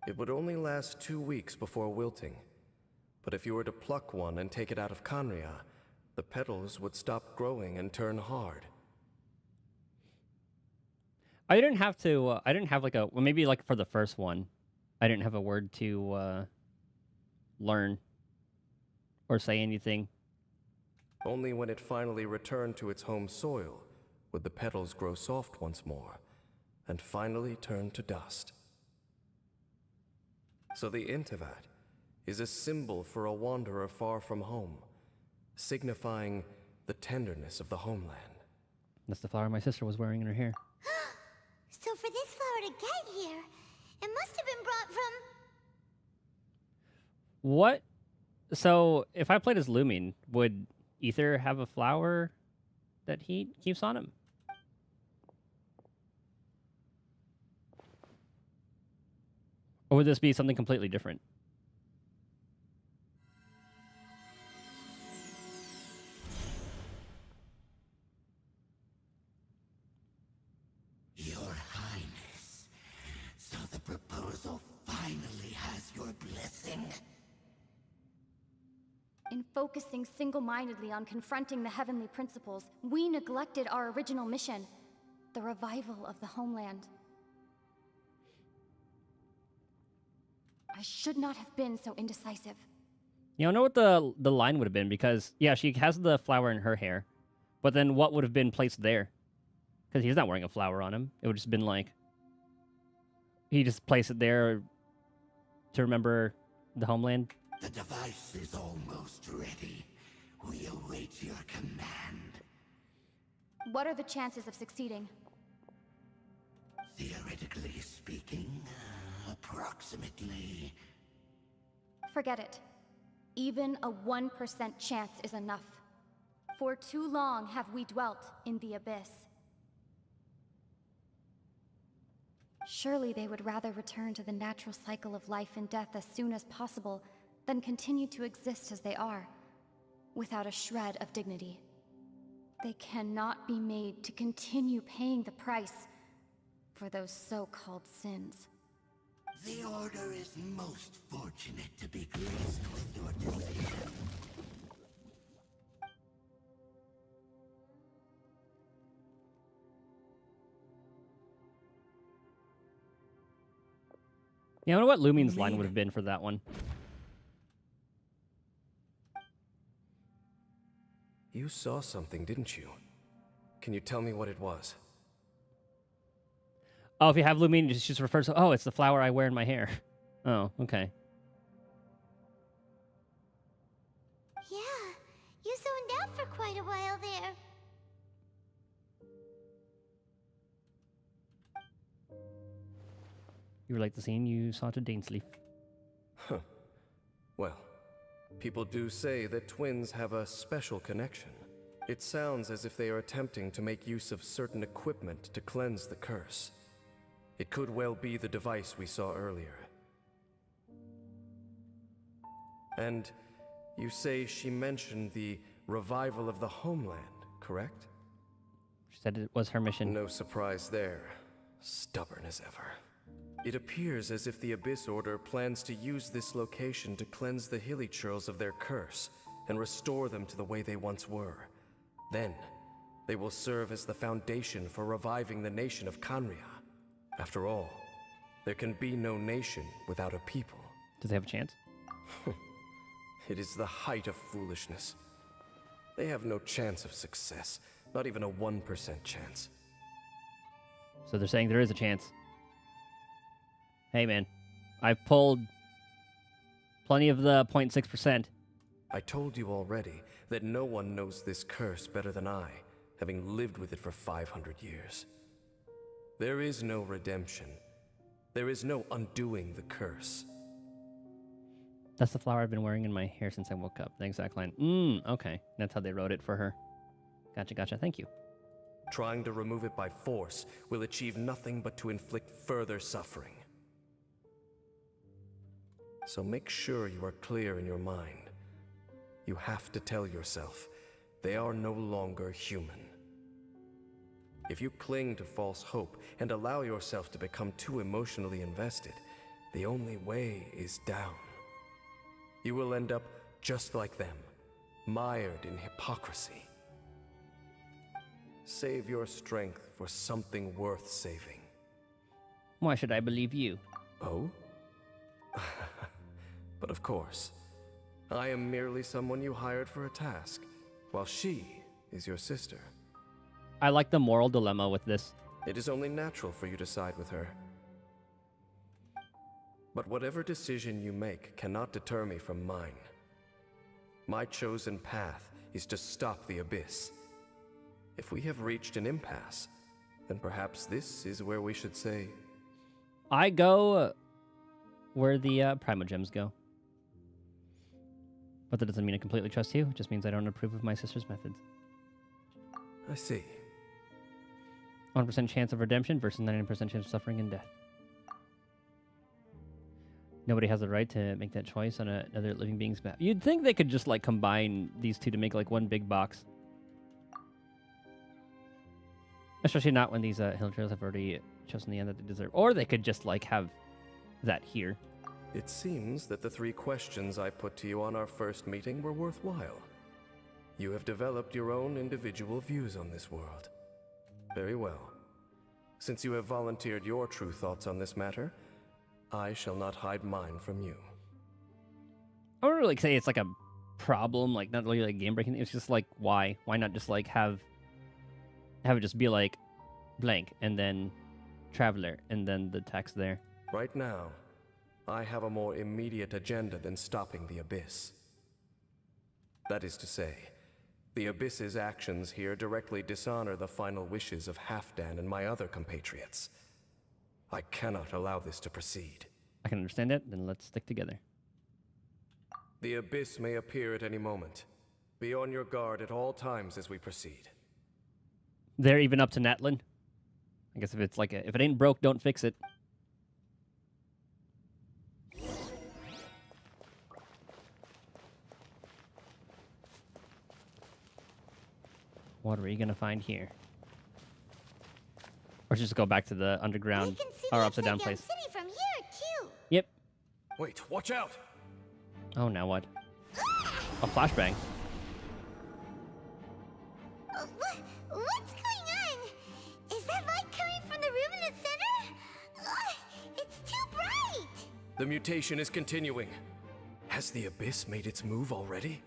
It would only last 2 weeks before wilting. But if you were to pluck one and take it out of Kanria, the petals would stop growing and turn hard. I didn't have to, I didn't have like a, well, maybe like for the first one, I didn't have a word to learn or say anything. Only when it finally returned to its home soil would the petals grow soft once more and finally turn to dust. So the Intivat is a symbol for a wanderer far from home, signifying the tenderness of the homeland. That's the flower my sister was wearing in her hair. So for this flower to get here, it must have been brought from... What? So, if I played as Lumion, would Ether have a flower that he keeps on him. Or would this be something completely different? Your Highness, so the proposal finally has your blessing? In focusing single-mindedly on confronting the heavenly principles, we neglected our original mission, the revival of the homeland. I should not have been so indecisive. You don't know what the line would have been, because yeah, she has the flower in her hair, but then what would have been placed there? Because he's not wearing a flower on him. It would just been like he just placed it there to remember the homeland. The device is almost ready. We await your command. What are the chances of succeeding? Theoretically speaking, approximately. Forget it. Even a 1% chance is enough. For too long have we dwelt in the abyss. Surely they would rather return to the natural cycle of life and death as soon as possible than continue to exist as they are, without a shred of dignity. They cannot be made to continue paying the price for those so-called sins. The Order is most fortunate to be graced with your decision. You know what Lumine's line would have been for that one? You saw something, didn't you? Can you tell me what it was? Oh, if you have Lumine, it just refers to, oh, it's the flower I wear in my hair. Oh, okay. Yeah, you zoned out for quite a while there. You relate the scene you saw to Dainsleif. Huh. Well, people do say that twins have a special connection. It sounds as if they are attempting to make use of certain equipment to cleanse the curse. It could well be the device we saw earlier. And you say she mentioned the revival of the homeland, correct? She said it was her mission. No surprise there. Stubborn as ever. It appears as if the Abyss Order plans to use this location to cleanse the Hilly-Churls of their curse and restore them to the way they once were. Then, they will serve as the foundation for reviving the nation of Kanria. After all, there can be no nation without a people. Does they have a chance? It is the height of foolishness. They have no chance of success, not even a 1% chance. So they're saying there is a chance. Hey man, I've pulled plenty of the 0.6%. I told you already that no one knows this curse better than I, having lived with it for 500 years. There is no redemption. There is no undoing the curse. That's the flower I've been wearing in my hair since I woke up. The exact line. Okay. That's how they wrote it for her. Gotcha. Thank you. Trying to remove it by force will achieve nothing but to inflict further suffering. So make sure you are clear in your mind. You have to tell yourself, they are no longer human. If you cling to false hope and allow yourself to become too emotionally invested, the only way is down. You will end up just like them, mired in hypocrisy. Save your strength for something worth saving. Why should I believe you? Oh? But of course, I am merely someone you hired for a task, while she is your sister. I like the moral dilemma with this. It is only natural for you to side with her. But whatever decision you make cannot deter me from mine. My chosen path is to stop the Abyss. If we have reached an impasse, then perhaps this is where we should say... I go where the Primogems go. But that doesn't mean I completely trust you. It just means I don't approve of my sister's methods. I see. 1% chance of redemption versus 99% chance of suffering and death. Nobody has the right to make that choice on another living being's map. You'd think they could just like combine these two to make like one big box. Especially not when these hill trails have already chosen the end that they deserve. Or they could just like have that here. It seems that the 3 questions I put to you on our first meeting were worthwhile. You have developed your own individual views on this world. Very well. Since you have volunteered your true thoughts on this matter, I shall not hide mine from you. I wouldn't really say it's like a problem, like not really like game breaking. It's just like why? Why not just like have it just be like blank and then traveler and then the text there. Right now, I have a more immediate agenda than stopping the Abyss. That is to say, the Abyss's actions here directly dishonor the final wishes of Halfdan and my other compatriots. I cannot allow this to proceed. I can understand that, then let's stick together. The Abyss may appear at any moment. Be on your guard at all times as we proceed. They're even up to Natlin. I guess if it's like if it ain't broke, don't fix it. What are we gonna find here? Or just go back to the underground or upside down place. City from here too. Yep. Wait, watch out! Oh, now what? A flashbang. What's going on? Is that light coming from the room in the center? It's too bright! The mutation is continuing. Has the Abyss made its move already?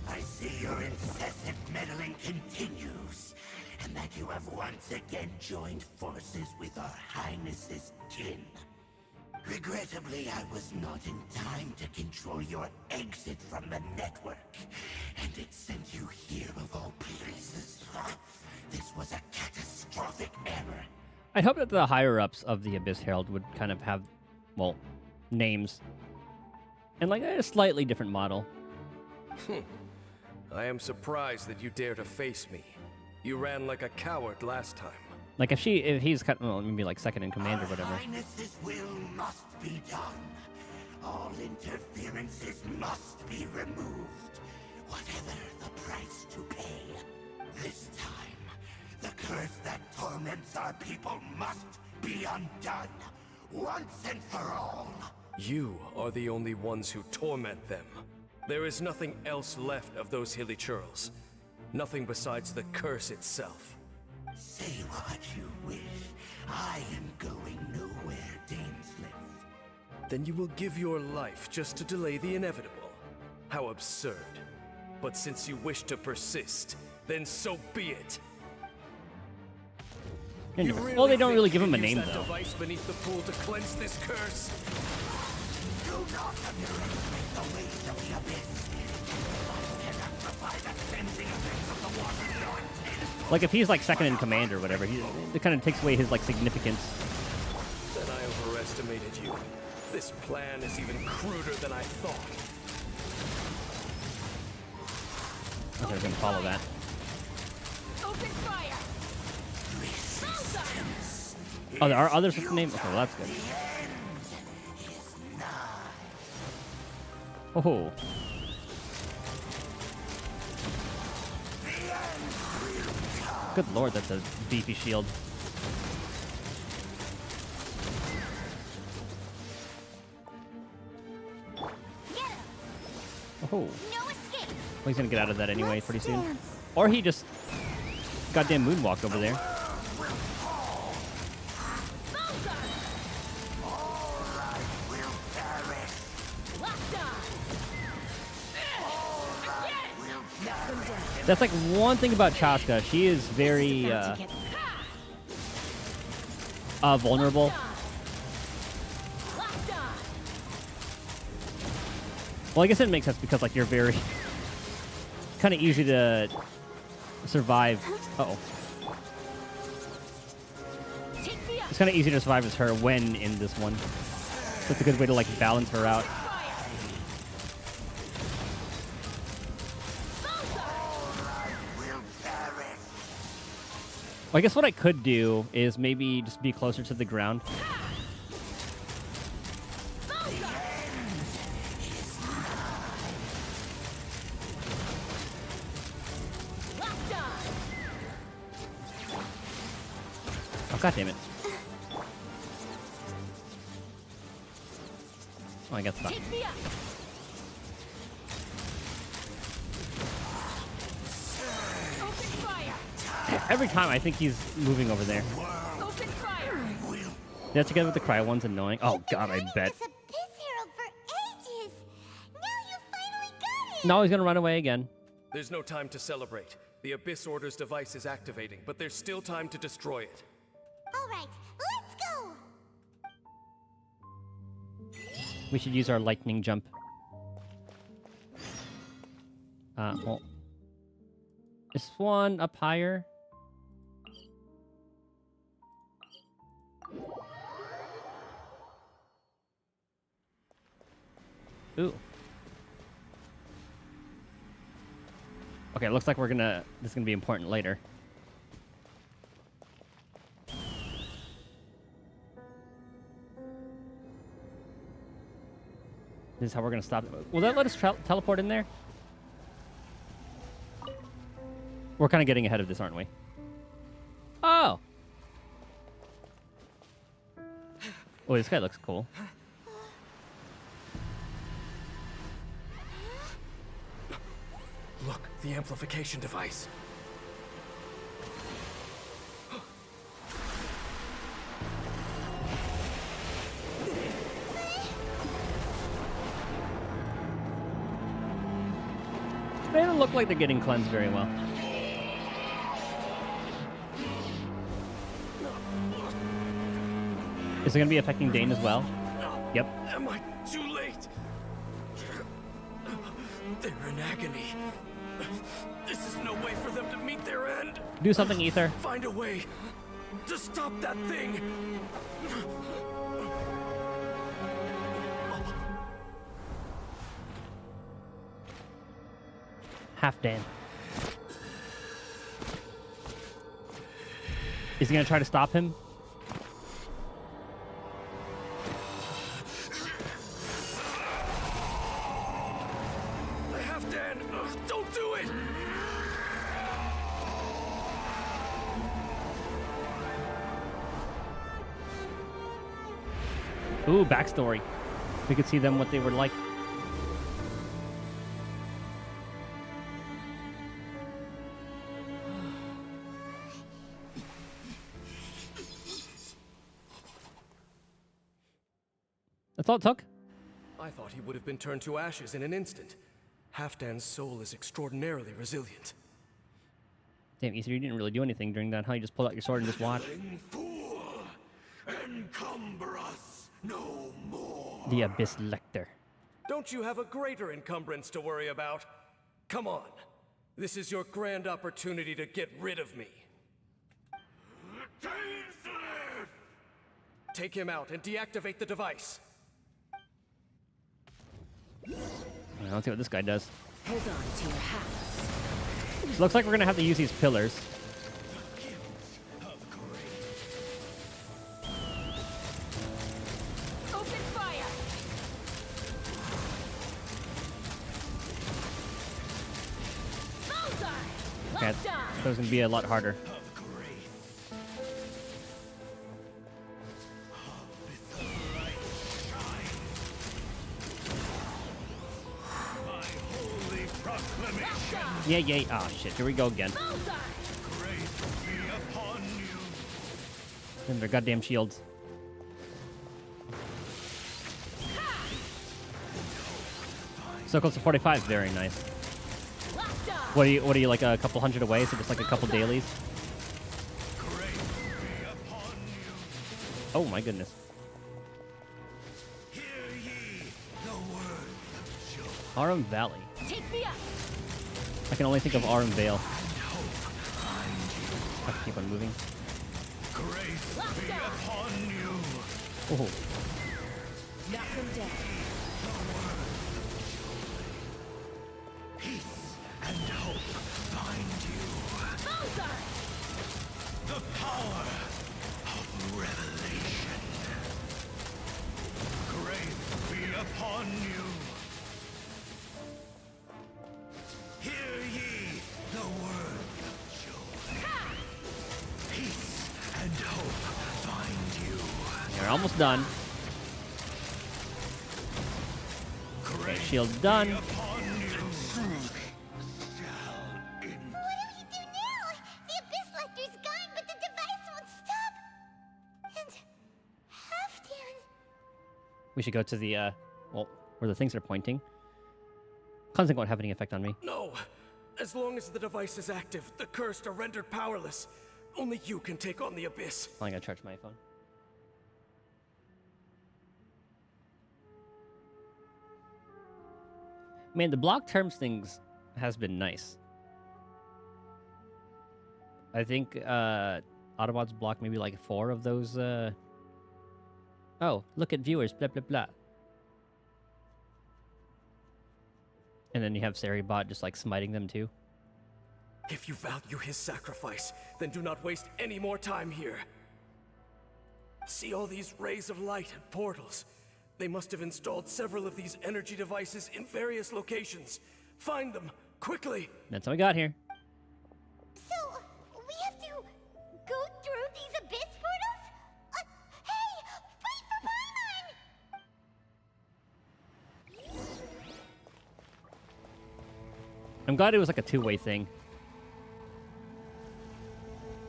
I see your incessant meddling continues, and that you have once again joined forces with our Highness's kin. Regrettably, I was not in time to control your exit from the network, and it sent you here of all places. This was a catastrophic error. I'd hope that the higher-ups of the Abyss Herald would kind of have, well, names. And like a slightly different model. I am surprised that you dare to face me. You ran like a coward last time. Like if he's kind of, well, maybe like second in command or whatever. Highness's will must be done. All interferences must be removed, whatever the price to pay. This time, the curse that torments our people must be undone, once and for all. You are the only ones who torment them. There is nothing else left of those hilly churls. Nothing besides the curse itself. Say what you wish. I am going nowhere, Dainsleif. Then you will give your life just to delay the inevitable. How absurd. But since you wish to persist, then so be it. Well, they don't really give him a name, that though. Device beneath the pool to cleanse this curse. Do not underestimate the ways of the Abyss. Can amplify the cleansing effects of the water beyond. Like if he's like second in command or whatever, it kind of takes away his like significance. Then I overestimated you. This plan is even cruder than I thought. I was gonna follow that. Open fire! Oh, there are others with the name? Okay, well that's good. Oh. Good lord, that's a beefy shield. Oh. Well, he's gonna get out of that anyway pretty soon. Or he just goddamn moonwalked over there. That's like one thing about Chaska. She is very vulnerable. Well, I guess it makes sense because like you're very kind of easy to survive. Uh-oh. It's kind of easy to survive as her when in this one. That's a good way to like balance her out. Well, I guess what I could do is maybe just be closer to the ground. Oh, god damn it. Oh, I got stuck. Every time I think he's moving over there. Yeah, together with the cryo one's annoying. Oh god, I bet. No, he's gonna run away again. There's no time to celebrate. The Abyss Order's device is activating, but there's still time to destroy it. All right, let's go. We should use our lightning jump. Well, is one up higher? Ooh. Okay, it looks like this is gonna be important later. This is how we're gonna stop it. Will that let us teleport in there? We're kind of getting ahead of this, aren't we? Oh! Oh, this guy looks cool. Look, the amplification device. They don't look like they're getting cleansed very well. Is it going to be affecting Dane as well? Yep. Am I too late? They're in agony. This is no way for them to meet their end. Do something, Ether. Find a way to stop that thing. Half Dan. Is he going to try to stop him? Half Dan, don't do it. Ooh, backstory. We could see them what they were like. That's all it took? I thought he would have been turned to ashes in an instant. Halfdan's soul is extraordinarily resilient. Damn, Ether, you didn't really do anything during that, huh? You just pulled out your sword and just watched. Fool! Encumber us no more! The Abyss Lecter. Don't you have a greater encumbrance to worry about? Come on. This is your grand opportunity to get rid of me. Take him out and deactivate the device. Let's see what this guy does. Hold on to your hats. Looks like we're gonna have to use these pillars. Open fire. Okay, so it's gonna be a lot harder. Yeah, yeah. Oh shit, here we go again. And their goddamn shields. So close to 45 is very nice. What are you like a couple hundred away? So just like a couple dailies? Oh my goodness. Arum Valley. I can only think of Arum Vale. I have to keep on moving. Oh. Knock him down. Peace and hope find you. The almost done. Okay, shield done. What do we do now? The Abyss Lecter's gone, but the device won't stop. And Halfdan. We should go to the, well, where the things are pointing. Cleansing won't have any effect on me. No! As long as the device is active, the cursed are rendered powerless. Only you can take on the Abyss. I'm gonna charge my phone. Man, the block terms things has been nice. I think Autobots block maybe like 4 of those. Oh, look at viewers, blah blah blah. And then you have Seribot just like smiting them too. If you value his sacrifice, then do not waste any more time here. See all these rays of light and portals? They must have installed several of these energy devices in various locations. Find them, quickly! That's how we got here. So, we have to go through these Abyss portals? Hey! Wait for Paimon! I'm glad it was like a two-way thing.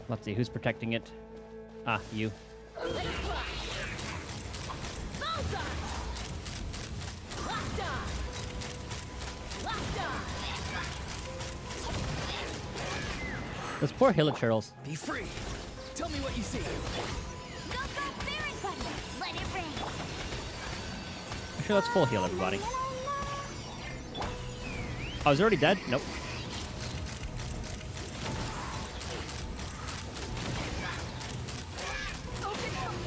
Let's see, who's protecting it? Ah, you. Those poor hilichurls. Be free. Tell me what you see. Let it rain. Actually, let's full heal everybody. Oh, is it already dead? Nope.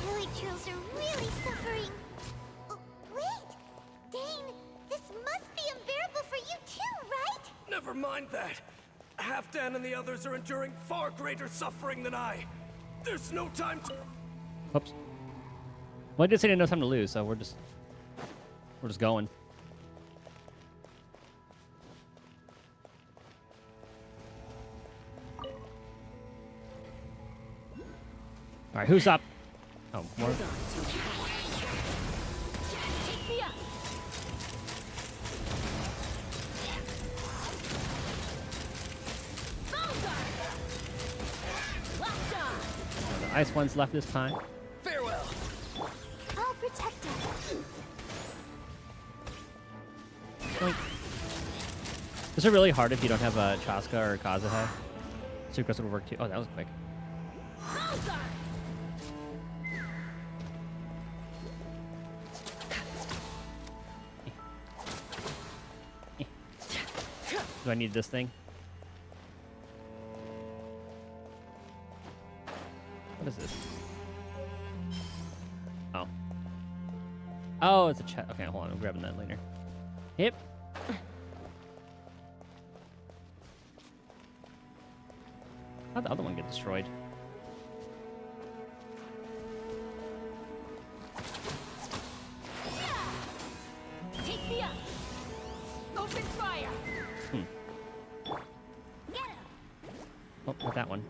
Hilichurls are really suffering. Oh, wait! Dane, this must be unbearable for you too, right? Never mind that. Halfdan and the others are enduring far greater suffering than I. There's no time to... Oops. Well, I did say no time to lose, so we're just going. All right, who's up? Oh, more. The ice one's left this time. Farewell. I'll protect us. Boink. Is it really hard if you don't have a Chaska or Kazuha? Sucrose would work too. Oh, that was quick. Do I need this thing? What is this? Oh. Oh, it's a chest. Okay, hold on. I'm grabbing that later. Yep. How'd the other one get destroyed? Take me up. Open fire. Oh, not that one.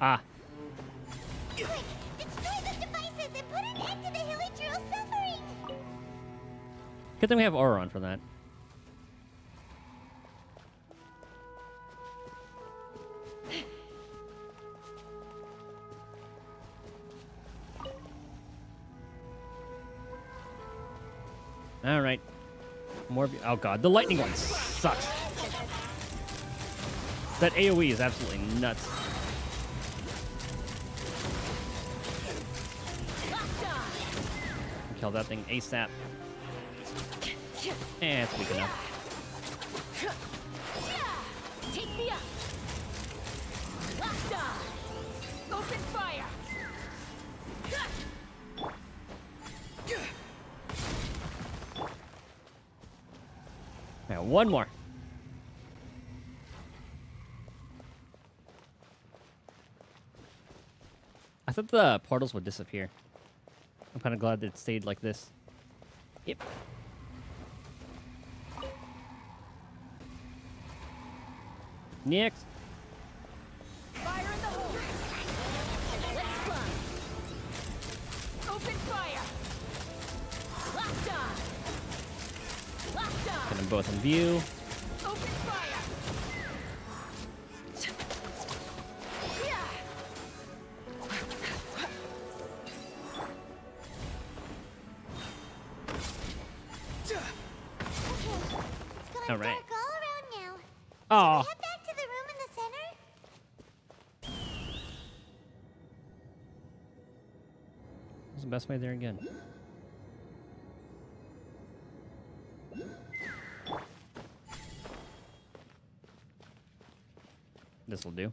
Ah. Quick, destroy the devices and put an end to the hilichurl suffering. Good thing we have Aura on for that. All right. More. Oh god, the lightning one sucks. That AoE is absolutely nuts. Kill that thing ASAP. It's weak enough. Take me up. Left eye. Open fire. Yeah, one more. I thought the portals would disappear. I'm kind of glad that it stayed like this. Yep. Next. Fire in the hole. Get them both in view. Open fire! All right. Dark all around now. Oh. Should we head back to the room in the center? What's the best way there again? This will do.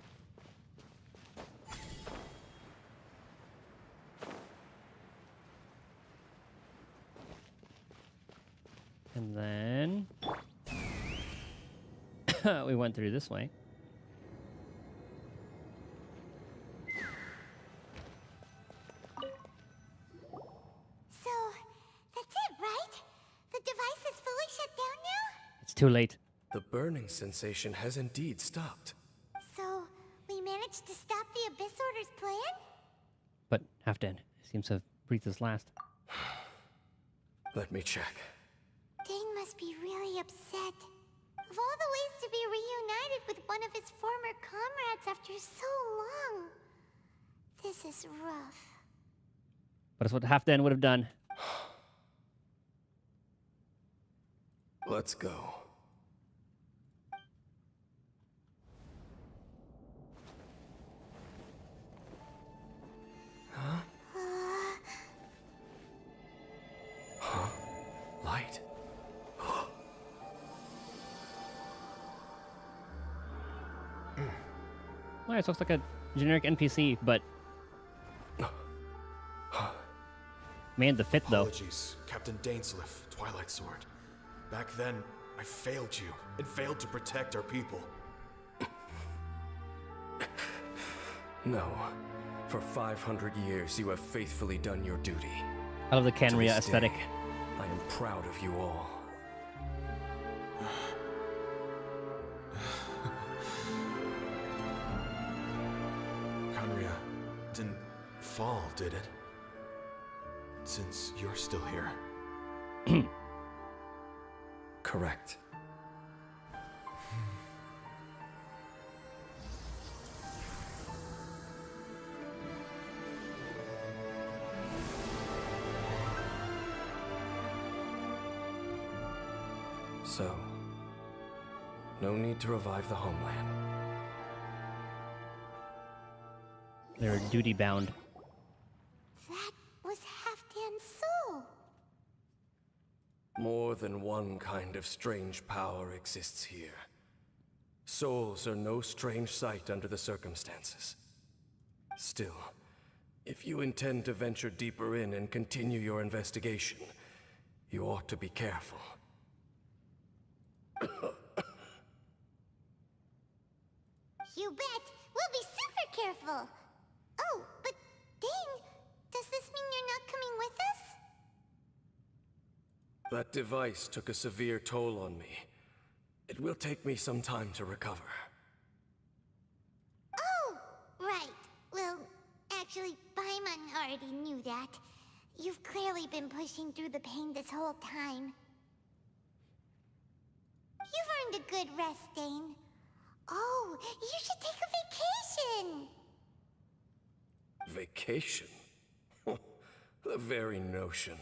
And then we went through this way. So, that's it, right? The device is fully shut down now? It's too late. The burning sensation has indeed stopped. So, we managed to stop the Abyss Order's plan? But Halfdan seems to have breathed his last. Let me check. Dane must be really upset. Of all the ways to be reunited with one of his former comrades after so long, this is rough. But it's what Halfdan would have done. Let's go. Huh? Huh? Light? Well, it looks like a generic NPC, but man, the fit though. Apologies, Captain Dainsleif, Twilight Sword. Back then, I failed you and failed to protect our people. No. For 500 years, you have faithfully done your duty. I love the To Canria this aesthetic. day, I am proud of you all. Canria didn't fall, did it? Since you're still here. Correct. So, no need to revive the homeland. They're duty bound. That was Halfdan's soul. More than one kind of strange power exists here. Souls are no strange sight under the circumstances. Still, if you intend to venture deeper in and continue your investigation, you ought to be careful. You bet. We'll be super careful. Oh, but Dane, does this mean you're not coming with us? That device took a severe toll on me. It will take me some time to recover. Oh, right. Well, actually, Paimon already knew that. You've clearly been pushing through the pain this whole time. You've earned a good rest, Dane. Oh, you should take a vacation! Vacation? The very notion.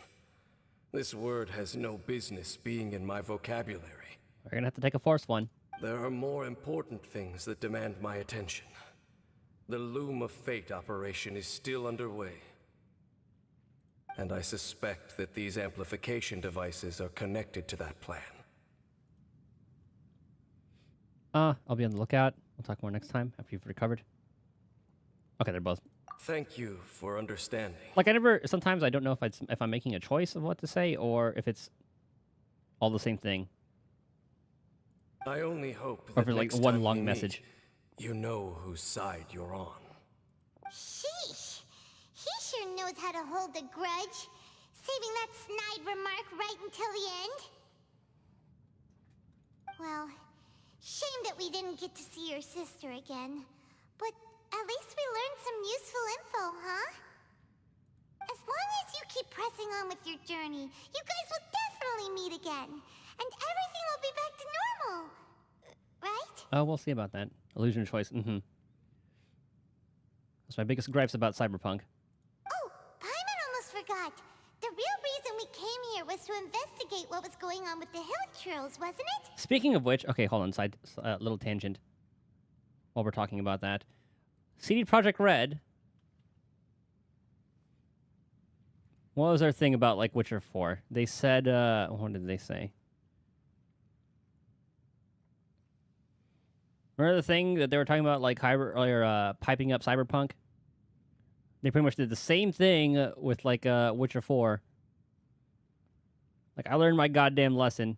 This word has no business being in my vocabulary. We're gonna have to take a forced one. There are more important things that demand my attention. The Loom of Fate operation is still underway. And I suspect that these amplification devices are connected to that plan. I'll be on the lookout. We'll talk more next time after you've recovered. Okay, they're both. Thank you for understanding. Like sometimes I don't know if I'm making a choice of what to say or if it's all the same thing. I only hope Or that if it's like next one time long we meet, message. you know whose side you're on. Sheesh. He sure knows how to hold a grudge. Saving that snide remark right until the end. Well, shame that we didn't get to see your sister again. But at least we learned some useful info, huh? As long as you keep pressing on with your journey, you guys will definitely meet again. and everything will be back to normal. Right? Oh, we'll see about that. Illusion of choice. Mm-hmm. That's my biggest gripes about Cyberpunk. Oh, Paimon almost forgot. The real reason we came here was to investigate what was going on with the hill trolls, wasn't it? Speaking of which, okay, hold on, little tangent. While we're talking about that, CD Projekt Red. What was their thing about like Witcher 4? They said, what did they say? Remember the thing that they were talking about, like piping up Cyberpunk? They pretty much did the same thing with like Witcher 4. Like, I learned my goddamn lesson.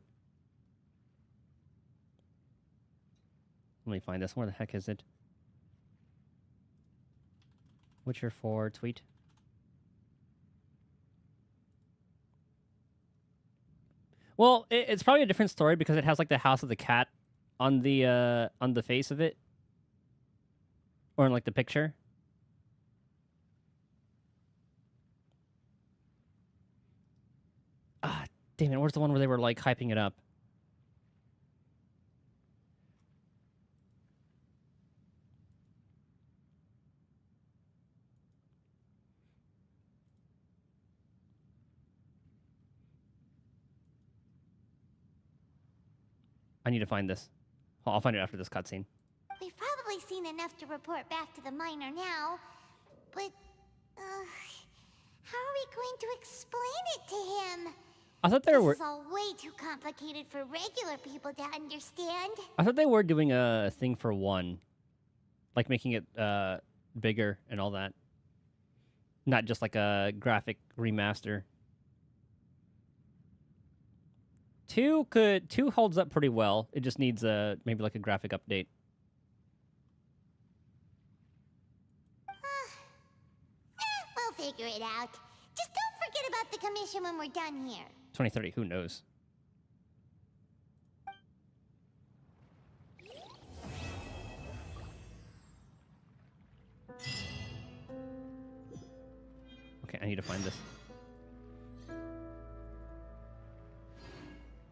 Let me find this. Where the heck is it? Witcher 4 tweet. Well, it's probably a different story because it has like the House of the Cat on the face of it, or in like the picture. Ah, damn it! Where's the one where they were like hyping it up? I need to find this. I'll find it after this cutscene. We've probably seen enough to report back to the miner now, but how are we going to explain it to him? I thought they were. This is all way too complicated for regular people to understand. I thought they were doing a thing for 1, like making it bigger and all that, not just like a graphic remaster. 2 holds up pretty well. It just needs maybe like a graphic update. We'll figure it out. Just don't forget about the commission when we're done here. 2030, who knows? Okay, I need to find this.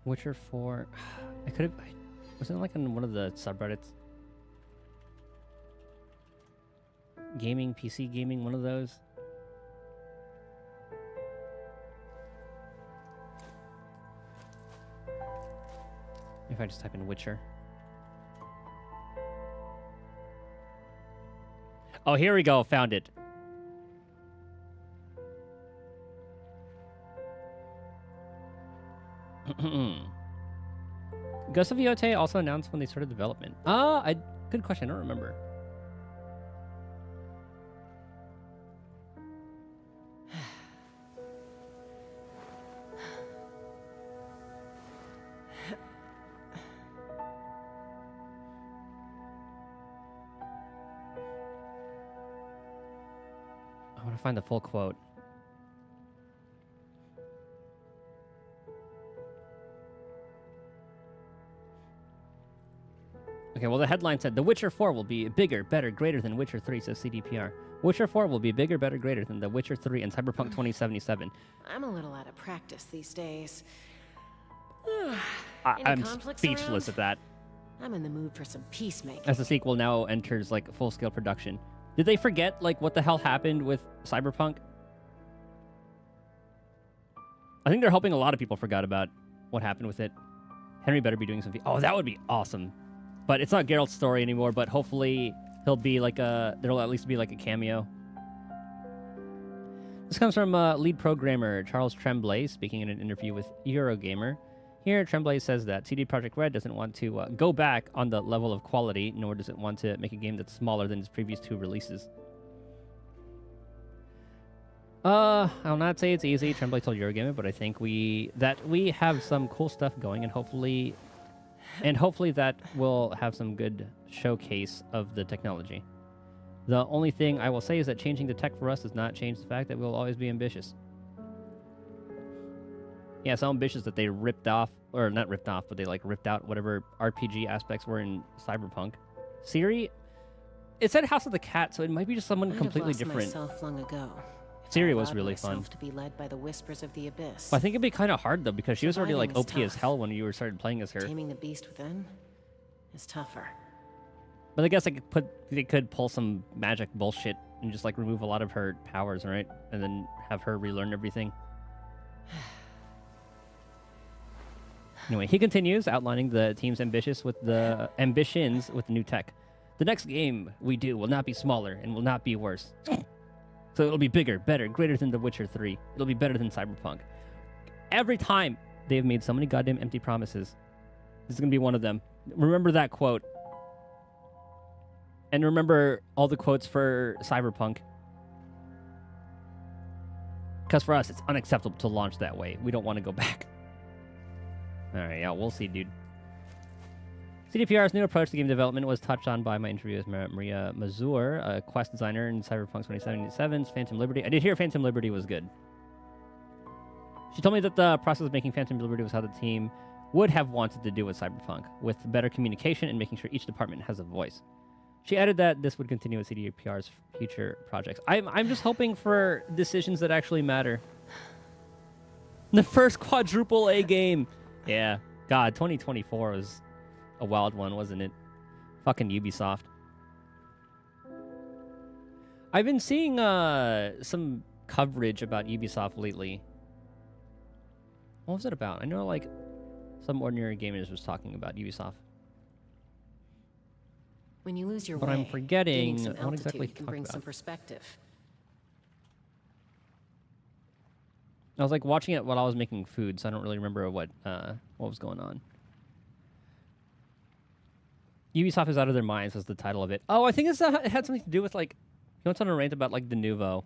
Witcher 4. I could have. Wasn't it like on one of the subreddits? Gaming, PC gaming, one of those. If I just type in Witcher. Oh, here we go. Found it. Ghost of Iote also announced when they started development. Good question. I don't remember. I want to find the full quote. Okay, well, the headline said, The Witcher 4 will be bigger, better, greater than Witcher 3, says CDPR. Witcher 4 will be bigger, better, greater than The Witcher 3 and Cyberpunk 2077. I'm a little out of practice these days. I'm speechless at that. I'm in the mood for some peacemaking. As the sequel now enters, like, full-scale production. Did they forget, like, what the hell happened with Cyberpunk? I think they're hoping a lot of people forgot about what happened with it. Henry better be doing something. Oh, that would be awesome. But it's not Geralt's story anymore, but hopefully he'll be like there'll at least be like a cameo. This comes from lead programmer Charles Tremblay speaking in an interview with Eurogamer. Here, Tremblay says that CD Projekt Red doesn't want to go back on the level of quality, nor does it want to make a game that's smaller than its previous 2 releases. I'll not say it's easy, Tremblay told Eurogamer, but I think we have some cool stuff going, and hopefully that will have some good showcase of the technology. The only thing I will say is that changing the tech for us does not change the fact that we'll always be ambitious. Yeah, so ambitious that they ripped off, or not ripped off, but they like ripped out whatever RPG aspects were in Cyberpunk. Siri, it said House of the Cat, so it might be just someone completely different. Myself long ago, Syria was really fun. To be led by the whispers of the abyss. But I think it'd be kind of hard though because she was already like Surviving OP is as hell when you were started playing as her. Taming the beast within is tougher. But I guess they could pull some magic bullshit and just like remove a lot of her powers, right? And then have her relearn everything. Anyway, he continues outlining the team's ambitions with the new tech. The next game we do will not be smaller and will not be worse. So it'll be bigger, better, greater than The Witcher 3. It'll be better than Cyberpunk. Every time they've made so many goddamn empty promises. This is going to be one of them. Remember that quote. And remember all the quotes for Cyberpunk. Because for us, it's unacceptable to launch that way. We don't want to go back. Alright, yeah, we'll see, dude. CDPR's new approach to game development was touched on by my interview with Maria Mazur, a quest designer in Cyberpunk 2077's Phantom Liberty. I did hear Phantom Liberty was good. She told me that the process of making Phantom Liberty was how the team would have wanted to do with Cyberpunk, with better communication and making sure each department has a voice. She added that this would continue with CDPR's future projects. I'm just hoping for decisions that actually matter. The first quadruple A game. Yeah. God, 2024 was a wild one, wasn't it? Fucking Ubisoft. I've been seeing some coverage about Ubisoft lately. What was it about? I know like some ordinary gamers was talking about Ubisoft. When you lose your But way, I'm forgetting gaining some what exactly altitude he can talked bring about. some perspective. I was like watching it while I was making food, so I don't really remember what was going on. Ubisoft is out of their minds was the title of it. Oh, I think it had something to do with like he went on a rant about like the Nouveau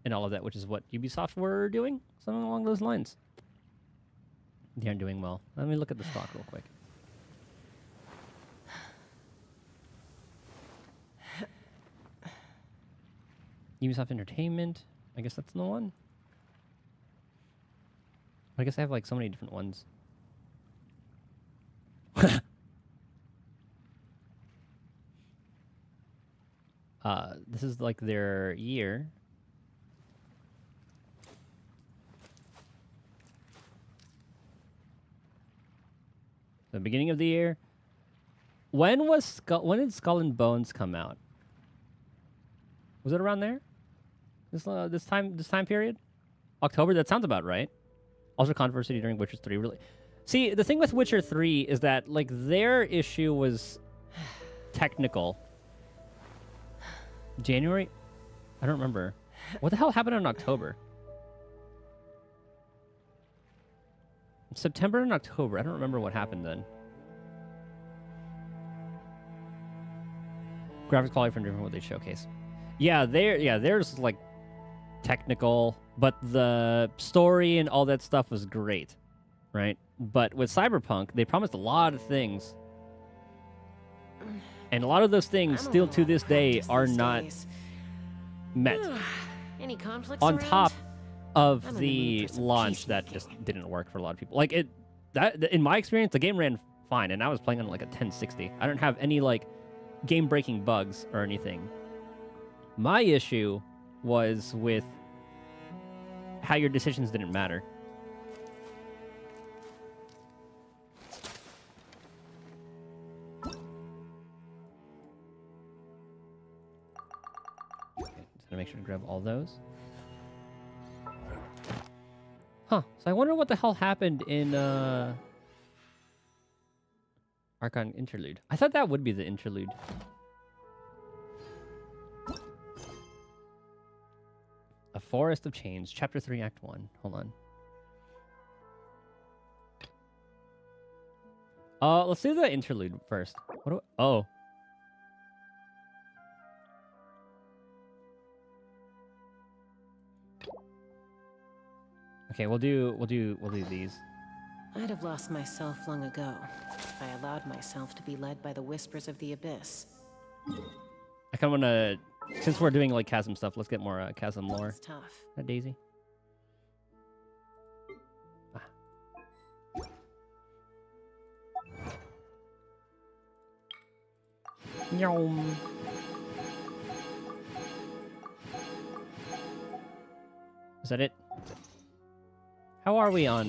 and all of that, which is what Ubisoft were doing, something along those lines. They aren't doing well. Let me look at the stock real quick. Ubisoft Entertainment. I guess that's the one. I guess I have like so many different ones. This is like their year. The beginning of the year. When did Skull and Bones come out? Was it around there? This time period? October? That sounds about right. Also controversy during Witcher 3. Really. See, the thing with Witcher 3 is that like their issue was technical. January? I don't remember. What the hell happened in October? September and October. I don't remember what happened then. Graphics quality from different what they showcase. Yeah, there's like technical, but the story and all that stuff was great, right? But with Cyberpunk, they promised a lot of things. And a lot of those things still to this day are not met. Any conflicts On around? top of I'm in the the mood for some launch that just didn't work for a lot of people. Like in my experience, the game ran fine, and I was playing on like a 1060. I don't have any like game-breaking bugs or anything. My issue was with how your decisions didn't matter. Okay, just gonna make sure to grab all those. Huh. So I wonder what the hell happened in Archon Interlude. I thought that would be the interlude. A Forest of Chains, Chapter 3, Act 1. Hold on. Let's do the interlude first. Oh. Okay, we'll do these. I'd have lost myself long ago if I allowed myself to be led by the whispers of the abyss. I kind of want to, since we're doing like Chasm stuff, let's get more Chasm lore. It's tough. That Daisy. Yum. Is that it? That's it. How are we on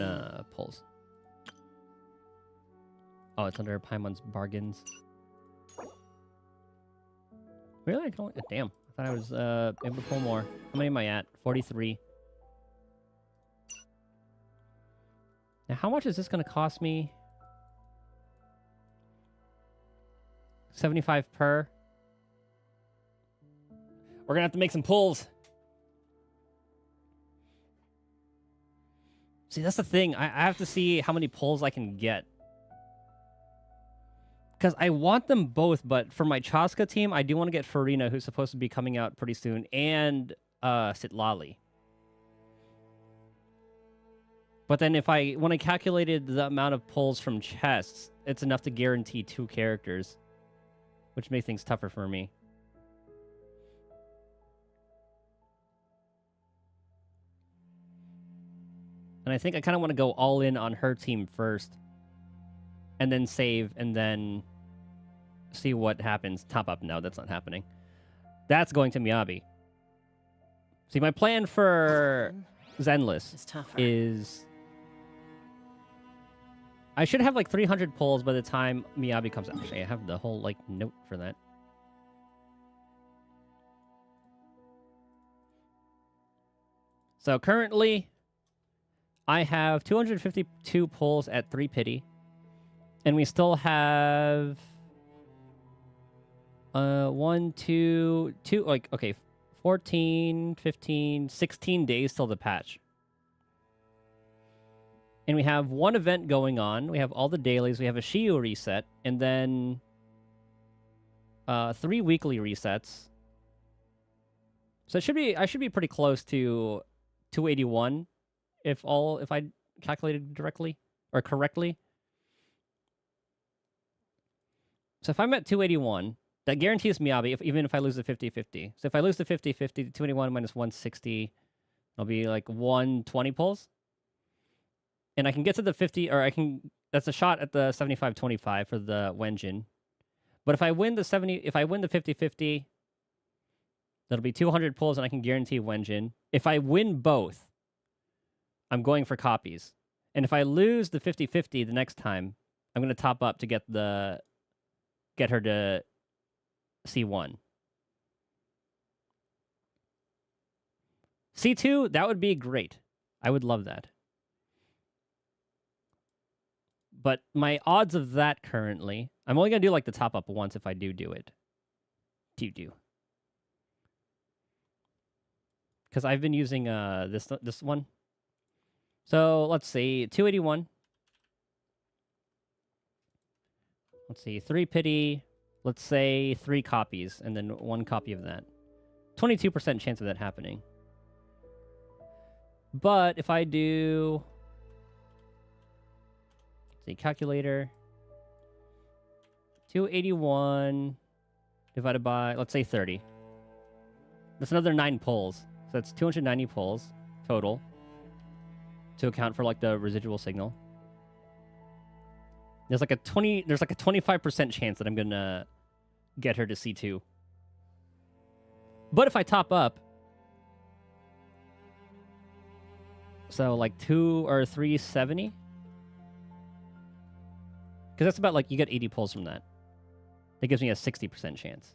polls? Oh, it's under Paimon's bargains. Really? I can only... Damn. I thought I was able to pull more. How many am I at? 43. Now, how much is this going to cost me? 75 per. We're going to have to make some pulls. See, that's the thing. I have to see how many pulls I can get. Because I want them both, but for my Chaska team, I do want to get Farina, who's supposed to be coming out pretty soon, and Sitlali. But then when I calculated the amount of pulls from chests, it's enough to guarantee 2 characters, which makes things tougher for me. And I think I kind of want to go all in on her team first, and then save, and then see what happens. Top up. No, that's not happening. That's going to Miyabi. See, my plan for Zenless is... I should have like 300 pulls by the time Miyabi comes out. Actually, I have the whole like note for that. So currently, I have 252 pulls at 3 pity. And we still have 1, 2, like, okay, 14, 15, 16 days till the patch. And we have 1 event going on. We have all the dailies. We have a Shiyu reset. And then 3 weekly resets. So I should be pretty close to 281 if I calculated directly or correctly. So if I'm at 281, that guarantees Miyabi, even if I lose the 50-50. So if I lose the 50-50, 281 minus 160, it'll be like 120 pulls. And I can get to the 50, or that's a shot at the 75-25 for the Wenjin. But if I win the 50-50, that'll be 200 pulls, and I can guarantee Wenjin. If I win both, I'm going for copies. And if I lose the 50-50 the next time, I'm going to top up to get her to C1. C2, that would be great. I would love that. But my odds of that currently, I'm only going to do like the top up once if I do it. Because I've been using this one. So let's see, 281. Let's see, 3 pity. Let's say 3 copies, and then 1 copy of that. 22% chance of that happening. But if I do... Let's see, calculator. 281 divided by, let's say 30. That's another 9 pulls. So that's 290 pulls total to account for like the residual signal. There's like a 25% chance that I'm gonna get her to C2. But if I top up, so like 2 or 370, because that's about like you get 80 pulls from that. That gives me a 60% chance.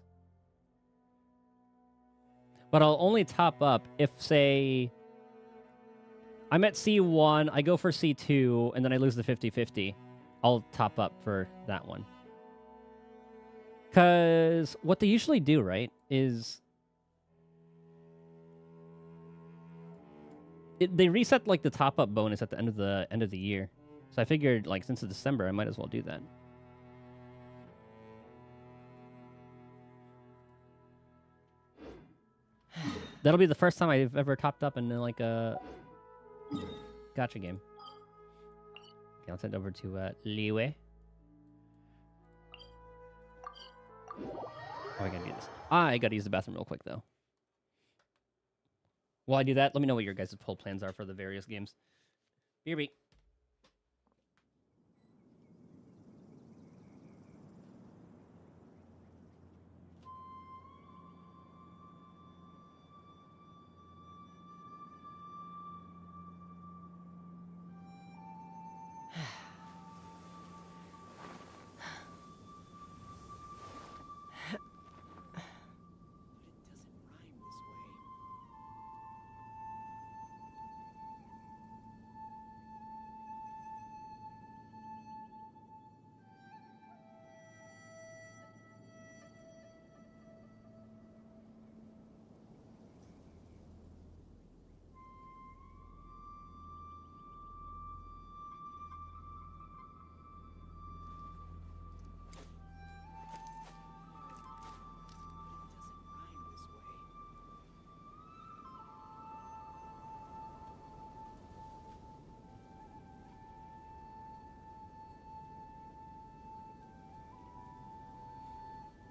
But I'll only top up if, say, I'm at C1, I go for C2, and then I lose the 50-50. I'll top up for that one. Because what they usually do, right, is... they reset, like, the top-up bonus at the end of the year. So I figured, like, since it's December, I might as well do that. That'll be the first time I've ever topped up in, like, a gacha game. Okay, I'll send over to Liwei. Oh, I gotta do this. I gotta use the bathroom real quick, though. While I do that, let me know what your guys' poll plans are for the various games. BRB.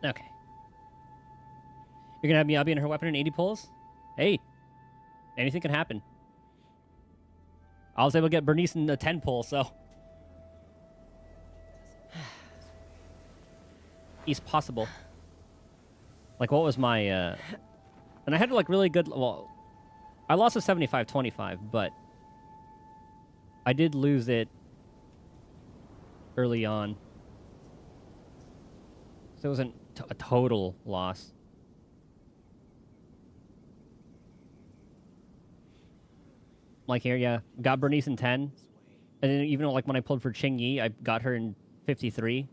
Okay. You're gonna have Miyabi and her weapon in 80 pulls? Hey, anything can happen. I was able to get Bernice in the 10 pull, so. It's possible. Like, what was my, And I had, like, really good, well, I lost a 75-25, but I did lose it early on. So it wasn't a total loss. Like here, yeah. Got Bernice in 10. And then even like when I pulled for Ching Yi, I got her in 53.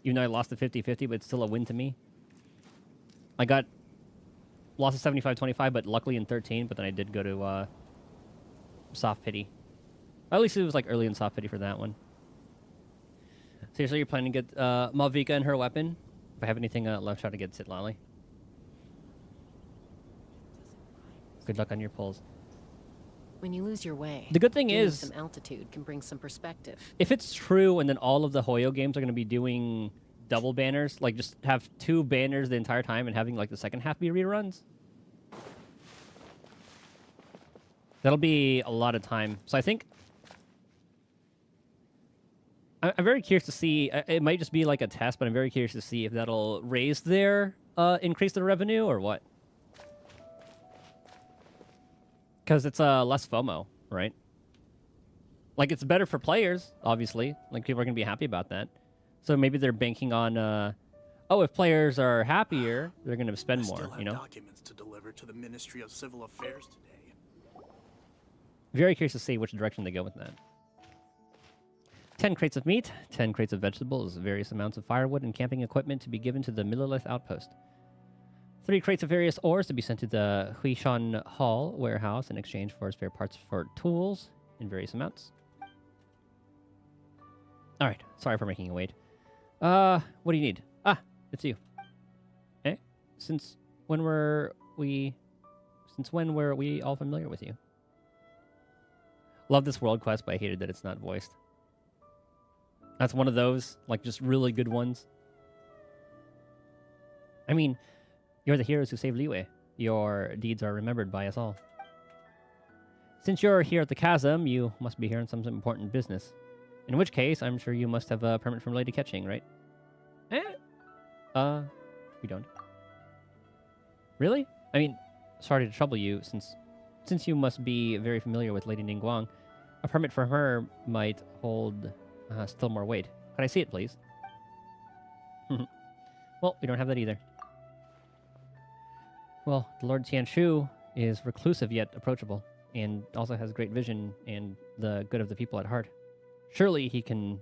Even though I lost the 50-50, but it's still a win to me. I lost a 75-25, but luckily in 13, but then I did go to soft pity. At least it was like early in soft pity for that one. Seriously, you're planning to get Malvika and her weapon? If I have anything left, try to get Citlali. Good luck on your pulls. When you lose your way, the good thing gaining is some altitude can bring some perspective. If it's true, and then all of the Hoyo games are going to be doing double banners, like just have 2 banners the entire time and having like the second half be reruns, that'll be a lot of time. So I think I'm very curious to see. It might just be like a test, but I'm very curious to see if that'll raise their increase their revenue or what. Because it's less FOMO, right? Like, it's better for players, obviously. Like, people are going to be happy about that. So maybe they're banking on, oh, if players are happier, they're going to spend more, you know? Documents to deliver to the Ministry of Civil Affairs today. Very curious to see which direction they go with that. 10 crates of meat, 10 crates of vegetables, various amounts of firewood and camping equipment to be given to the Millilith outpost. 3 crates of various ores to be sent to the Huishan Hall warehouse in exchange for spare parts for tools in various amounts. Alright, sorry for making you wait. What do you need? Ah, it's you. Eh? Since when were we all familiar with you? Love this world quest, but I hated that it's not voiced. That's one of those, like, just really good ones. I mean, you're the heroes who saved Liyue. Your deeds are remembered by us all. Since you're here at the chasm, you must be here on some important business. In which case, I'm sure you must have a permit from Lady Ketching, right? We don't. Really? I mean, sorry to trouble you, since you must be very familiar with Lady Ningguang, a permit from her might hold still more weight. Could I see it, please? Well, we don't have that either. Well, the Lord Tianshu is reclusive yet approachable, and also has great vision and the good of the people at heart. Surely he can...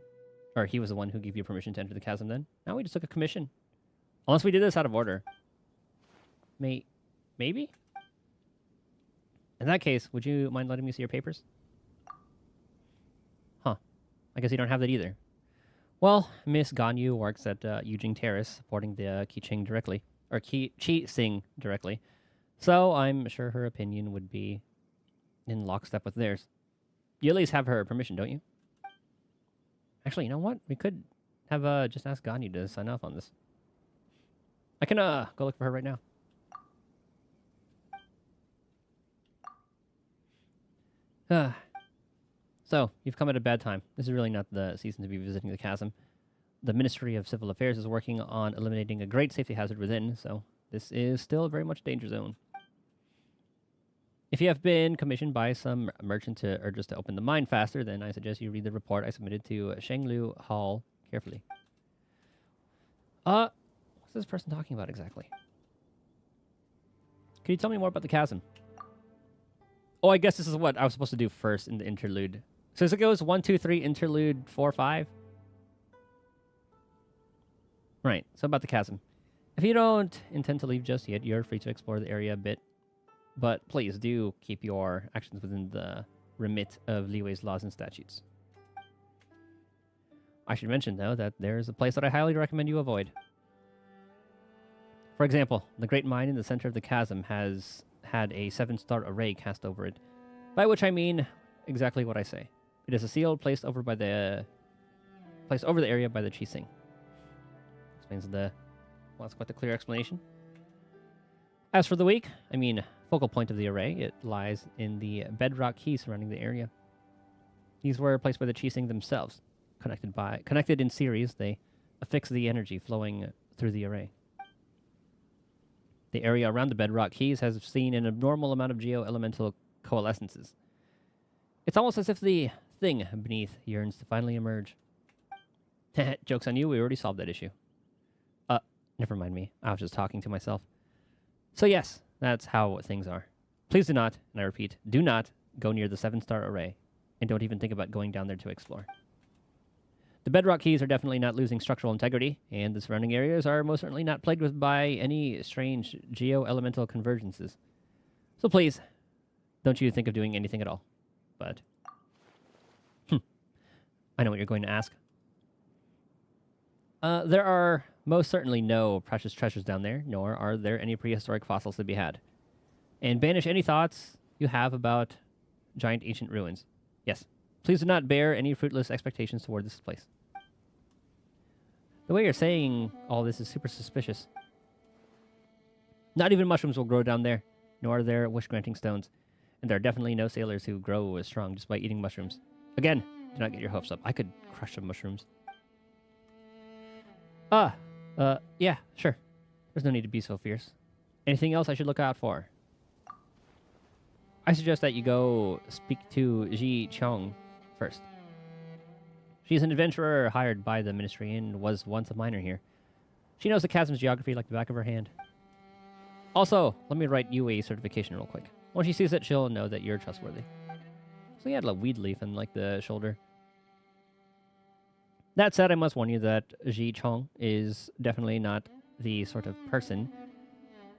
Or he was the one who gave you permission to enter the chasm then? Now we just took a commission. Unless we did this out of order. Maybe? In that case, would you mind letting me see your papers? Huh. I guess you don't have that either. Well, Miss Ganyu works at Yujing Terrace, supporting the Qi directly. Or Qi Sing directly. So I'm sure her opinion would be in lockstep with theirs. You at least have her permission, don't you? Actually, you know what? We could have just ask Ganyu to sign off on this. I can go look for her right now. So, you've come at a bad time. This is really not the season to be visiting the chasm. The Ministry of Civil Affairs is working on eliminating a great safety hazard within, so this is still very much a danger zone. If you have been commissioned by some merchant to urge us to open the mine faster, then I suggest you read the report I submitted to Shenglu Hall carefully. What's this person talking about exactly? Can you tell me more about the chasm? Oh, I guess this is what I was supposed to do first in the interlude. So as it goes 1, 2, 3, interlude 4, 5. Right, so about the chasm. If you don't intend to leave just yet, you're free to explore the area a bit. But please do keep your actions within the remit of Liyue's laws and statutes. I should mention, though, that there's a place that I highly recommend you avoid. For example, the Great Mine in the center of the chasm has had a 7-star array cast over it, by which I mean exactly what I say. It is a seal placed over the area by the Qi Sing. Explains the Well, that's quite the clear explanation. As for the weak, focal point of the array, it lies in the bedrock keys surrounding the area. These were placed by the Qixing themselves. Connected in series, they affix the energy flowing through the array. The area around the bedrock keys has seen an abnormal amount of geo-elemental coalescences. It's almost as if the thing beneath yearns to finally emerge. Joke's on you, we already solved that issue. Never mind me. I was just talking to myself. So yes, that's how things are. Please do not, and I repeat, do not go near the 7-star array, and don't even think about going down there to explore. The bedrock keys are definitely not losing structural integrity, and the surrounding areas are most certainly not plagued by any strange geo-elemental convergences. So please, don't you think of doing anything at all. But, I know what you're going to ask. There are most certainly no precious treasures down there, nor are there any prehistoric fossils to be had. And banish any thoughts you have about giant ancient ruins. Yes, please do not bear any fruitless expectations toward this place. The way you're saying all this is super suspicious. Not even mushrooms will grow down there, nor are there wish-granting stones. And there are definitely no sailors who grow as strong just by eating mushrooms. Again, do not get your hopes up. I could crush some mushrooms. Yeah, sure. There's no need to be so fierce. Anything else I should look out for? I suggest that you go speak to Ji Chong first. She's an adventurer hired by the Ministry and was once a miner here. She knows the chasm's geography like the back of her hand. Also, let me write you a certification real quick. When she sees it, she'll know that you're trustworthy. So he had a weed leaf in, the shoulder. That said, I must warn you that Ji Chong is definitely not the sort of person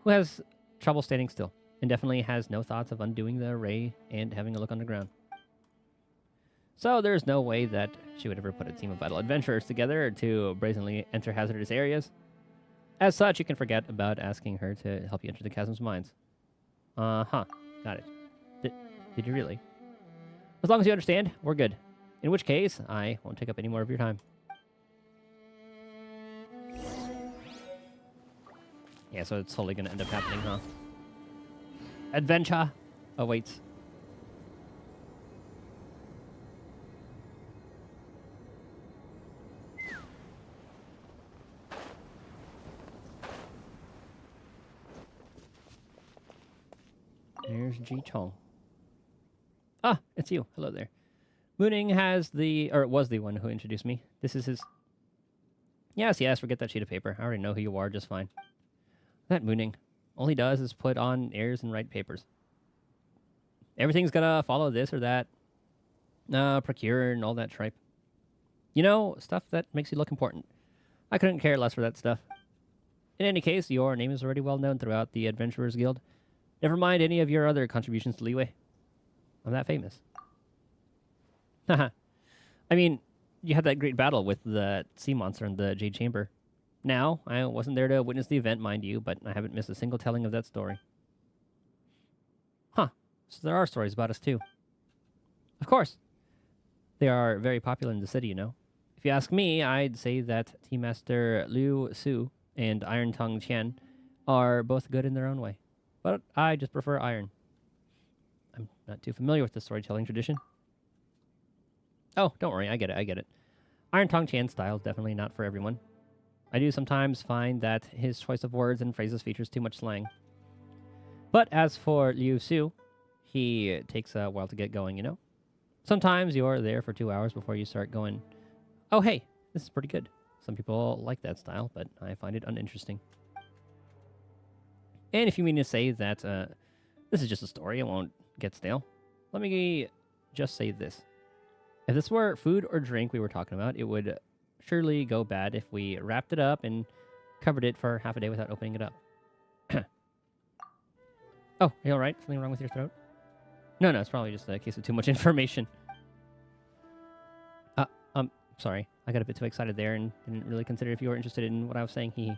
who has trouble standing still, and definitely has no thoughts of undoing the array and having a look underground. So there's no way that she would ever put a team of vital adventurers together to brazenly enter hazardous areas. As such, you can forget about asking her to help you enter the chasm's mines. Got it. Did you really? As long as you understand, we're good. In which case, I won't take up any more of your time. Yeah, so it's totally going to end up happening, huh? Adventure awaits. There's Ji Chong. Ah, it's you. Hello there. Mooning was the one who introduced me. This is his... Yes, forget that sheet of paper. I already know who you are just fine. That Mooning. All he does is put on airs and write papers. Everything's gotta follow this or that. Procure and all that tripe. You know, stuff that makes you look important. I couldn't care less for that stuff. In any case, your name is already well known throughout the Adventurers Guild. Never mind any of your other contributions to Leeway. I'm that famous. Haha. I mean, you had that great battle with the sea monster in the Jade Chamber. Now, I wasn't there to witness the event, mind you, but I haven't missed a single telling of that story. Huh. So there are stories about us, too. Of course. They are very popular in the city, you know. If you ask me, I'd say that Team Master Liu Su and Iron Tongue Qian are both good in their own way. But I just prefer Iron. I'm not too familiar with the storytelling tradition. Oh, don't worry, I get it. Iron Tongue Qian's style is definitely not for everyone. I do sometimes find that his choice of words and phrases features too much slang. But as for Liu Su, he takes a while to get going, you know? Sometimes you're there for 2 hours before you start going, oh hey, this is pretty good. Some people like that style, but I find it uninteresting. And if you mean to say that this is just a story, it won't get stale, let me just say this. If this were food or drink we were talking about, it would surely go bad if we wrapped it up and covered it for half a day without opening it up. Oh, are you alright? Something wrong with your throat? No, it's probably just a case of too much information. Sorry. I got a bit too excited there and didn't really consider if you were interested in what I was saying.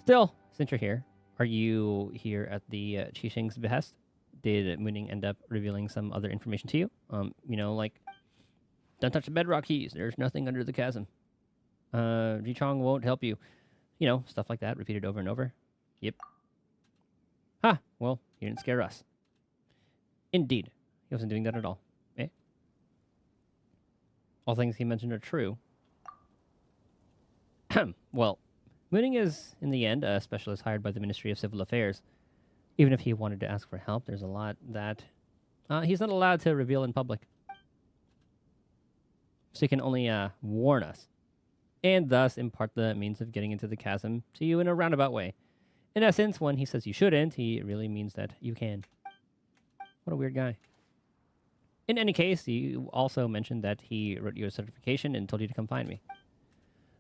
Still, since you're here, are you here at the Qixing's behest? Did Mooning end up revealing some other information to you? You know, like, don't touch the bedrock keys. There's nothing under the chasm. Ji Chong won't help you. You know, stuff like that, repeated over and over. Yep. Ha! Well, you didn't scare us. Indeed. He wasn't doing that at all. Eh? All things he mentioned are true. Well, Mooning is, in the end, a specialist hired by the Ministry of Civil Affairs. Even if he wanted to ask for help, there's a lot that he's not allowed to reveal in public. So he can only warn us, and thus impart the means of getting into the chasm to you in a roundabout way. In essence, when he says you shouldn't, he really means that you can. What a weird guy. In any case, he also mentioned that he wrote you a certification and told you to come find me.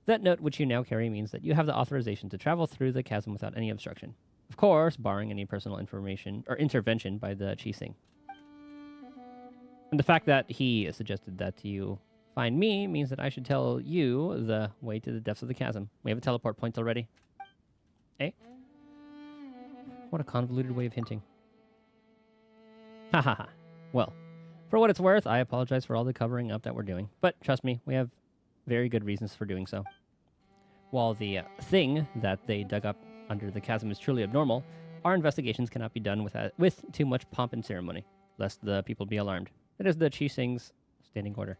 That note, which you now carry, means that you have the authorization to travel through the chasm without any obstruction. Of course, barring any personal information or intervention by the Qixing. And the fact that he suggested that you find me means that I should tell you the way to the depths of the chasm. We have a teleport point already. Eh? What a convoluted way of hinting. Ha ha ha. Well, for what it's worth, I apologize for all the covering up that we're doing. But trust me, we have very good reasons for doing so. While the thing that they dug up under the chasm is truly abnormal, our investigations cannot be done with too much pomp and ceremony, lest the people be alarmed. It is the Qixing's standing order.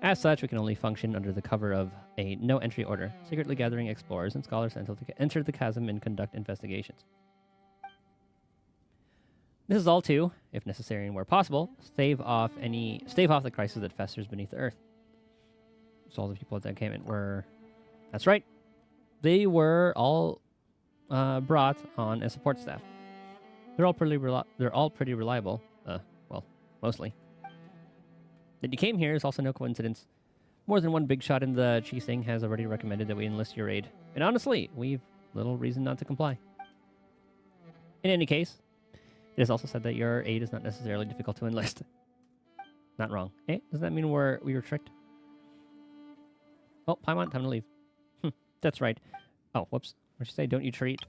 As such, we can only function under the cover of a no-entry order, secretly gathering explorers and scholars until to enter the chasm and conduct investigations. This is all to, if necessary and where possible, stave off the crisis that festers beneath the earth. So all the people that came in were... That's right. They were all brought on as support staff. They're all pretty reliable. Well, mostly. That you came here is also no coincidence. More than one big shot in the Qixing has already recommended that we enlist your aid. And honestly, we've little reason not to comply. In any case, it is also said that your aid is not necessarily difficult to enlist. Not wrong. Eh? Does that mean we were tricked? Oh, Paimon, time to leave. That's right. Oh, whoops. What'd you say? Don't you treat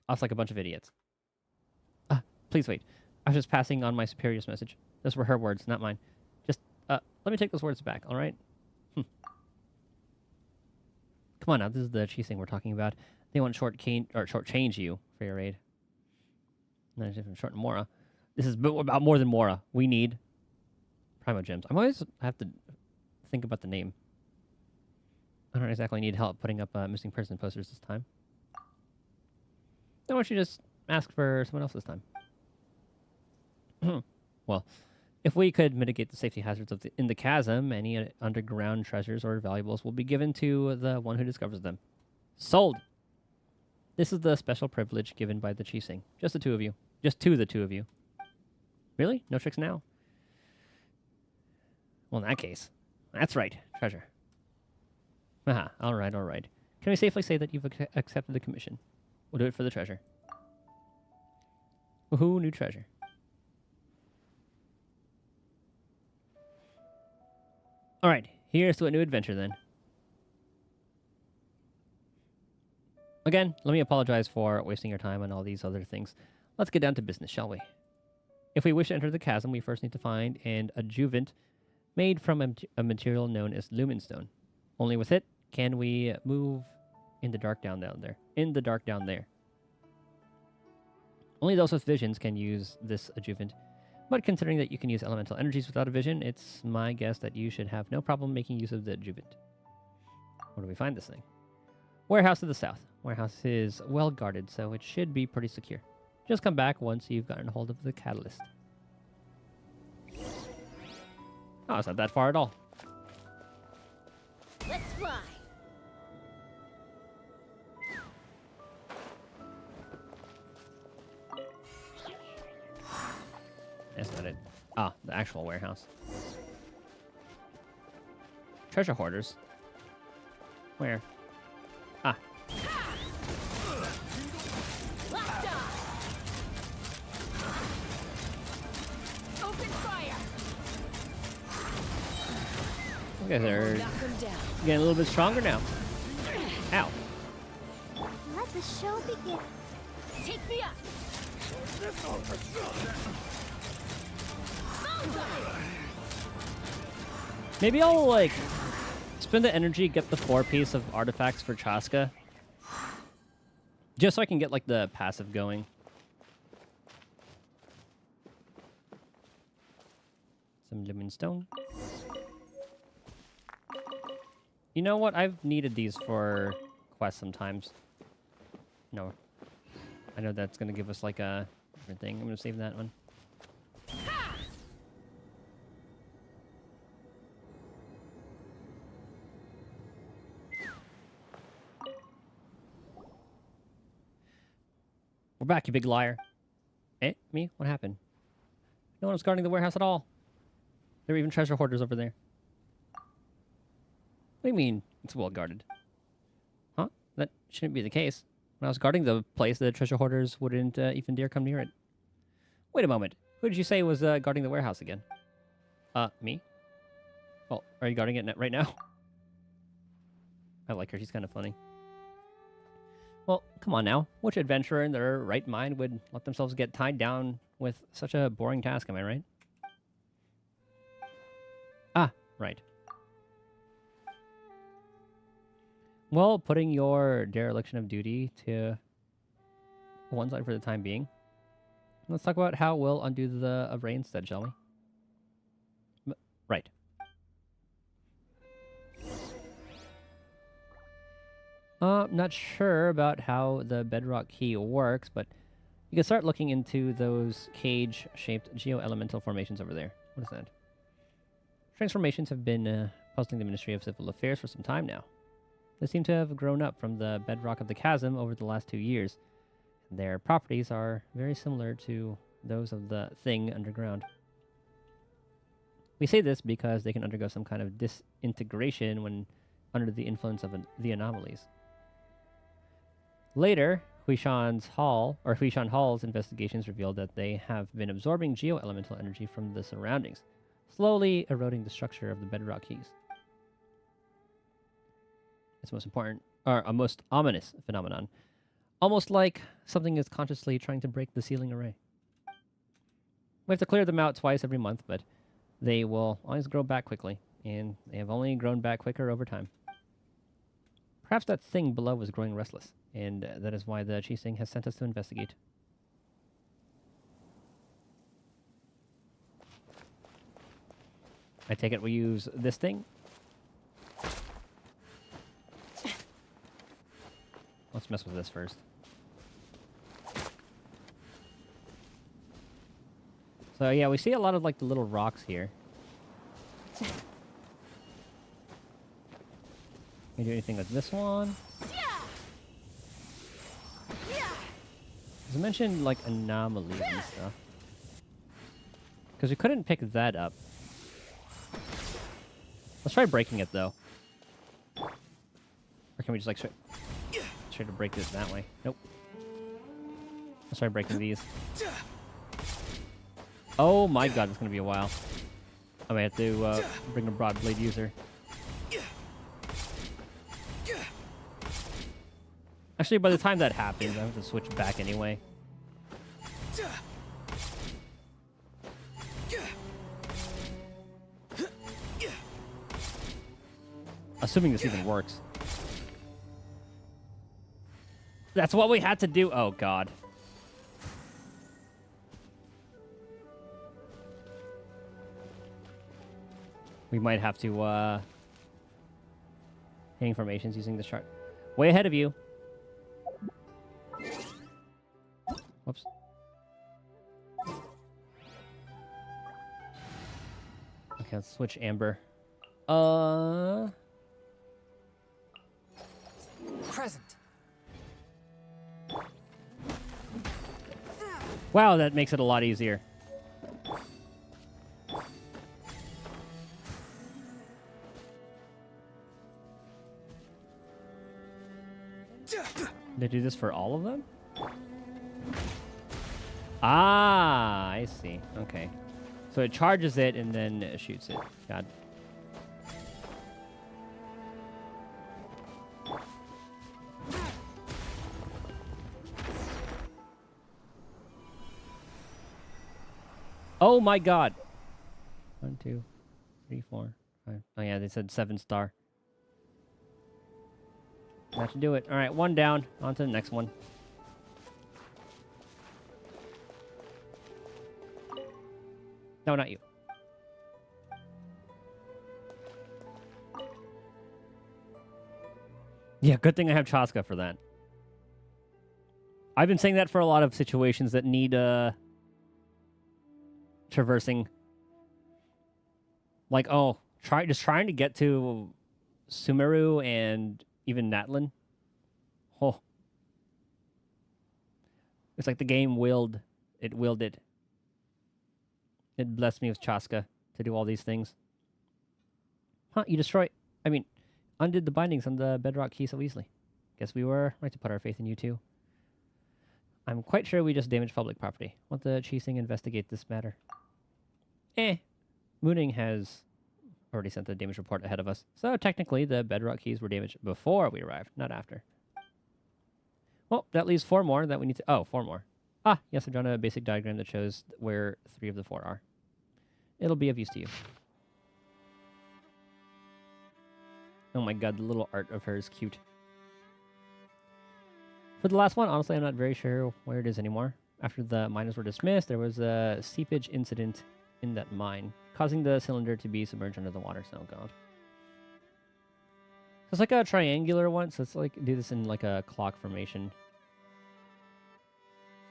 us like a bunch of idiots. Please wait. I was just passing on my superior's message. Those were her words, not mine. Just, let me take those words back, all right? Come on now, this is the Qixing we're talking about. They want shortchange you for your aid. Not different short Mora. This is about more than Mora. We need Primo Gems. I have to think about the name. I don't exactly need help putting up missing person posters this time. Then why don't you just ask for someone else this time? Well, if we could mitigate the safety hazards in the chasm, any underground treasures or valuables will be given to the one who discovers them. Sold! This is the special privilege given by the Qixing. Just the two of you. Just to the two of you. Really? No tricks now? Well, in that case, that's right. Treasure. Haha, alright. Can we safely say that you've accepted the commission? We'll do it for the treasure. Woohoo, new treasure. Alright, here's to a new adventure then. Again, let me apologize for wasting your time on all these other things. Let's get down to business, shall we? If we wish to enter the chasm, we first need to find an adjuvant made from a material known as lumenstone. Only with it can we move in the dark down there. Only those with visions can use this adjuvant. But considering that you can use elemental energies without a vision, it's my guess that you should have no problem making use of the adjuvant. Where do we find this thing? Warehouse to the south. Warehouse is well guarded, so it should be pretty secure. Just come back once you've gotten a hold of the catalyst. Oh, it's not that far at all. Let's fly. That's not it. Ah, the actual warehouse. Treasure hoarders. Where? Ah. Open fire. Okay, they're getting a little bit stronger now. Ow. Let the show begin. Take me up. Maybe I'll, like, Spend the energy, get the 4-piece of artifacts for Chaska. Just so I can get, like, the passive going. Some lemon stone. You know what? I've needed these for quests sometimes. No. I know that's going to give us, like, a different thing. I'm going to save that one. We're back, you big liar. Eh? Me? What happened? No one was guarding the warehouse at all. There were even treasure hoarders over there. What do you mean it's well guarded? Huh? That shouldn't be the case. When I was guarding the place, the treasure hoarders wouldn't even dare come near it. Wait a moment. Who did you say was guarding the warehouse again? Me? Well, are you guarding it right now? I like her. She's kind of funny. Well, come on now. Which adventurer in their right mind would let themselves get tied down with such a boring task, am I right? Ah, right. Well, putting your dereliction of duty to one side for the time being, let's talk about how we'll undo the array instead, shall we? Right. Not sure about how the bedrock key works, but you can start looking into those cage-shaped geo-elemental formations over there. What is that? Transformations have been puzzling the Ministry of Civil Affairs for some time now. They seem to have grown up from the bedrock of the chasm over the last 2 years. Their properties are very similar to those of the thing underground. We say this because they can undergo some kind of disintegration when under the influence of the anomalies. Later, Huishan Hall's investigations revealed that they have been absorbing geo-elemental energy from the surroundings, slowly eroding the structure of the bedrock keys. It's most important, or a most ominous phenomenon. Almost like something is consciously trying to break the sealing array. We have to clear them out twice every month, but they will always grow back quickly, and they have only grown back quicker over time. Perhaps that thing below is growing restless, and that is why the Qixing has sent us to investigate. I take it we use this thing? Let's mess with this first. So yeah, we see a lot of like the little rocks here. Can you do anything with this one? As I mentioned, like anomalies and stuff. Because we couldn't pick that up. Let's try breaking it though. Or can we just like try to break it that way? Nope. Let's try breaking these. Oh my god, it's gonna be a while. I may have to bring a broad blade user. Actually, by the time that happens, I have to switch back anyway. Assuming this even works. That's what we had to do. Oh, God. We might have to, hitting formations using the chart. Way ahead of you. Whoops. Okay, let's switch Amber. Present. Wow, that makes it a lot easier. They do this for all of them? Ah, I see. Okay. So it charges it and then shoots it. God. Oh my god. 1, 2, 3, 4, 5. Oh yeah, they said 7 star. That should do it. All right, one down. On to the next one. No, not you. Yeah, good thing I have Chaska for that. I've been saying that for a lot of situations that need traversing. Like, oh, just trying to get to Sumeru and even Natlin. Oh. It's like the game willed it. It blessed me with Chaska to do all these things. Huh, you undid the bindings on the bedrock key so easily. Guess we were right to put our faith in you too. I'm quite sure we just damaged public property. Want the Chising investigate this matter? Mooning has already sent the damage report ahead of us, so technically the bedrock keys were damaged before we arrived, not after. Well, that leaves 4 more that we need to... Oh, 4 more. Ah, yes, I've drawn a basic diagram that shows where 3 of the 4 are. It'll be of use to you. Oh my god, the little art of her is cute. For the last one, honestly, I'm not very sure where it is anymore. After the miners were dismissed, there was a seepage incident in that mine, causing the cylinder to be submerged under the water. Oh god. So it's like a triangular one, so it's like do this in like a clock formation.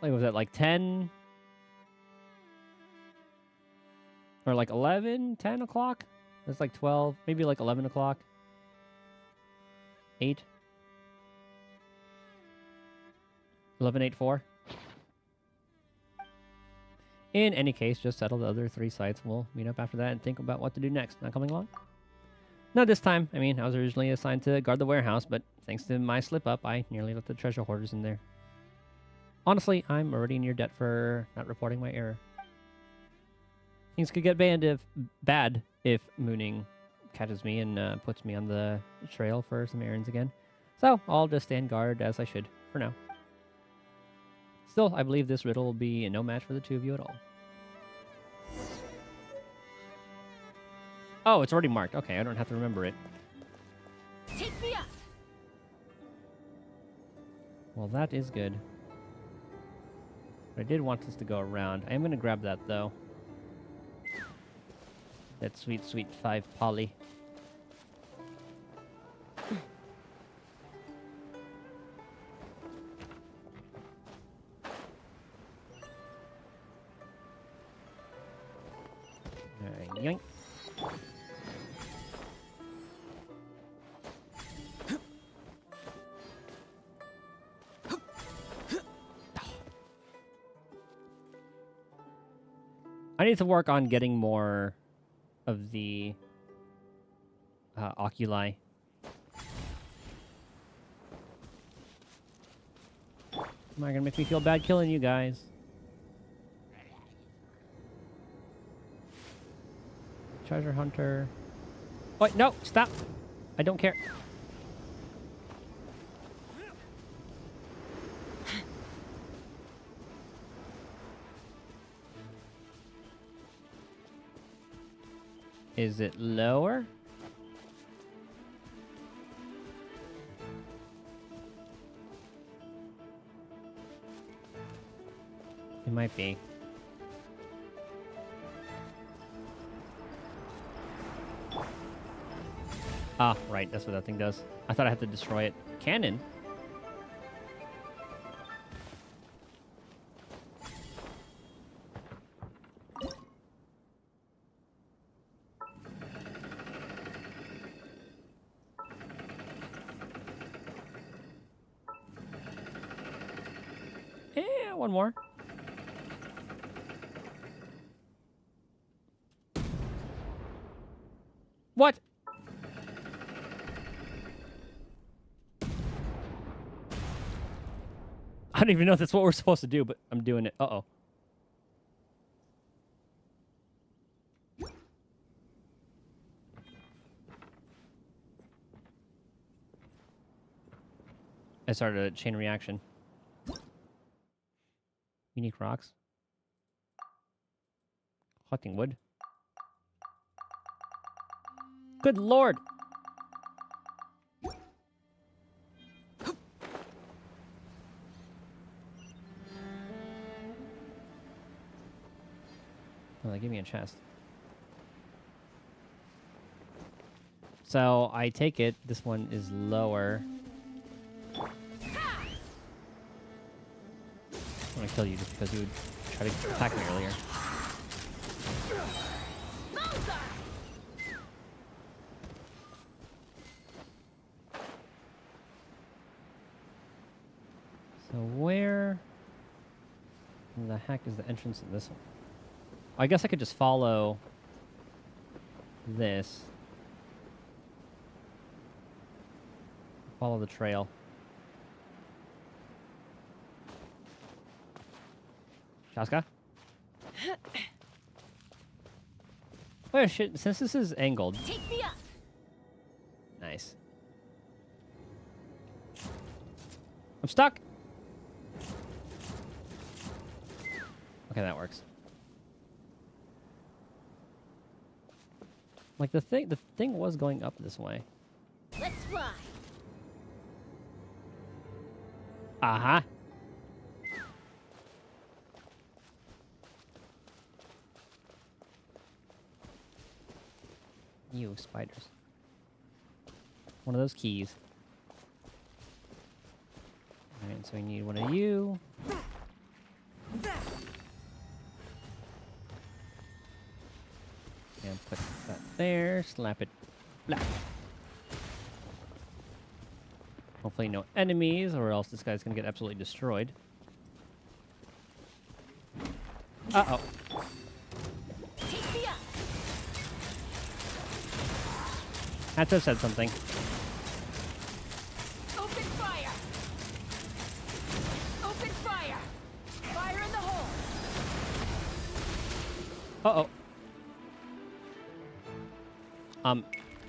Like, was that like 10? Or like 11? 10 o'clock? It's like 12, maybe like 11 o'clock. 8. 1184. In any case, just settle the other 3 sites. We'll meet up after that and think about what to do next. Not coming along? Not this time. I mean, I was originally assigned to guard the warehouse, but thanks to my slip-up, I nearly let the treasure hoarders in there. Honestly, I'm already in your debt for not reporting my error. Things could get bad if Mooning catches me and puts me on the trail for some errands again. So, I'll just stand guard as I should, for now. Still, I believe this riddle will be no match for the 2 of you at all. Oh, it's already marked. Okay, I don't have to remember it. Take me up. Well, that is good. But I did want this to go around. I am going to grab that, though. That sweet, sweet 5 poly. Yoink. I need to work on getting more of the oculi. Am I gonna make me feel bad killing you guys? Treasure hunter. Wait, no, stop! I don't care. Is it lower? It might be. Ah, right, that's what that thing does. I thought I had to destroy it. Cannon? Yeah, one more. What? I don't even know if that's what we're supposed to do, but I'm doing it. Uh-oh. I started a chain reaction. Unique rocks. Collecting wood. Good lord! Oh, they gave me a chest. So I take it this one is lower. I'm gonna kill you just because you would try to attack me earlier. So where the heck is the entrance in this one? I guess I could just follow this. Follow the trail. Shaska? Oh shit, since this is angled. Take me up. Nice. I'm stuck. Okay, that works. Like the thing was going up this way. Let's fly. Uh-huh. You spiders. One of those keys. Alright, so we need one of you. And put that there. Slap it. Blah. Hopefully no enemies, or else this guy's gonna get absolutely destroyed. Uh-oh. Take me up. Had to have said something. Open fire. Open fire. Fire in the hole. Uh-oh. Can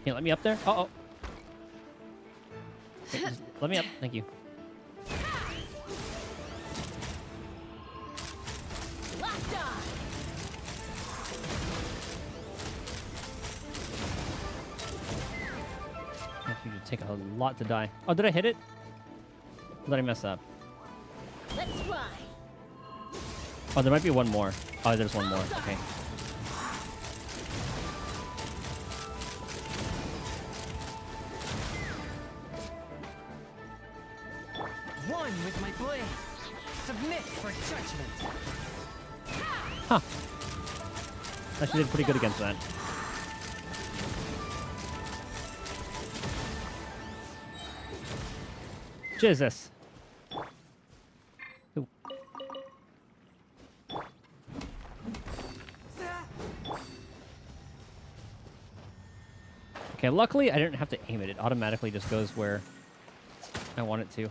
you let me up there? Uh-oh. Wait, just let me up. Thank you. Locked on. You should take a lot to die. Oh, did I hit it? Or did I mess up? Let's fly. Oh, there might be one more. Oh, there's one more. Okay. One with my blade. Submit for judgment. Huh. Actually did pretty good against that. Jesus. Ooh. Okay, luckily I didn't have to aim it. It automatically just goes where I want it to.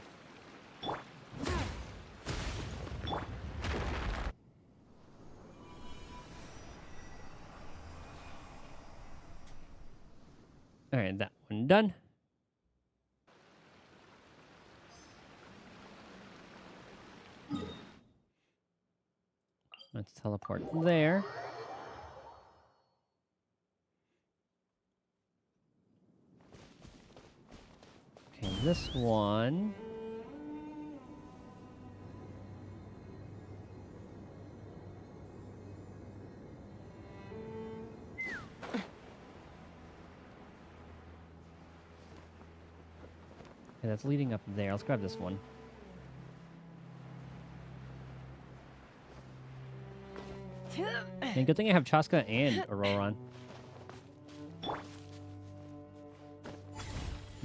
Alright, that one done. Let's teleport there. Okay, this one. Okay, that's leading up there. Let's grab this one. And good thing I have Chaska and Auroron.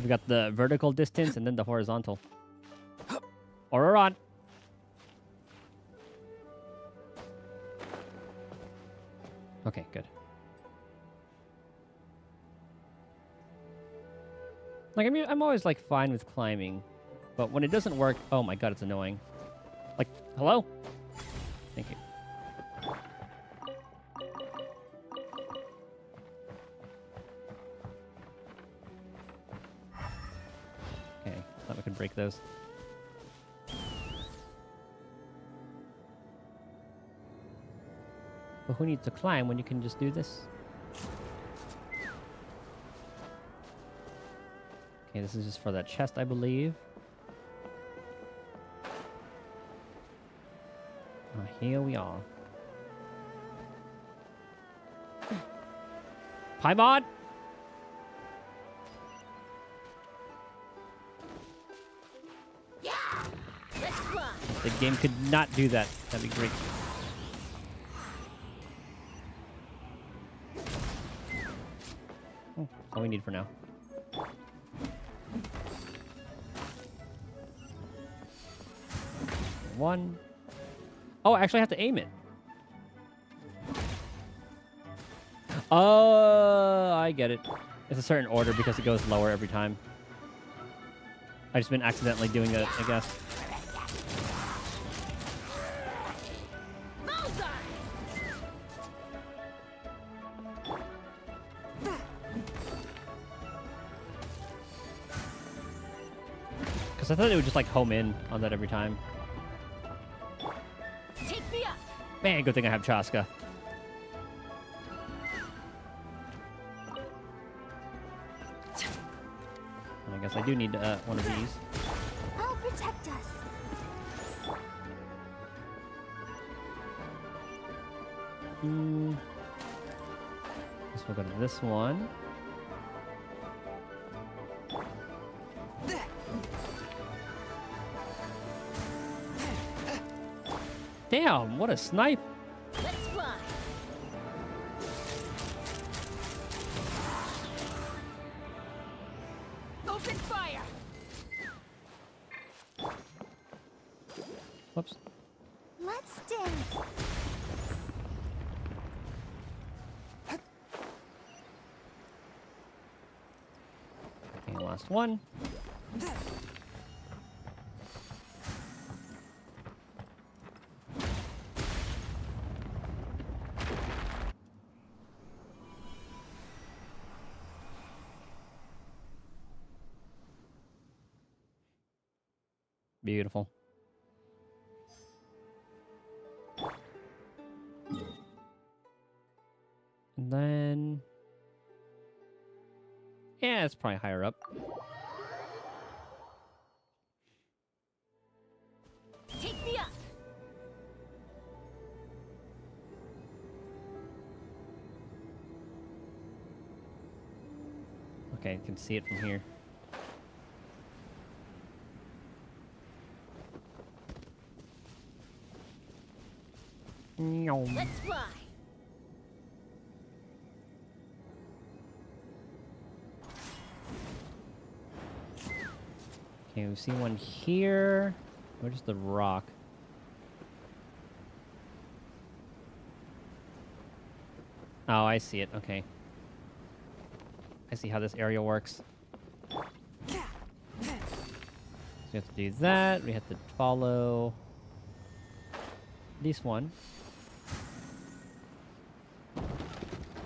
We got the vertical distance and then the horizontal. Auroron! Okay, good. Like, I mean, I'm always, like, fine with climbing. But when it doesn't work... Oh my god, it's annoying. Like, hello? Thank you. Okay, thought we could break those. But who needs to climb when you can just do this? Okay, this is just for that chest, I believe. Here we are. Paimon! Let's fly. The game could not do that. That'd be great. Oh, that's all we need for now. One. Oh, I actually have to aim it. Oh, I get it. It's a certain order because it goes lower every time. I just been accidentally doing it, I guess. Because I thought it would just like home in on that every time. Take me up. Man, good thing I have Chaska. I guess I do need one of these. I'll protect us. Guess we'll go to this one. Damn, what a snipe! Let's fly. Open fire. Whoops. Let's dance. Okay, last one. Beautiful. And then... yeah, it's probably higher up. Take me up. Okay, I can see it from here. Let's fly. Okay, we see one here. Where's the rock? Oh, I see it. Okay. I see how this area works. So we have to do that. We have to follow this one.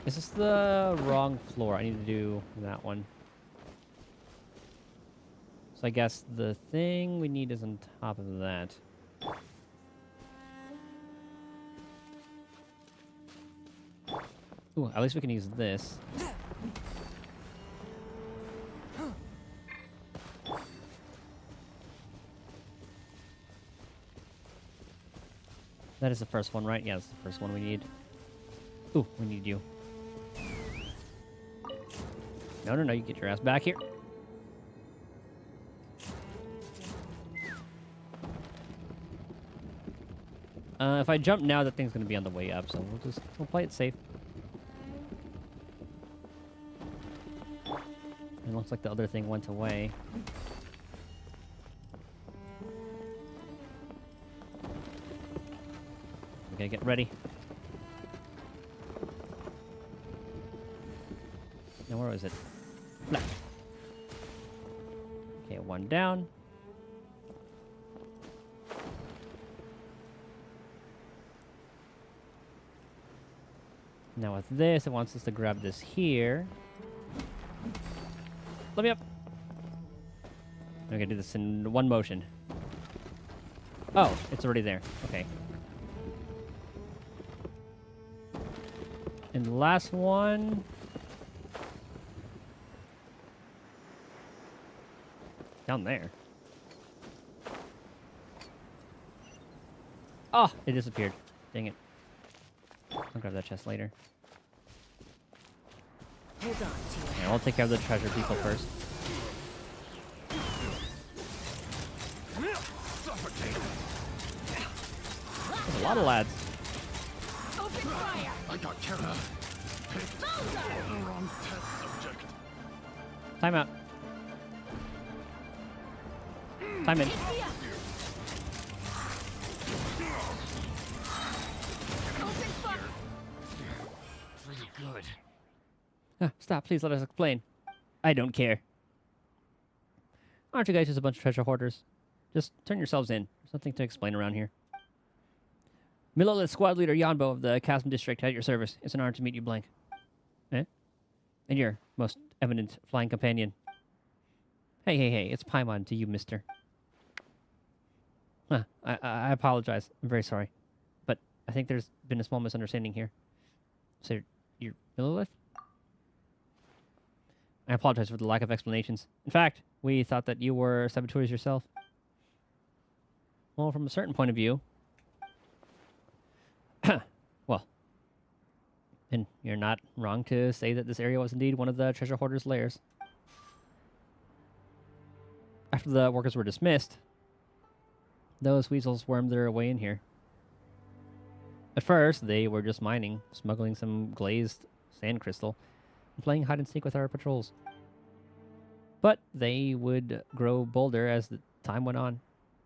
Is this the wrong floor? I need to do that one. So I guess the thing we need is on top of that. Ooh, at least we can use this. That is the first one, right? Yeah, that's the first one we need. Ooh, we need you. No, no, no, you get your ass back here. If I jump now, that thing's gonna be on the way up, so we'll play it safe. It looks like the other thing went away. Okay, get ready. Now where is it? Left. Okay, one down. Now with this, it wants us to grab this here. Let me up. I'm gonna do this in one motion. Oh, it's already there. Okay. And the last one. Down there. Oh, it disappeared. Dang it. I'll grab that chest later. Hold on to it. Yeah, I'll take care of the treasure people first. There's a lot of lads. Open fire! I got Kara. Picked the wrong test subject. Time out. Time in. Pretty good. Stop, please let us explain. I don't care. Aren't you guys just a bunch of treasure hoarders? Just turn yourselves in. There's nothing to explain around here. Millilith Squad Leader Yanbo of the Chasm District at your service. It's an honor to meet you, Blank. Eh? And your most eminent flying companion. Hey, it's Paimon to you, mister. I apologize. I'm very sorry. But I think there's been a small misunderstanding here. So, you're Millilith? I apologize for the lack of explanations. In fact, we thought that you were saboteurs yourself. Well, from a certain point of view... well, and you're not wrong to say that this area was indeed one of the treasure hoarders' lairs. After the workers were dismissed, those weasels wormed their way in here. At first, they were just mining, smuggling some glazed sand crystal, and playing hide and seek with our patrols. But they would grow bolder as the time went on,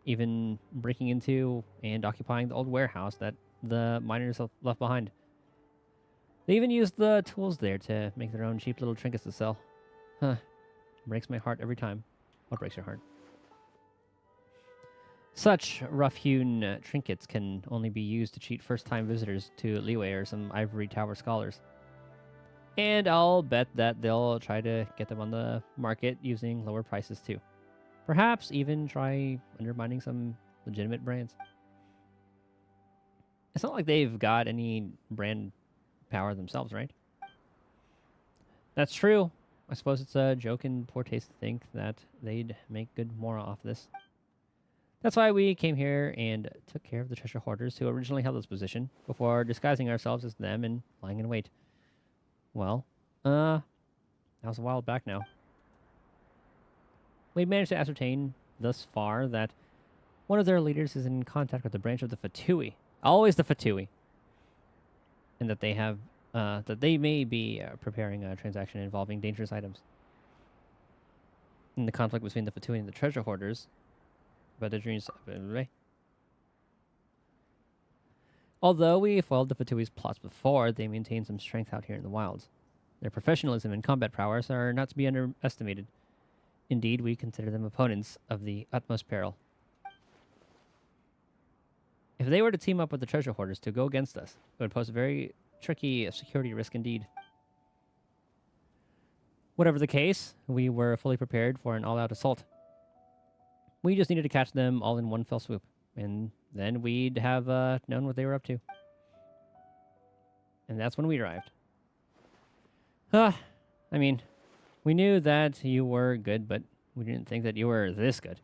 even breaking into and occupying the old warehouse that the miners left behind. They even used the tools there to make their own cheap little trinkets to sell. Breaks my heart every time. What breaks your heart? Such rough-hewn trinkets can only be used to cheat first-time visitors to Liyue or some ivory tower scholars. And I'll bet that they'll try to get them on the market using lower prices too. Perhaps even try undermining some legitimate brands. It's not like they've got any brand power themselves, right? That's true. I suppose it's a joke in poor taste to think that they'd make good moral off this. That's why we came here and took care of the treasure hoarders who originally held this position, before disguising ourselves as them and lying in wait. Well, that was a while back now. We managed to ascertain thus far that one of their leaders is in contact with the branch of the Fatui. Always the Fatui. And that they have, that they may be preparing a transaction involving dangerous items. In the conflict between the Fatui and the treasure hoarders, about the dreams. Although we foiled the Fatui's plots before, they maintain some strength out here in the wilds. Their professionalism and combat prowess are not to be underestimated. Indeed, we consider them opponents of the utmost peril. If they were to team up with the treasure hoarders to go against us, it would pose a very tricky security risk indeed. Whatever the case, we were fully prepared for an all-out assault. We just needed to catch them all in one fell swoop, and then we'd have known what they were up to. And that's when we arrived. I mean, we knew that you were good, but we didn't think that you were this good.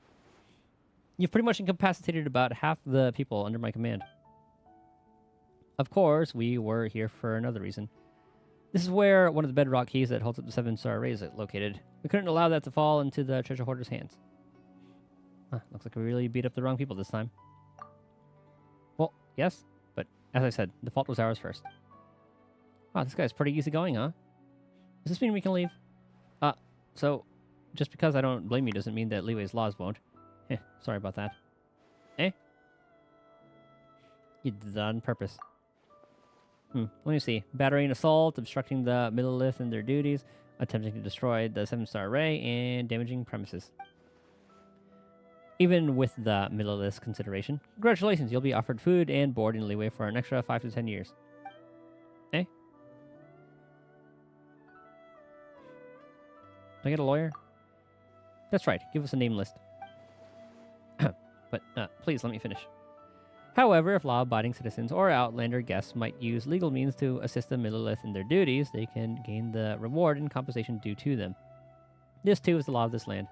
You've pretty much incapacitated about half the people under my command. Of course, we were here for another reason. This is where one of the bedrock keys that holds up the 7-star array is located. We couldn't allow that to fall into the treasure hoarder's hands. Looks like we really beat up the wrong people this time. Well, yes, but as I said, the fault was ours first. Wow, this guy's pretty easygoing, huh? Does this mean we can leave? So, just because I don't blame you doesn't mean that Liyue's laws won't. Sorry about that. Eh? You did that on purpose. Let me see. Battery and assault, obstructing the Millilith in their duties, attempting to destroy the 7-star array, and damaging premises. Even with the Millilith's consideration, congratulations, you'll be offered food and board in Liyue for an extra 5 to 10 years. Eh? Do I get a lawyer? That's right, give us a name list. But please let me finish. However, if law-abiding citizens or Outlander guests might use legal means to assist the Millilith in their duties, they can gain the reward and compensation due to them. This, too, is the law of this land.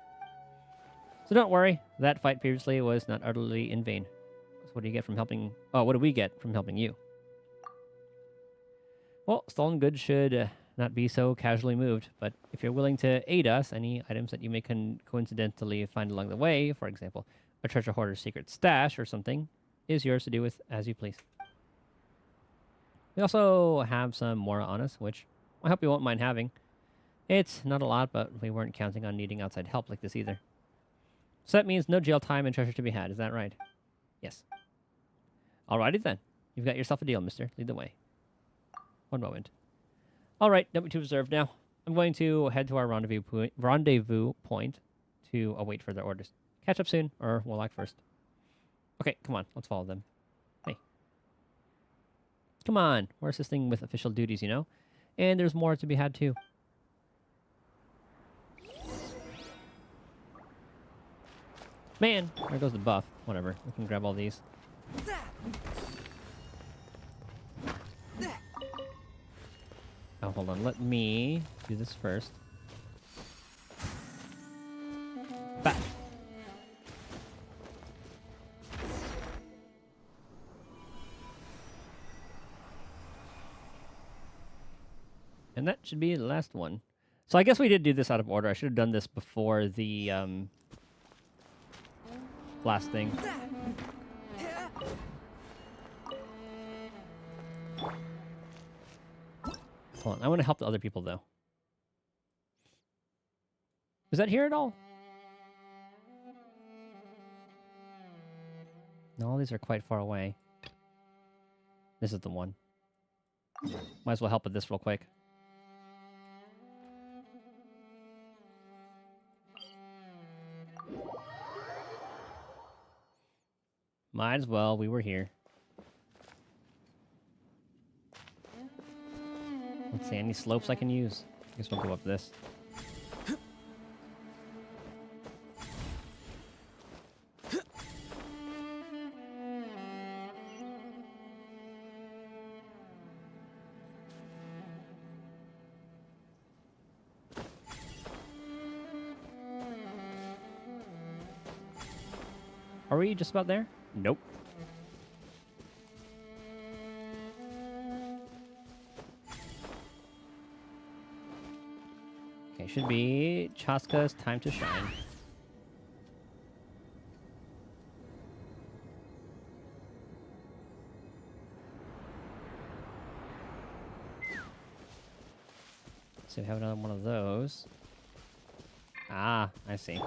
So don't worry, that fight previously was not utterly in vain. So what do you get from helping... Oh, what do we get from helping you? Well, stolen goods should not be so casually moved. But if you're willing to aid us, any items that you may coincidentally find along the way, for example, a treasure hoarder's secret stash or something, is yours to do with as you please. We also have some more on us, which I hope you won't mind having. It's not a lot, but we weren't counting on needing outside help like this either. So that means no jail time and treasure to be had, is that right? Yes. Alrighty then. You've got yourself a deal, mister. Lead the way. One moment. Alright, don't be too reserved now. I'm going to head to our rendezvous point to await further orders. Catch up soon, or we'll act first. Okay, come on. Let's follow them. Hey. Come on. We're assisting with official duties, you know? And there's more to be had, too. Man, there goes the buff. Whatever. We can grab all these. Oh, hold on. Let me do this first. Back. And that should be the last one. So I guess we did do this out of order. I should have done this before the last thing. Hold on. I want to help the other people, though. Is that here at all? No, all these are quite far away. This is the one. Might as well help with this real quick. Might as well. We were here. Let's see, any slopes I can use? I guess we'll go up this. Are we just about there? Nope. Okay, should be Chaska's time to shine. So we have another one of those. Ah, I see.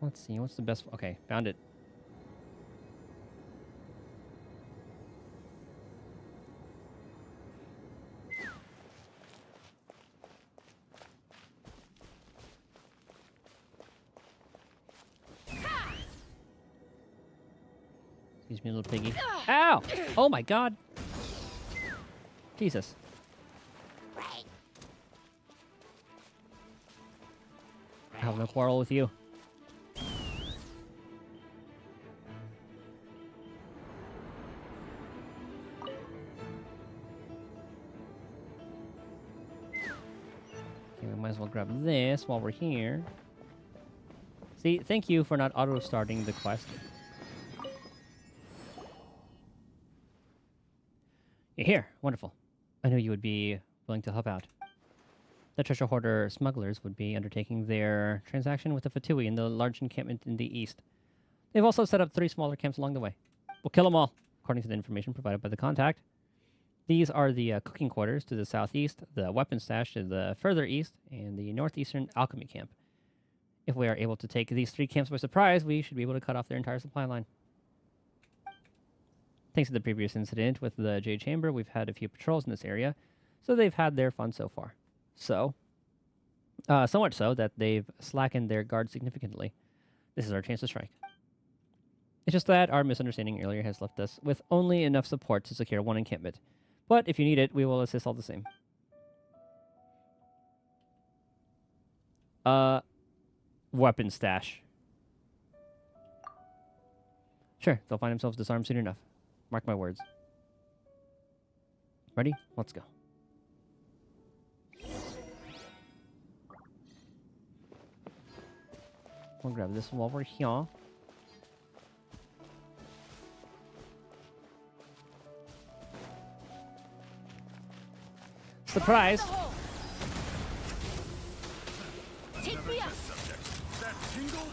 Let's see, what's the best... Okay, found it. Excuse me, little piggy. Ow! Oh my god! Jesus. I have no quarrel with you. Might as well grab this while we're here. See, thank you for not auto-starting the quest. You're here. Wonderful. I knew you would be willing to help out. The treasure hoarder smugglers would be undertaking their transaction with the Fatui in the large encampment in the east. They've also set up 3 smaller camps along the way. We'll kill them all, according to the information provided by the contact. These are the cooking quarters to the southeast, the weapon stash to the further east, and the northeastern alchemy camp. If we are able to take these 3 camps by surprise, we should be able to cut off their entire supply line. Thanks to the previous incident with the Jade Chamber, we've had a few patrols in this area, so they've had their fun so far. So much so that they've slackened their guard significantly. This is our chance to strike. It's just that our misunderstanding earlier has left us with only enough support to secure 1 encampment. But if you need it, we will assist all the same. Weapon stash. Sure, they'll find themselves disarmed soon enough. Mark my words. Ready? Let's go. We'll grab this while we're here. Surprise! Take me up. That tingle?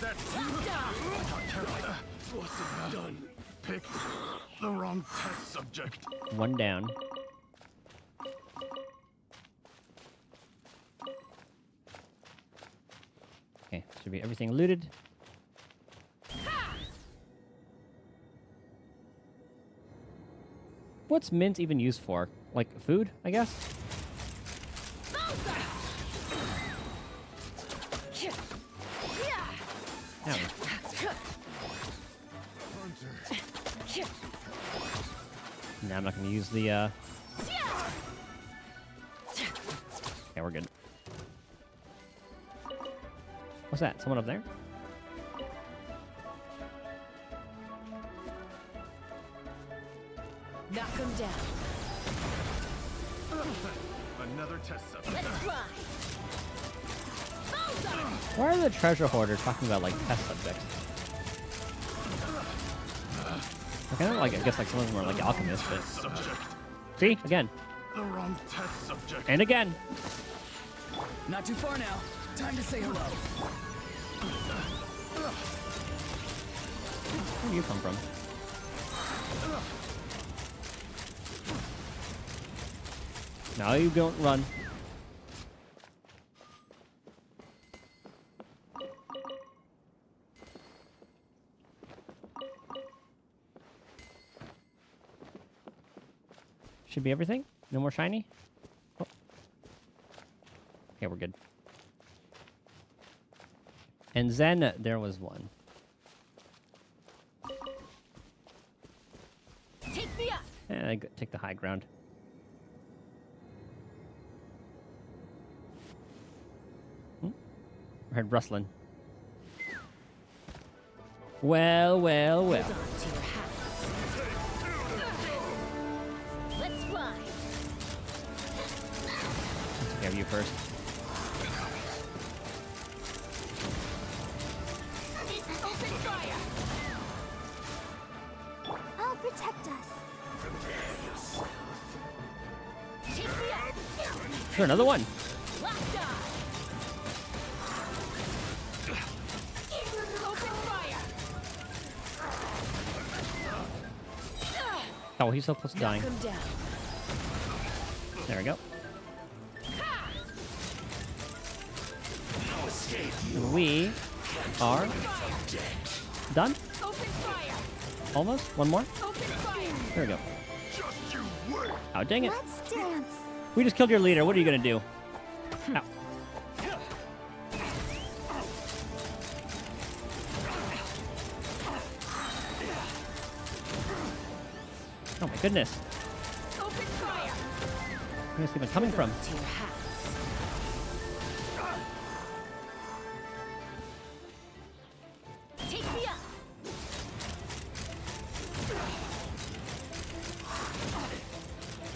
That wasn't done. Picked the wrong test subject. One down. Okay, should be everything looted. What's mint even used for? Like food, I guess? Ow. Now I'm not gonna use the Okay, we're good. What's that? Someone up there? Knock him down. Another test subject. Let's try. Why are the treasure hoarders talking about like test subjects? I kind of like, I guess like some of them are like alchemists, but see again. The wrong test subject. And again. Not too far now. Time to say hello. Where do you come from? Now you don't run. Should be everything? No more shiny? Oh. Okay, we're good. And then there was one. Take me up. And I take the high ground. I heard rustling. Well, well, well. Hold on to your hats. Let's fly. Let's take care of you first. Open fire. I'll protect us. Take me up. Sure, another one. Locked on. Open fire. Oh, he's so close to dying. Knock him down. There we go. And we are done. Open fire. Almost. One more. Open fire. There we go. Oh, dang it. Let's dance. We just killed your leader. What are you going to do? Ow. Oh my goodness. Open fire. Where's he even coming from? To your hats. Take me up.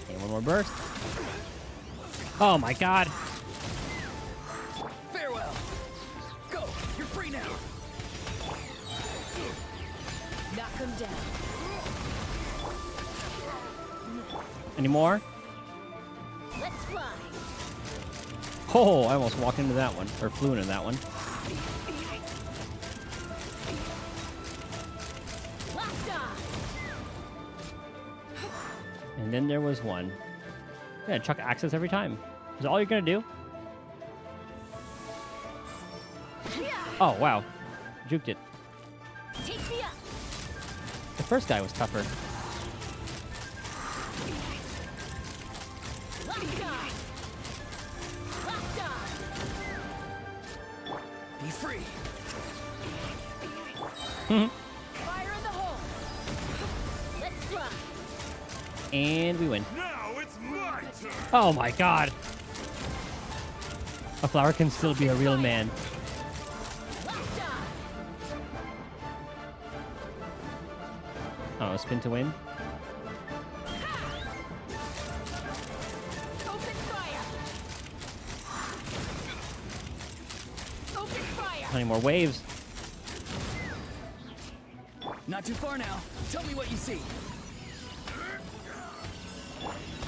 Okay, one more burst. Oh my god. Farewell. Go. You're free now. Knock him down. Any more? Let's fly. Oh, I almost walked into that one. Or flew into that one. Locked on. And then there was one. Yeah, chuck axes every time. Is that all you're gonna do? Oh, wow. Juked it. Take me up. The first guy was tougher. Locked on. Locked on. Be free. Fire in the hole. Let's fly. And we win. Now it's my turn. Oh my god. A flower can still be a real man. Locked on. Oh, spin to win. How many more waves? Not too far now. Tell me what you see.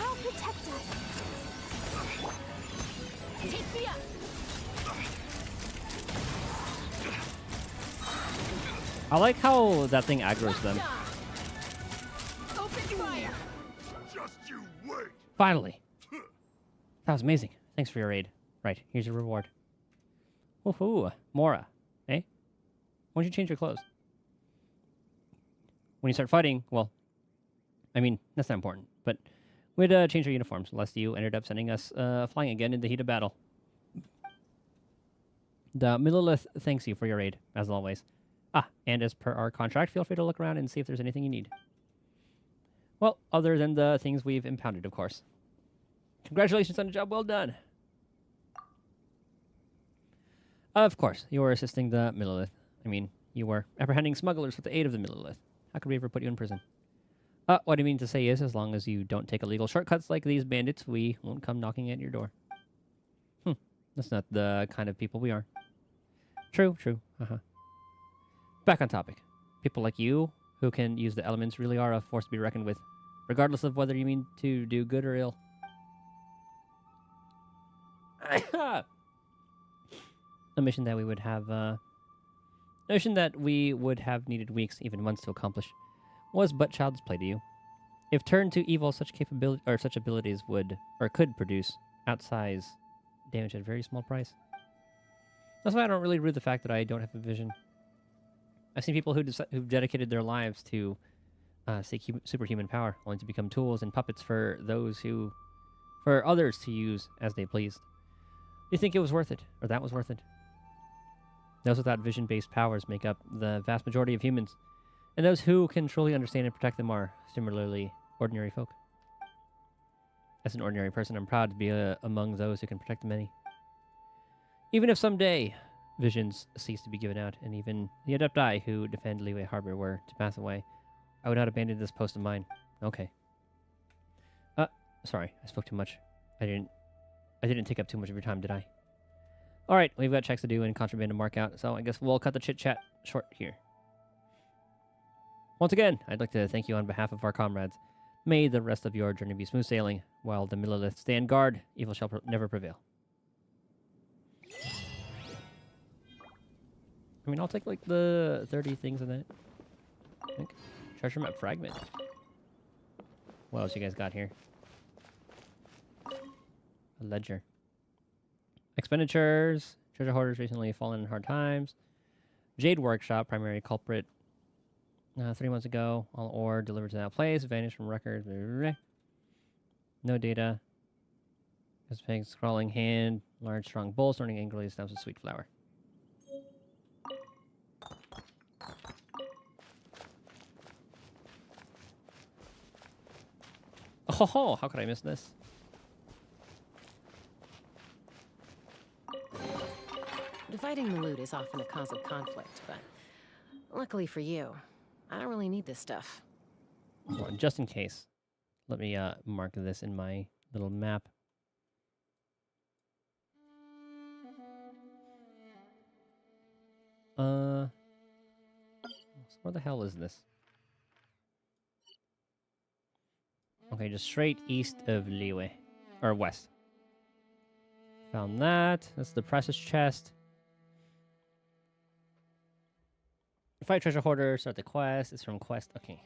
I'll protect us. Take me up. I like how that thing aggroes them. Open fire. Just you wait. Finally. That was amazing. Thanks for your aid. Right, here's your reward. Woohoo, Mora. Eh? Why don't you change your clothes? When you start fighting, well, I mean, that's not important, but we'd change our uniforms, lest you ended up sending us flying again in the heat of battle. The Millilith thanks you for your aid, as always. Ah, and as per our contract, feel free to look around and see if there's anything you need. Well, other than the things we've impounded, of course. Congratulations on a job well done. Of course, you were assisting the Millilith. I mean, you were apprehending smugglers with the aid of the Millilith. How could we ever put you in prison? What I mean to say is, as long as you don't take illegal shortcuts like these bandits, we won't come knocking at your door. That's not the kind of people we are. True. Back on topic. People like you, who can use the elements, really are a force to be reckoned with, regardless of whether you mean to do good or ill. A mission that we would have, needed weeks, even months to accomplish, was but child's play to you. If turned to evil, such abilities would, or could produce, outsize damage at a very small price. That's why I don't really rue the fact that I don't have a vision. I've seen people who've dedicated their lives to seek superhuman power, only to become tools and puppets for others to use as they pleased. You think it was worth it, or that was worth it? Those without vision-based powers make up the vast majority of humans, and those who can truly understand and protect them are, similarly, ordinary folk. As an ordinary person, I'm proud to be among those who can protect the many. Even if someday visions cease to be given out, and even the Adepti who defend Liyue Harbor were to pass away, I would not abandon this post of mine. Okay. Sorry, I spoke too much. I didn't take up too much of your time, did I? Alright, we've got checks to do and contraband to mark out, so I guess we'll cut the chit-chat short here. Once again, I'd like to thank you on behalf of our comrades. May the rest of your journey be smooth sailing, while the Millilith stand guard, evil shall never prevail. I mean, I'll take, like, the 30 things of that. I think. Treasure map fragment. What else you guys got here? A ledger. Expenditures. Treasure hoarders recently fallen in hard times. Jade workshop, primary culprit. 3 months ago, all ore delivered to that place, vanished from records. No data. This pig scrawling hand, large strong bull, snorting angrily, stamps a sweet flower. Oh, how could I miss this? Dividing the loot is often a cause of conflict, but luckily for you, I don't really need this stuff. Well, just in case, let me mark this in my little map. So where the hell is this? Okay, just straight east of Liyue. Or west. Found that. That's the precious chest. Fight treasure hoarder, start the quest. It's from quest. Okay.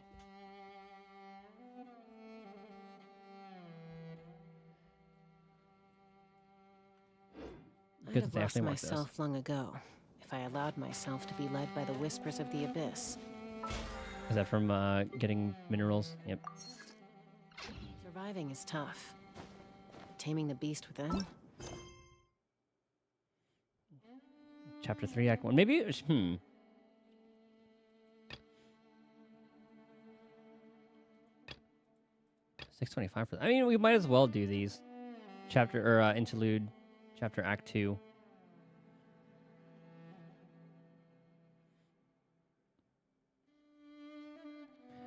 I'd have lost myself long ago if I allowed myself to be led by the whispers of the abyss. Is that from getting minerals? Yep. Surviving is tough. But taming the beast within? Chapter 3, Act 1. Maybe it was, 625 for that. I mean, we might as well do these. Chapter, or interlude, chapter Act 2.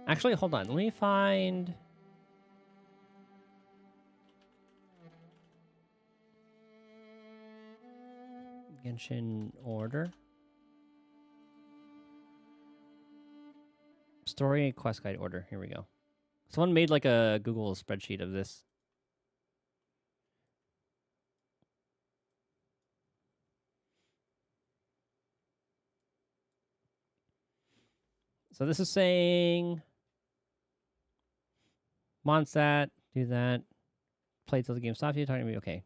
Actually, hold on. Let me find... Genshin order. Story quest guide order. Here we go. Someone made like a Google spreadsheet of this. So this is saying Mondstadt, do that. Play till the game stops you. Talking to me, okay.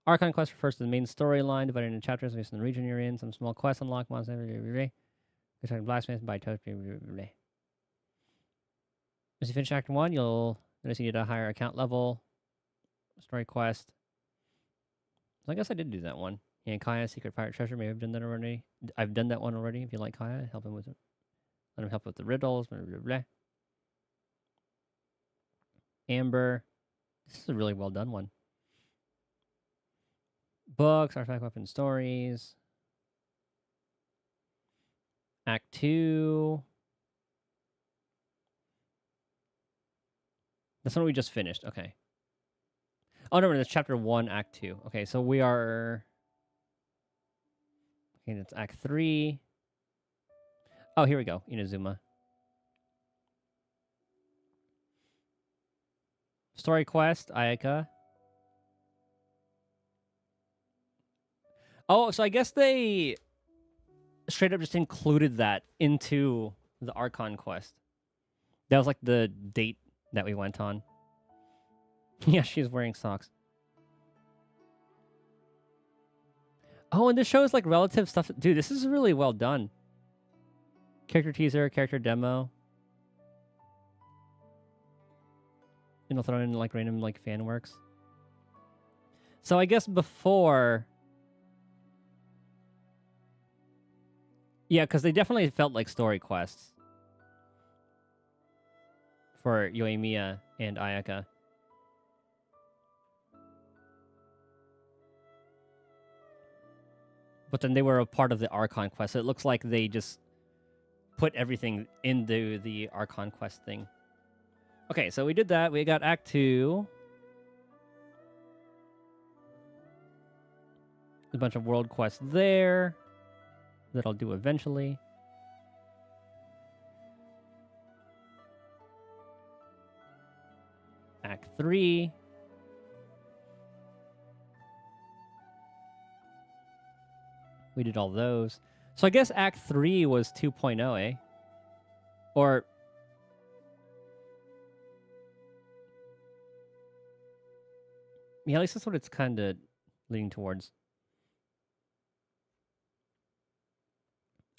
Archon quest refers to the main storyline divided into chapters based on the region you're in. Some small quests unlock Mondstadt. You're talking Blasphemous by Toast. As you finish Act 1, you'll notice you need a higher account level. Story quest. So I guess I did do that one. Yeah, Kaya, Secret Pirate Treasure. Maybe I've done that already. I've done that one already. If you like Kaya, help him with it. Let him help with the riddles. Blah, blah, blah. Amber. This is a really well done one. Books, artifact weapon stories. Act 2. That's one we just finished. Okay. Oh, no, that's chapter 1, Act 2. Okay, so we are... Okay, that's Act 3. Oh, here we go. Inazuma. Story quest, Ayaka. Oh, so I guess they straight up just included that into the Archon quest. That was like the date that we went on. Yeah, she's wearing socks. Oh, and this shows like relative stuff. Dude, this is really well done. Character teaser, character demo. And I'll throw in like random like fan works. So I guess before... Yeah, because they definitely felt like story quests. For Yoimiya and Ayaka. But then they were a part of the Archon quest. So it looks like they just put everything into the Archon quest thing. Okay, so we did that. We got Act 2. A bunch of world quests there that I'll do eventually. Act 3. We did all those. So I guess Act 3 was 2.0, eh? Or... Yeah, at least that's what it's kind of leaning towards.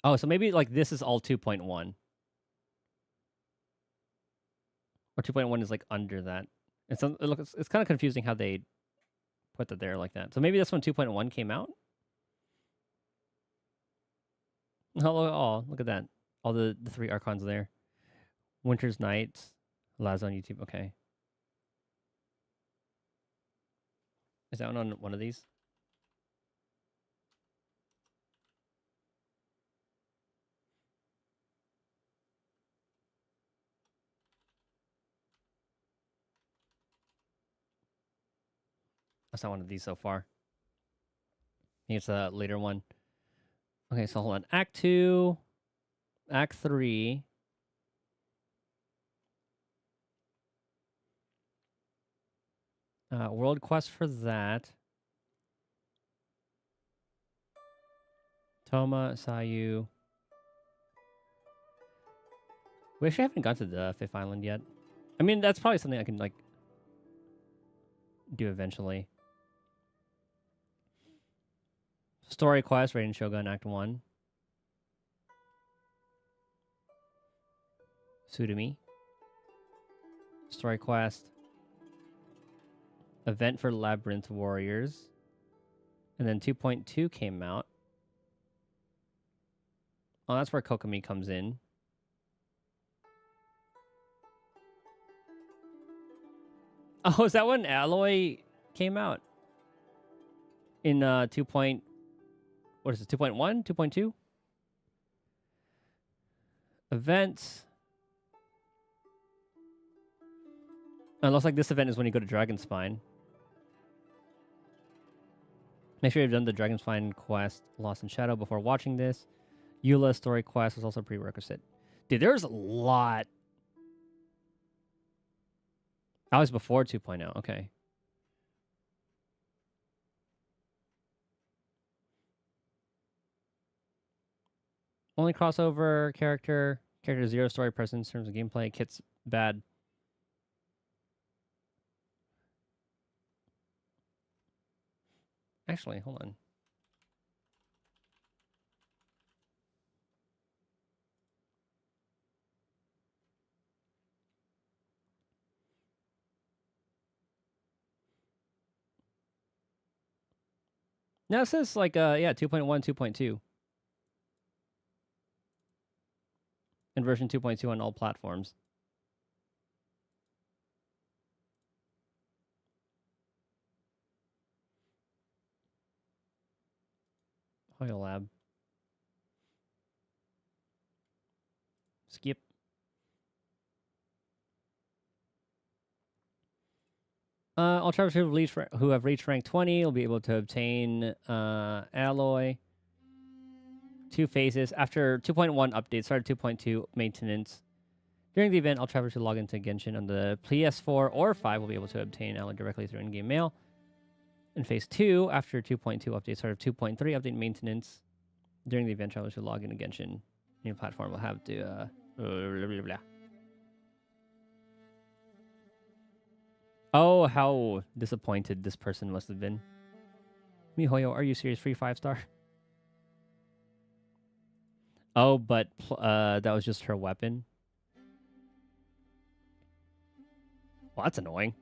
Oh, so maybe like this is all 2.1. Or 2.1 is like under that. It's kind of confusing how they put that there like that. So maybe that's when 2.1 came out? Oh, look at that. All the 3 Archons there. Winter's Night. Lazo on YouTube. Okay. Is that on one of these? That's not one of these so far. I think it's a later one. Okay, so hold on. Act 2. Act 3. World quest for that. Toma, Sayu. We actually haven't got to the 5th island yet. I mean, that's probably something I can, like, do eventually. Story quest, Raiden Shogun, Act 1. Sudami. Story quest. Event for Labyrinth Warriors. And then 2.2 came out. Oh, that's where Kokomi comes in. Oh, is that when Alloy came out? In 2. What is it? 2.1? 2.2? Events. It looks like this event is when you go to Dragonspine. Make sure you've done the Dragonspine quest, Lost in Shadow, before watching this. Eula story quest is also a prerequisite. Dude, there's a lot. That was before 2.0. Okay. Only crossover character. Character 0 story presence in terms of gameplay. Kit's bad. Actually, hold on. Now it says like yeah, 2.1, 2.2. And version 2.2 on all platforms. Hoyle Lab. Skip. All travelers who have reached rank 20 will be able to obtain alloy. 2 phases. After 2.1 update, started 2.2 maintenance. During the event, all travelers who log into Genshin on the PS4 or 5 will be able to obtain alloy directly through in-game mail. In phase 2, after 2.2 update, started 2.3 update maintenance. During the event, travelers who log into Genshin new platform will have to blah, blah, blah. Oh, how disappointed this person must have been. MiHoYo, are you serious? Free 5-star? Oh, but that was just her weapon. Well, that's annoying.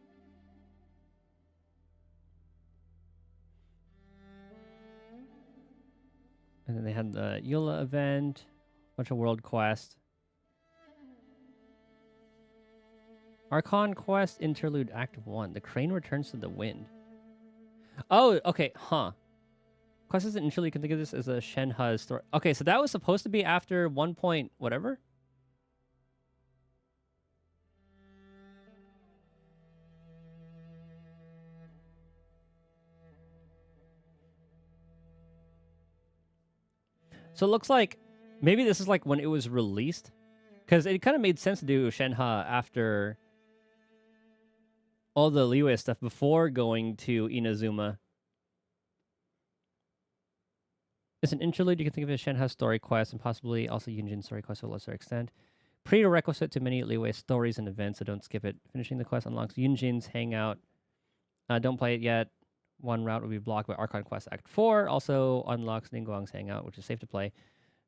And then they had the Eula event, bunch of world quest. Archon Quest Interlude Act 1. The crane returns to the wind. Oh, okay, huh. Quest is an interlude. You can think of this as a Shenhe story. Okay, so that was supposed to be after 1 point whatever? So it looks like maybe this is like when it was released. Because it kind of made sense to do Shenhe after all the Liyue stuff before going to Inazuma. It's an interlude. You can think of it as Shenhe's story quest and possibly also Yunjin's story quest to a lesser extent. Prerequisite to many Liyue stories and events, so don't skip it. Finishing the quest unlocks Yunjin's hangout. Don't play it yet. One route will be blocked by Archon Quest Act 4. Also unlocks Ningguang's hangout, which is safe to play.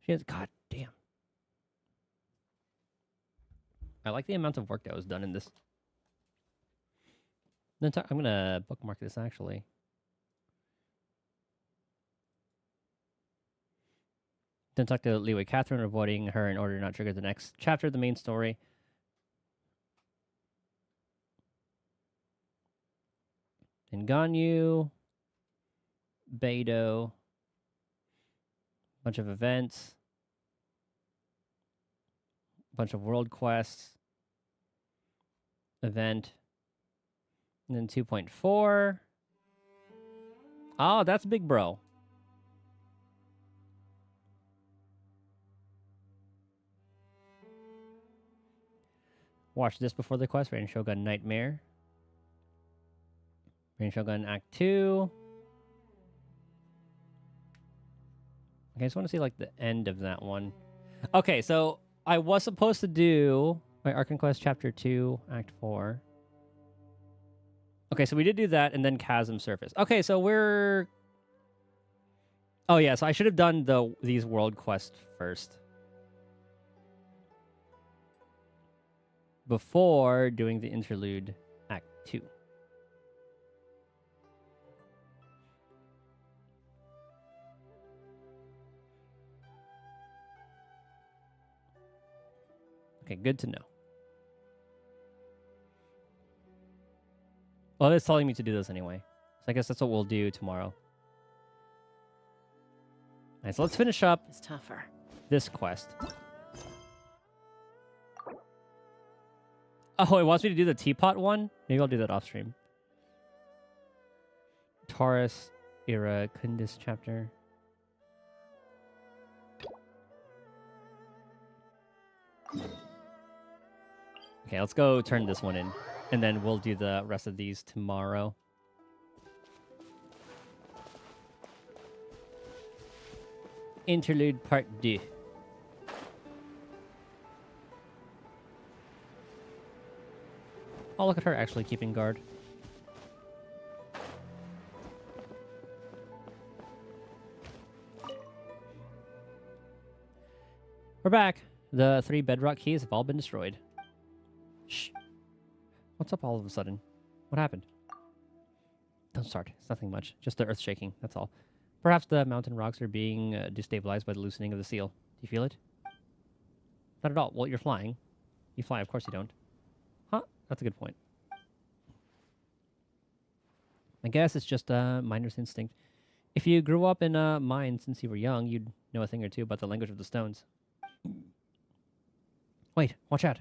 She has... God damn. I like the amount of work that was done in this. I'm going to bookmark this, actually. Then talk to Liyue Catherine, avoiding her in order to not trigger the next chapter of the main story. And Ganyu, Beidou, bunch of events, bunch of world quests, event, and then 2.4. Oh, that's Big Bro. Watch this before the quest. Raiden Shogun Nightmare. Raiden Shogun Act 2. Okay, I just want to see like the end of that one. Okay, so I was supposed to do my Archon Quest Chapter 2, Act 4. Okay, so we did do that, and then Chasm Surface. Okay, so we're... Oh, yeah, so I should have done these world quests first. Before doing the interlude Act 2. Okay, good to know. Well, it's telling me to do this anyway. So I guess that's what we'll do tomorrow. All right, so let's finish up It's tougher. this quest. Oh, it wants me to do the teapot one? Maybe I'll do that off stream. Taurus era Kundis chapter. Okay, let's go turn this one in. And then we'll do the rest of these tomorrow. Interlude Part 2. Oh, look at her actually keeping guard. We're back. The 3 bedrock keys have all been destroyed. Shh. What's up all of a sudden? What happened? Don't start. It's nothing much. Just the earth shaking, that's all. Perhaps the mountain rocks are being destabilized by the loosening of the seal. Do you feel it? Not at all. Well, you're flying. You fly, of course you don't. Huh? That's a good point. I guess it's just a miner's instinct. If you grew up in a mine since you were young, you'd know a thing or two about the language of the stones. Wait, watch out.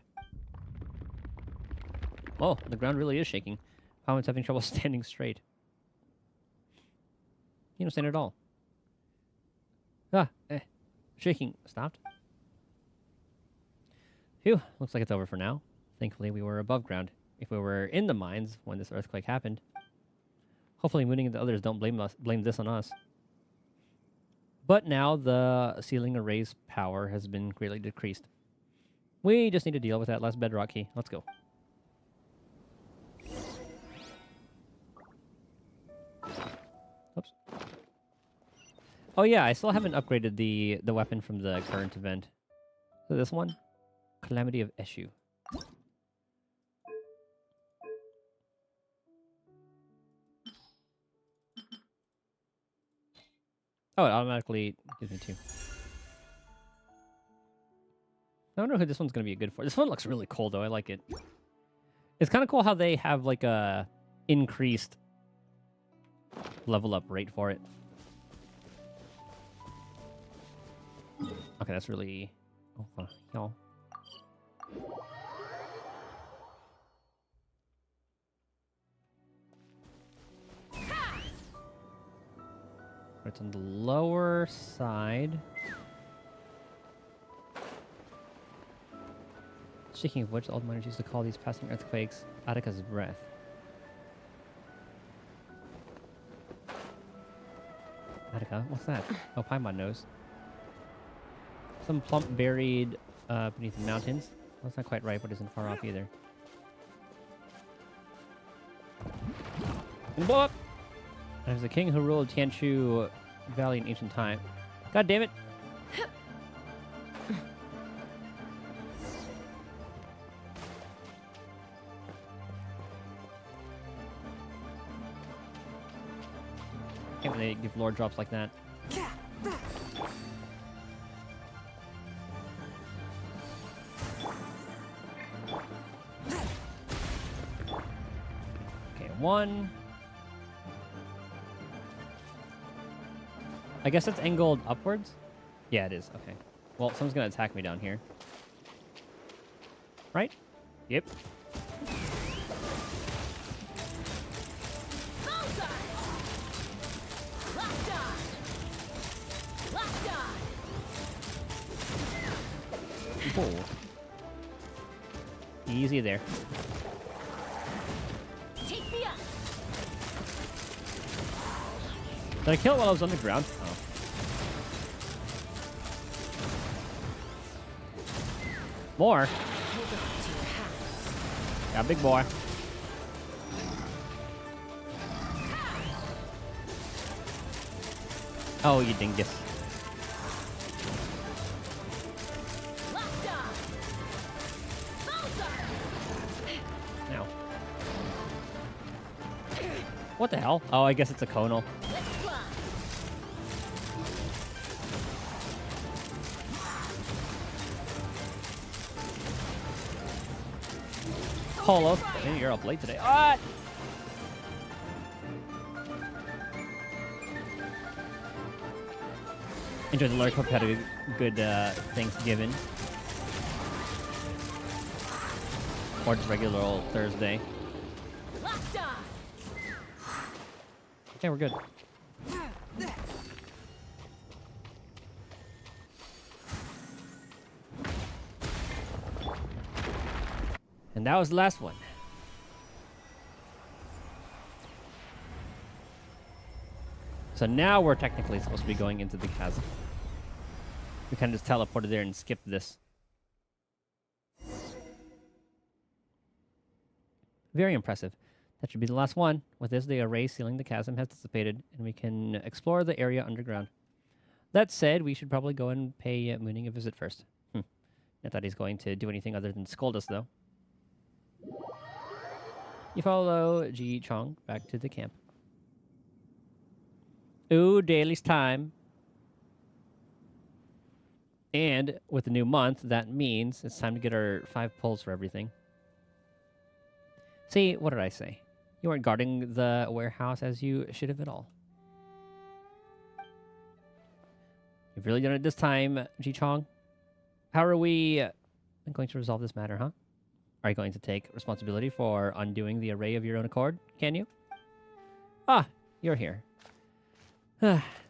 Oh, the ground really is shaking. Pawan's having trouble standing straight. You don't stand at all. Shaking stopped. Phew, looks like it's over for now. Thankfully, we were above ground. If we were in the mines when this earthquake happened, hopefully Mooning and the others don't blame this on us. But now the ceiling array's power has been greatly decreased. We just need to deal with that last bedrock key. Let's go. Oops. Oh yeah, I still haven't upgraded the weapon from the current event. So this one? Calamity of Eshu. Oh, it automatically gives me 2. I wonder who this one's going to be good for. This one looks really cool, though. I like it. It's kind of cool how they have, like, a increased level up rate for it. Okay, that's really... Oh, y'all. It's on the lower side. Speaking of which, old miners used to call these passing earthquakes Attica's breath. Attica? What's that? Oh, Paimon knows. Some plump buried beneath the mountains. Well, that's not quite right, but isn't far off either. And blow up! There's the king who ruled Tianshu Valley in ancient time. God damn it! Can't really give lore drops like that. Okay, 1. I guess it's angled upwards? Yeah, it is. Okay. Well, someone's gonna attack me down here. Right? Yep. Whoa. Easy there. Did I kill it while I was on the ground? Oh. More? Yeah, big boy. Oh, you dingus. Now. What the hell? Oh, I guess it's a conal. Polo. Maybe you're up late today. Ah! Enjoy the lurk. Hope you had a good Thanksgiving. Or just regular old Thursday. Okay, we're good. And And that was the last one. So now we're technically supposed to be going into the chasm. We kind of just teleported there and skipped this. Very impressive. That should be the last one. With this, the array sealing the chasm has dissipated, and we can explore the area underground. That said, we should probably go and pay Mooning a visit first. Not that he's going to do anything other than scold us, though. You follow Ji Chong back to the camp. Ooh, Daly's time. And with the new month, that means it's time to get our 5 pulls for everything. See, what did I say? You weren't guarding the warehouse as you should have at all. You've really done it this time, Ji Chong. How are we going to resolve this matter, huh? Are you going to take responsibility for undoing the array of your own accord? Can you? Ah, you're here.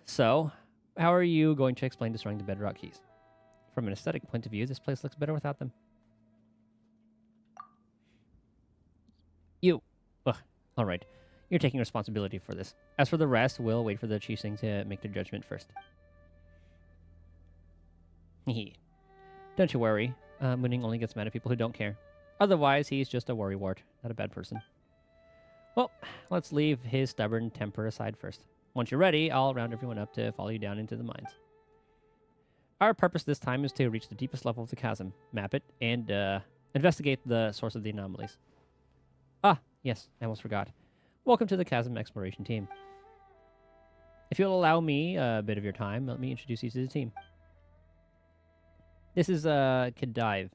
So, how are you going to explain destroying the bedrock keys? From an aesthetic point of view, this place looks better without them. You. Ugh. All right. You're taking responsibility for this. As for the rest, we'll wait for the Qixing to make their judgment first. Hehe. Don't you worry. Mooning only gets mad at people who don't care. Otherwise, he's just a worrywart, not a bad person. Well, let's leave his stubborn temper aside first. Once you're ready, I'll round everyone up to follow you down into the mines. Our purpose this time is to reach the deepest level of the chasm, map it, and investigate the source of the anomalies. Ah, yes, I almost forgot. Welcome to the chasm exploration team. If you'll allow me a bit of your time, let me introduce you to the team. This is Kadive,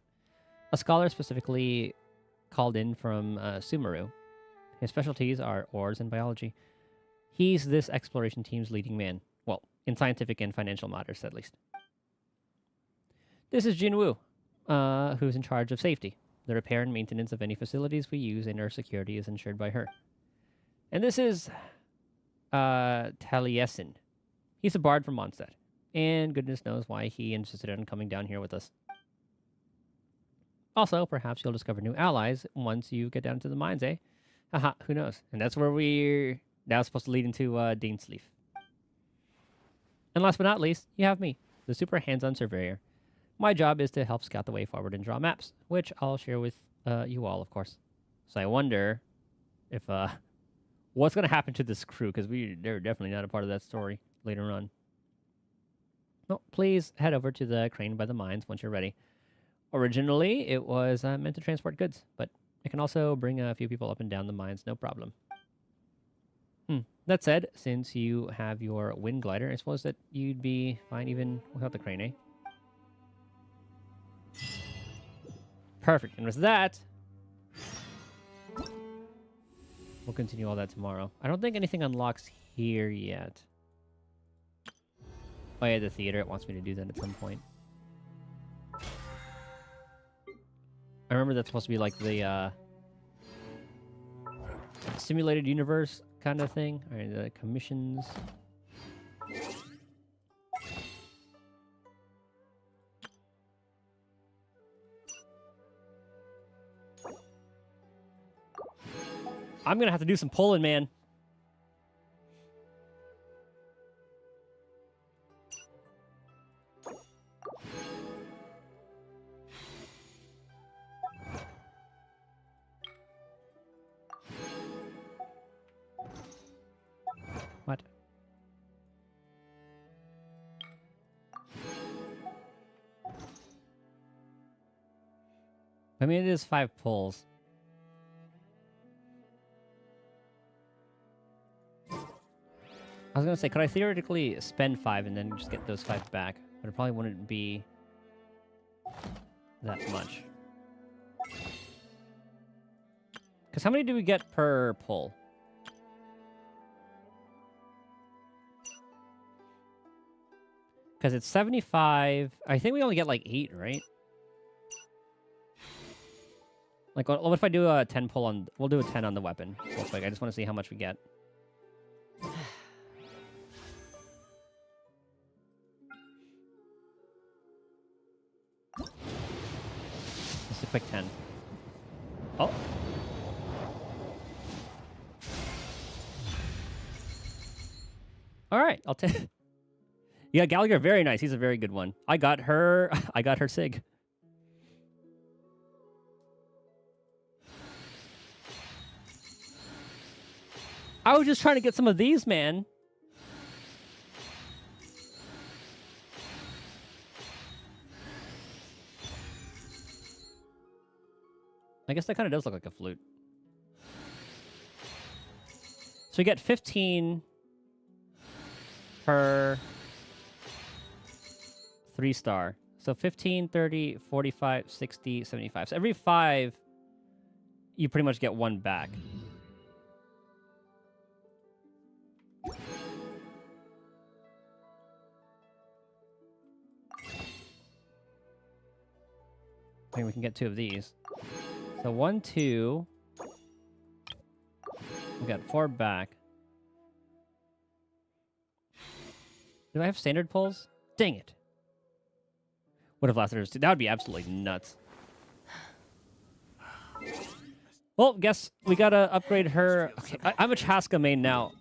a scholar specifically called in from Sumeru. His specialties are ores and biology. He's this exploration team's leading man. Well, in scientific and financial matters, at least. This is Jinwoo, who's in charge of safety, the repair and maintenance of any facilities we use, and our security is ensured by her. And this is Taliesin. He's a bard from Mondstadt, and goodness knows why he insisted on coming down here with us. Also, perhaps you'll discover new allies once you get down to the mines, eh? Haha, who knows? And that's where we're now supposed to lead into Dainsleaf. And last but not least, you have me, the super hands-on surveyor. My job is to help scout the way forward and draw maps, which I'll share with you all, of course. So I wonder if what's going to happen to this crew, because they're definitely not a part of that story later on. Well, please head over to the crane by the mines once you're ready. Originally, it was meant to transport goods, but it can also bring a few people up and down the mines, no problem. That said, since you have your wind glider, I suppose that you'd be fine even without the crane, eh? Perfect. And with that, we'll continue all that tomorrow. I don't think anything unlocks here yet. Oh yeah, the theater. It wants me to do that at some point. I remember that's supposed to be like the simulated universe kind of thing. All right, the commissions. I'm gonna have to do some pulling, man. What? I mean, it is 5 pulls. I was gonna say, could I theoretically spend 5 and then just get those 5 back? But it probably wouldn't be that much. Because how many do we get per pull? Because it's 75. I think we only get like 8, right? Like, what if I do a 10 pull on... We'll do a 10 on the weapon real quick. I just want to see how much we get. Just a quick 10. Oh. All right, I'll take. Yeah, Gallagher, very nice. He's a very good one. I got her. I got her Sig. I was just trying to get some of these, man. I guess that kind of does look like a flute. So we get 15 per 3-star. So 15, 30, 45, 60, 75. So every 5, you pretty much get 1 back. I mean, we can get 2 of these. So 1, 2. We got 4 back. Do I have standard pulls? Dang it. What if last there's 2? That would be absolutely nuts. Well, guess we gotta upgrade her. Okay, I'm a Chaska main now.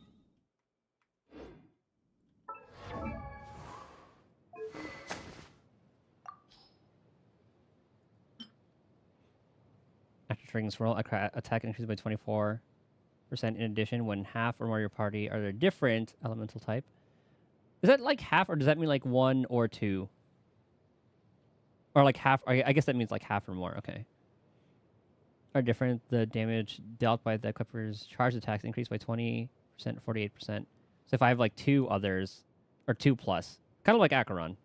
After triggering this roll, attack increases by 24% in addition when half or more of your party are a different elemental type. Is that like half, or does that mean like 1 or 2? Or like half, I guess that means like half or more, okay. Are different, the damage dealt by the equipper's charged attacks increased by 20%, 48%. So if I have like 2 others, or 2 plus, kind of like Acheron.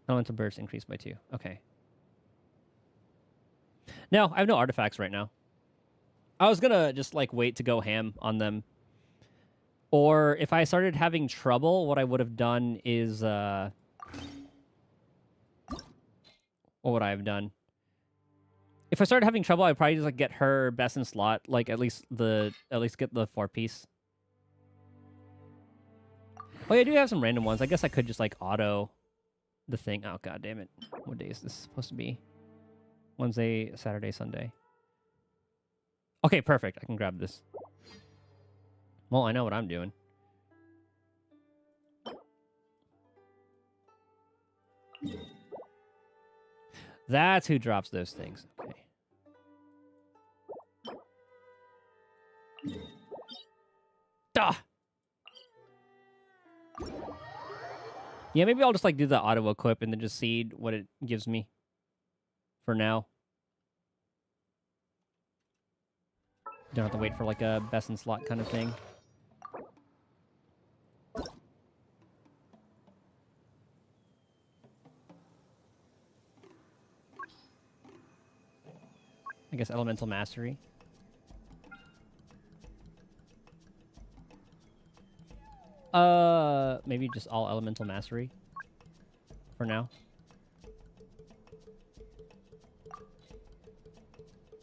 Elemental burst increased by 2, okay. No, I have no artifacts right now. I was gonna just like wait to go ham on them. Or if I started having trouble, what I would have done is what would I have done? If I started having trouble, I'd probably just like get her best in slot, like at least get the 4-piece. Oh yeah, I do have some random ones. I guess I could just like auto the thing. Oh god damn it. What day is this supposed to be? Wednesday, Saturday, Sunday. Okay, perfect. I can grab this. Well, I know what I'm doing. That's who drops those things. Okay. Duh! Yeah, maybe I'll just like do the auto equip and then just see what it gives me for now. Don't have to wait for like a best in slot kind of thing. I guess elemental mastery. Maybe just all elemental mastery for now.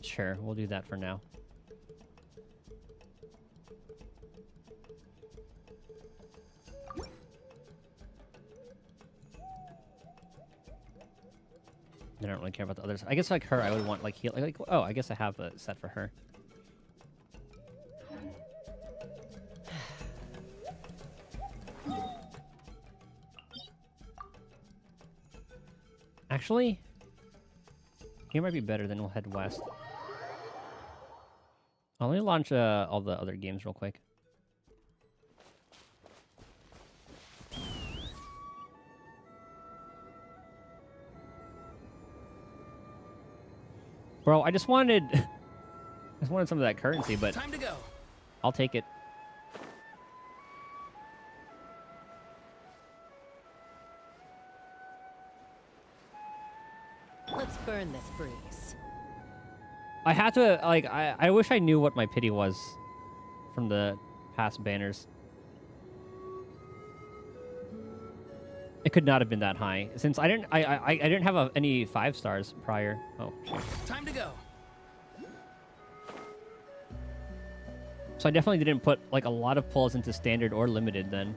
Sure, we'll do that for now. I don't really care about the others. I guess like her, I would want like heal. Like, oh, I guess I have a set for her. Actually, here might be better. Then we'll head west. Let me launch all the other games real quick. Bro, I just wanted some of that currency, but time to go. I'll take it. Let's burn this breeze. I had to like I wish I knew what my pity was from the past banners. It could not have been that high since I didn't have any 5 stars prior. Oh shit. Time to go. So I definitely didn't put like a lot of pulls into standard or limited then.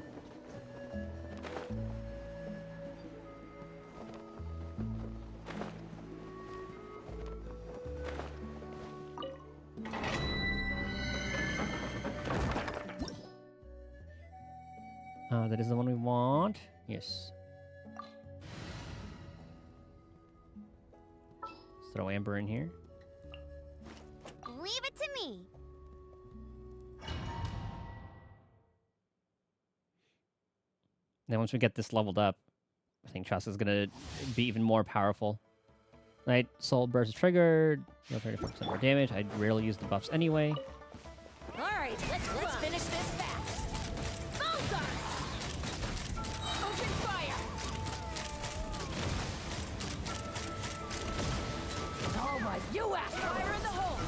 That is the one we want. Yes. Let's throw Amber in here. Leave it to me. Then once we get this leveled up, I think Chasa's gonna be even more powerful. Right, Soul Burst is triggered. Deal 34% more damage. I rarely use the buffs anyway. All right, let's finish this fast. Bullseye! Open fire! All right, you act fire in the hole.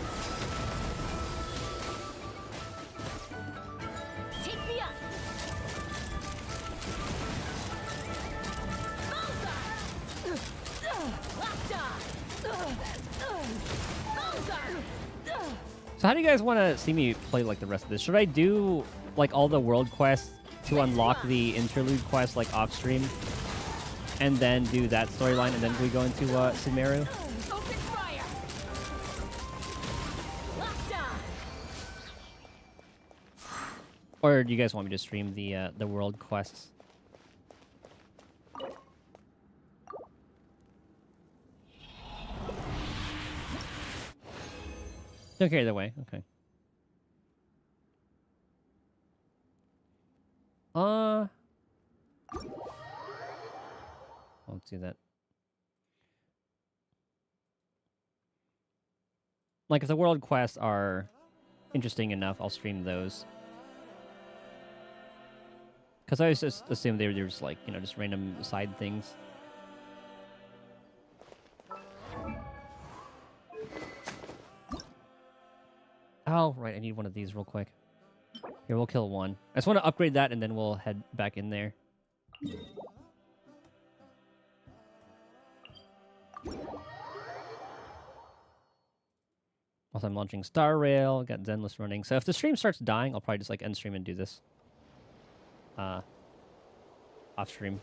Take me up. So how do you guys want to see me play like the rest of this? Should I do like all the world quests to unlock the interlude quest like off stream, and then do that storyline, and then we go into Sumeru? Open fire! Or do you guys want me to stream the world quests? Don't care either way. Okay. Won't do that. Like, if the world quests are interesting enough, I'll stream those. Because I always just assumed they were just like, you know, just random side things. Oh, right, I need one of these real quick. Here, we'll kill one. I just want to upgrade that, and then we'll head back in there. Also, I'm launching Star Rail, got Zenless running. So if the stream starts dying, I'll probably just like end stream and do this. Off stream.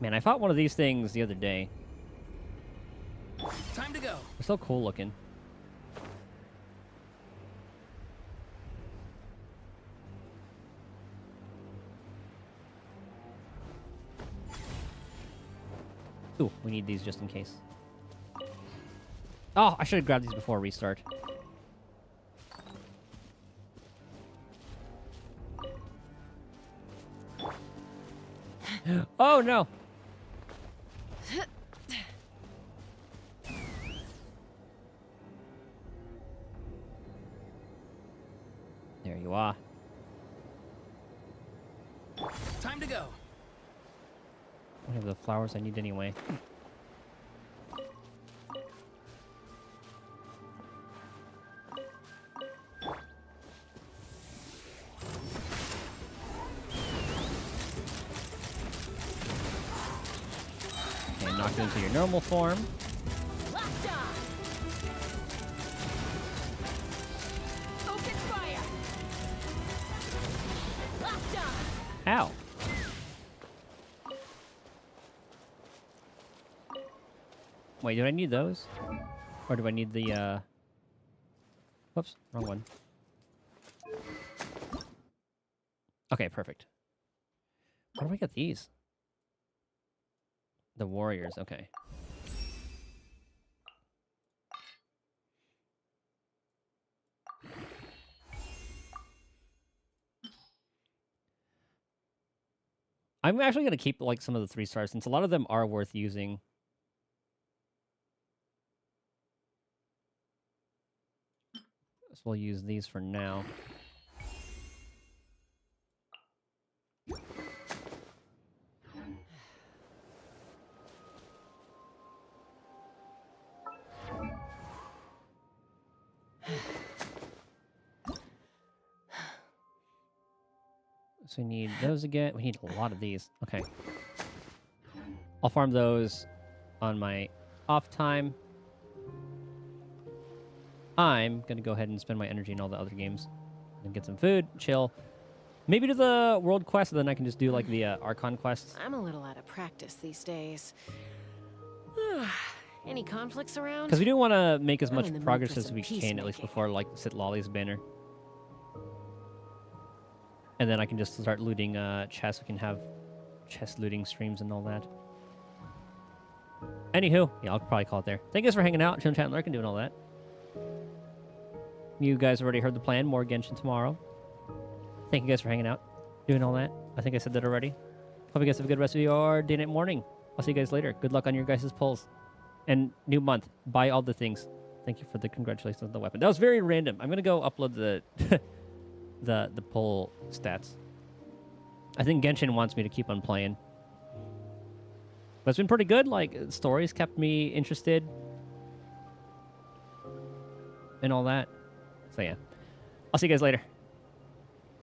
Man, I fought one of these things the other day. Time to go. They're so cool looking. Ooh, we need these just in case. Oh, I should have grabbed these before restart. Oh no! There you are. Time to go. I have the flowers I need anyway. Okay, knock it into your normal form. Open fire! Ow. Wait, do I need those? Or do I need the, whoops, wrong one. Okay, perfect. Where do I get these? The warriors, okay. I'm actually going to keep, like, some of the 3 stars, since a lot of them are worth using. So we'll use these for now. So we need those again. We need a lot of these. Okay. I'll farm those on my off time. I'm going to go ahead and spend my energy in all the other games. And get some food, chill. Maybe do the world quest, and then I can just do, like, the Archon quests. I'm a little out of practice these days. Any conflicts around? Because we do want to make as I'm much in the mood progress for as some we can, at least peacemaking. before like Sitlali's banner. And then I can just start looting chests. We can have chest looting streams and all that. Anywho, yeah, I'll probably call it there. Thank you guys for hanging out, chilling, chatting, lurking, doing all that. You guys already heard the plan. More Genshin tomorrow. Thank you guys for hanging out, doing all that. I think I said that already. Hope you guys have a good rest of your day, night, morning. I'll see you guys later. Good luck on your guys' polls. And new month. Buy all the things. Thank you for the congratulations on the weapon. That was very random. I'm gonna go upload the the poll stats. I think Genshin wants me to keep on playing. But it's been pretty good. Like, stories kept me interested. And all that. So yeah. I'll see you guys later.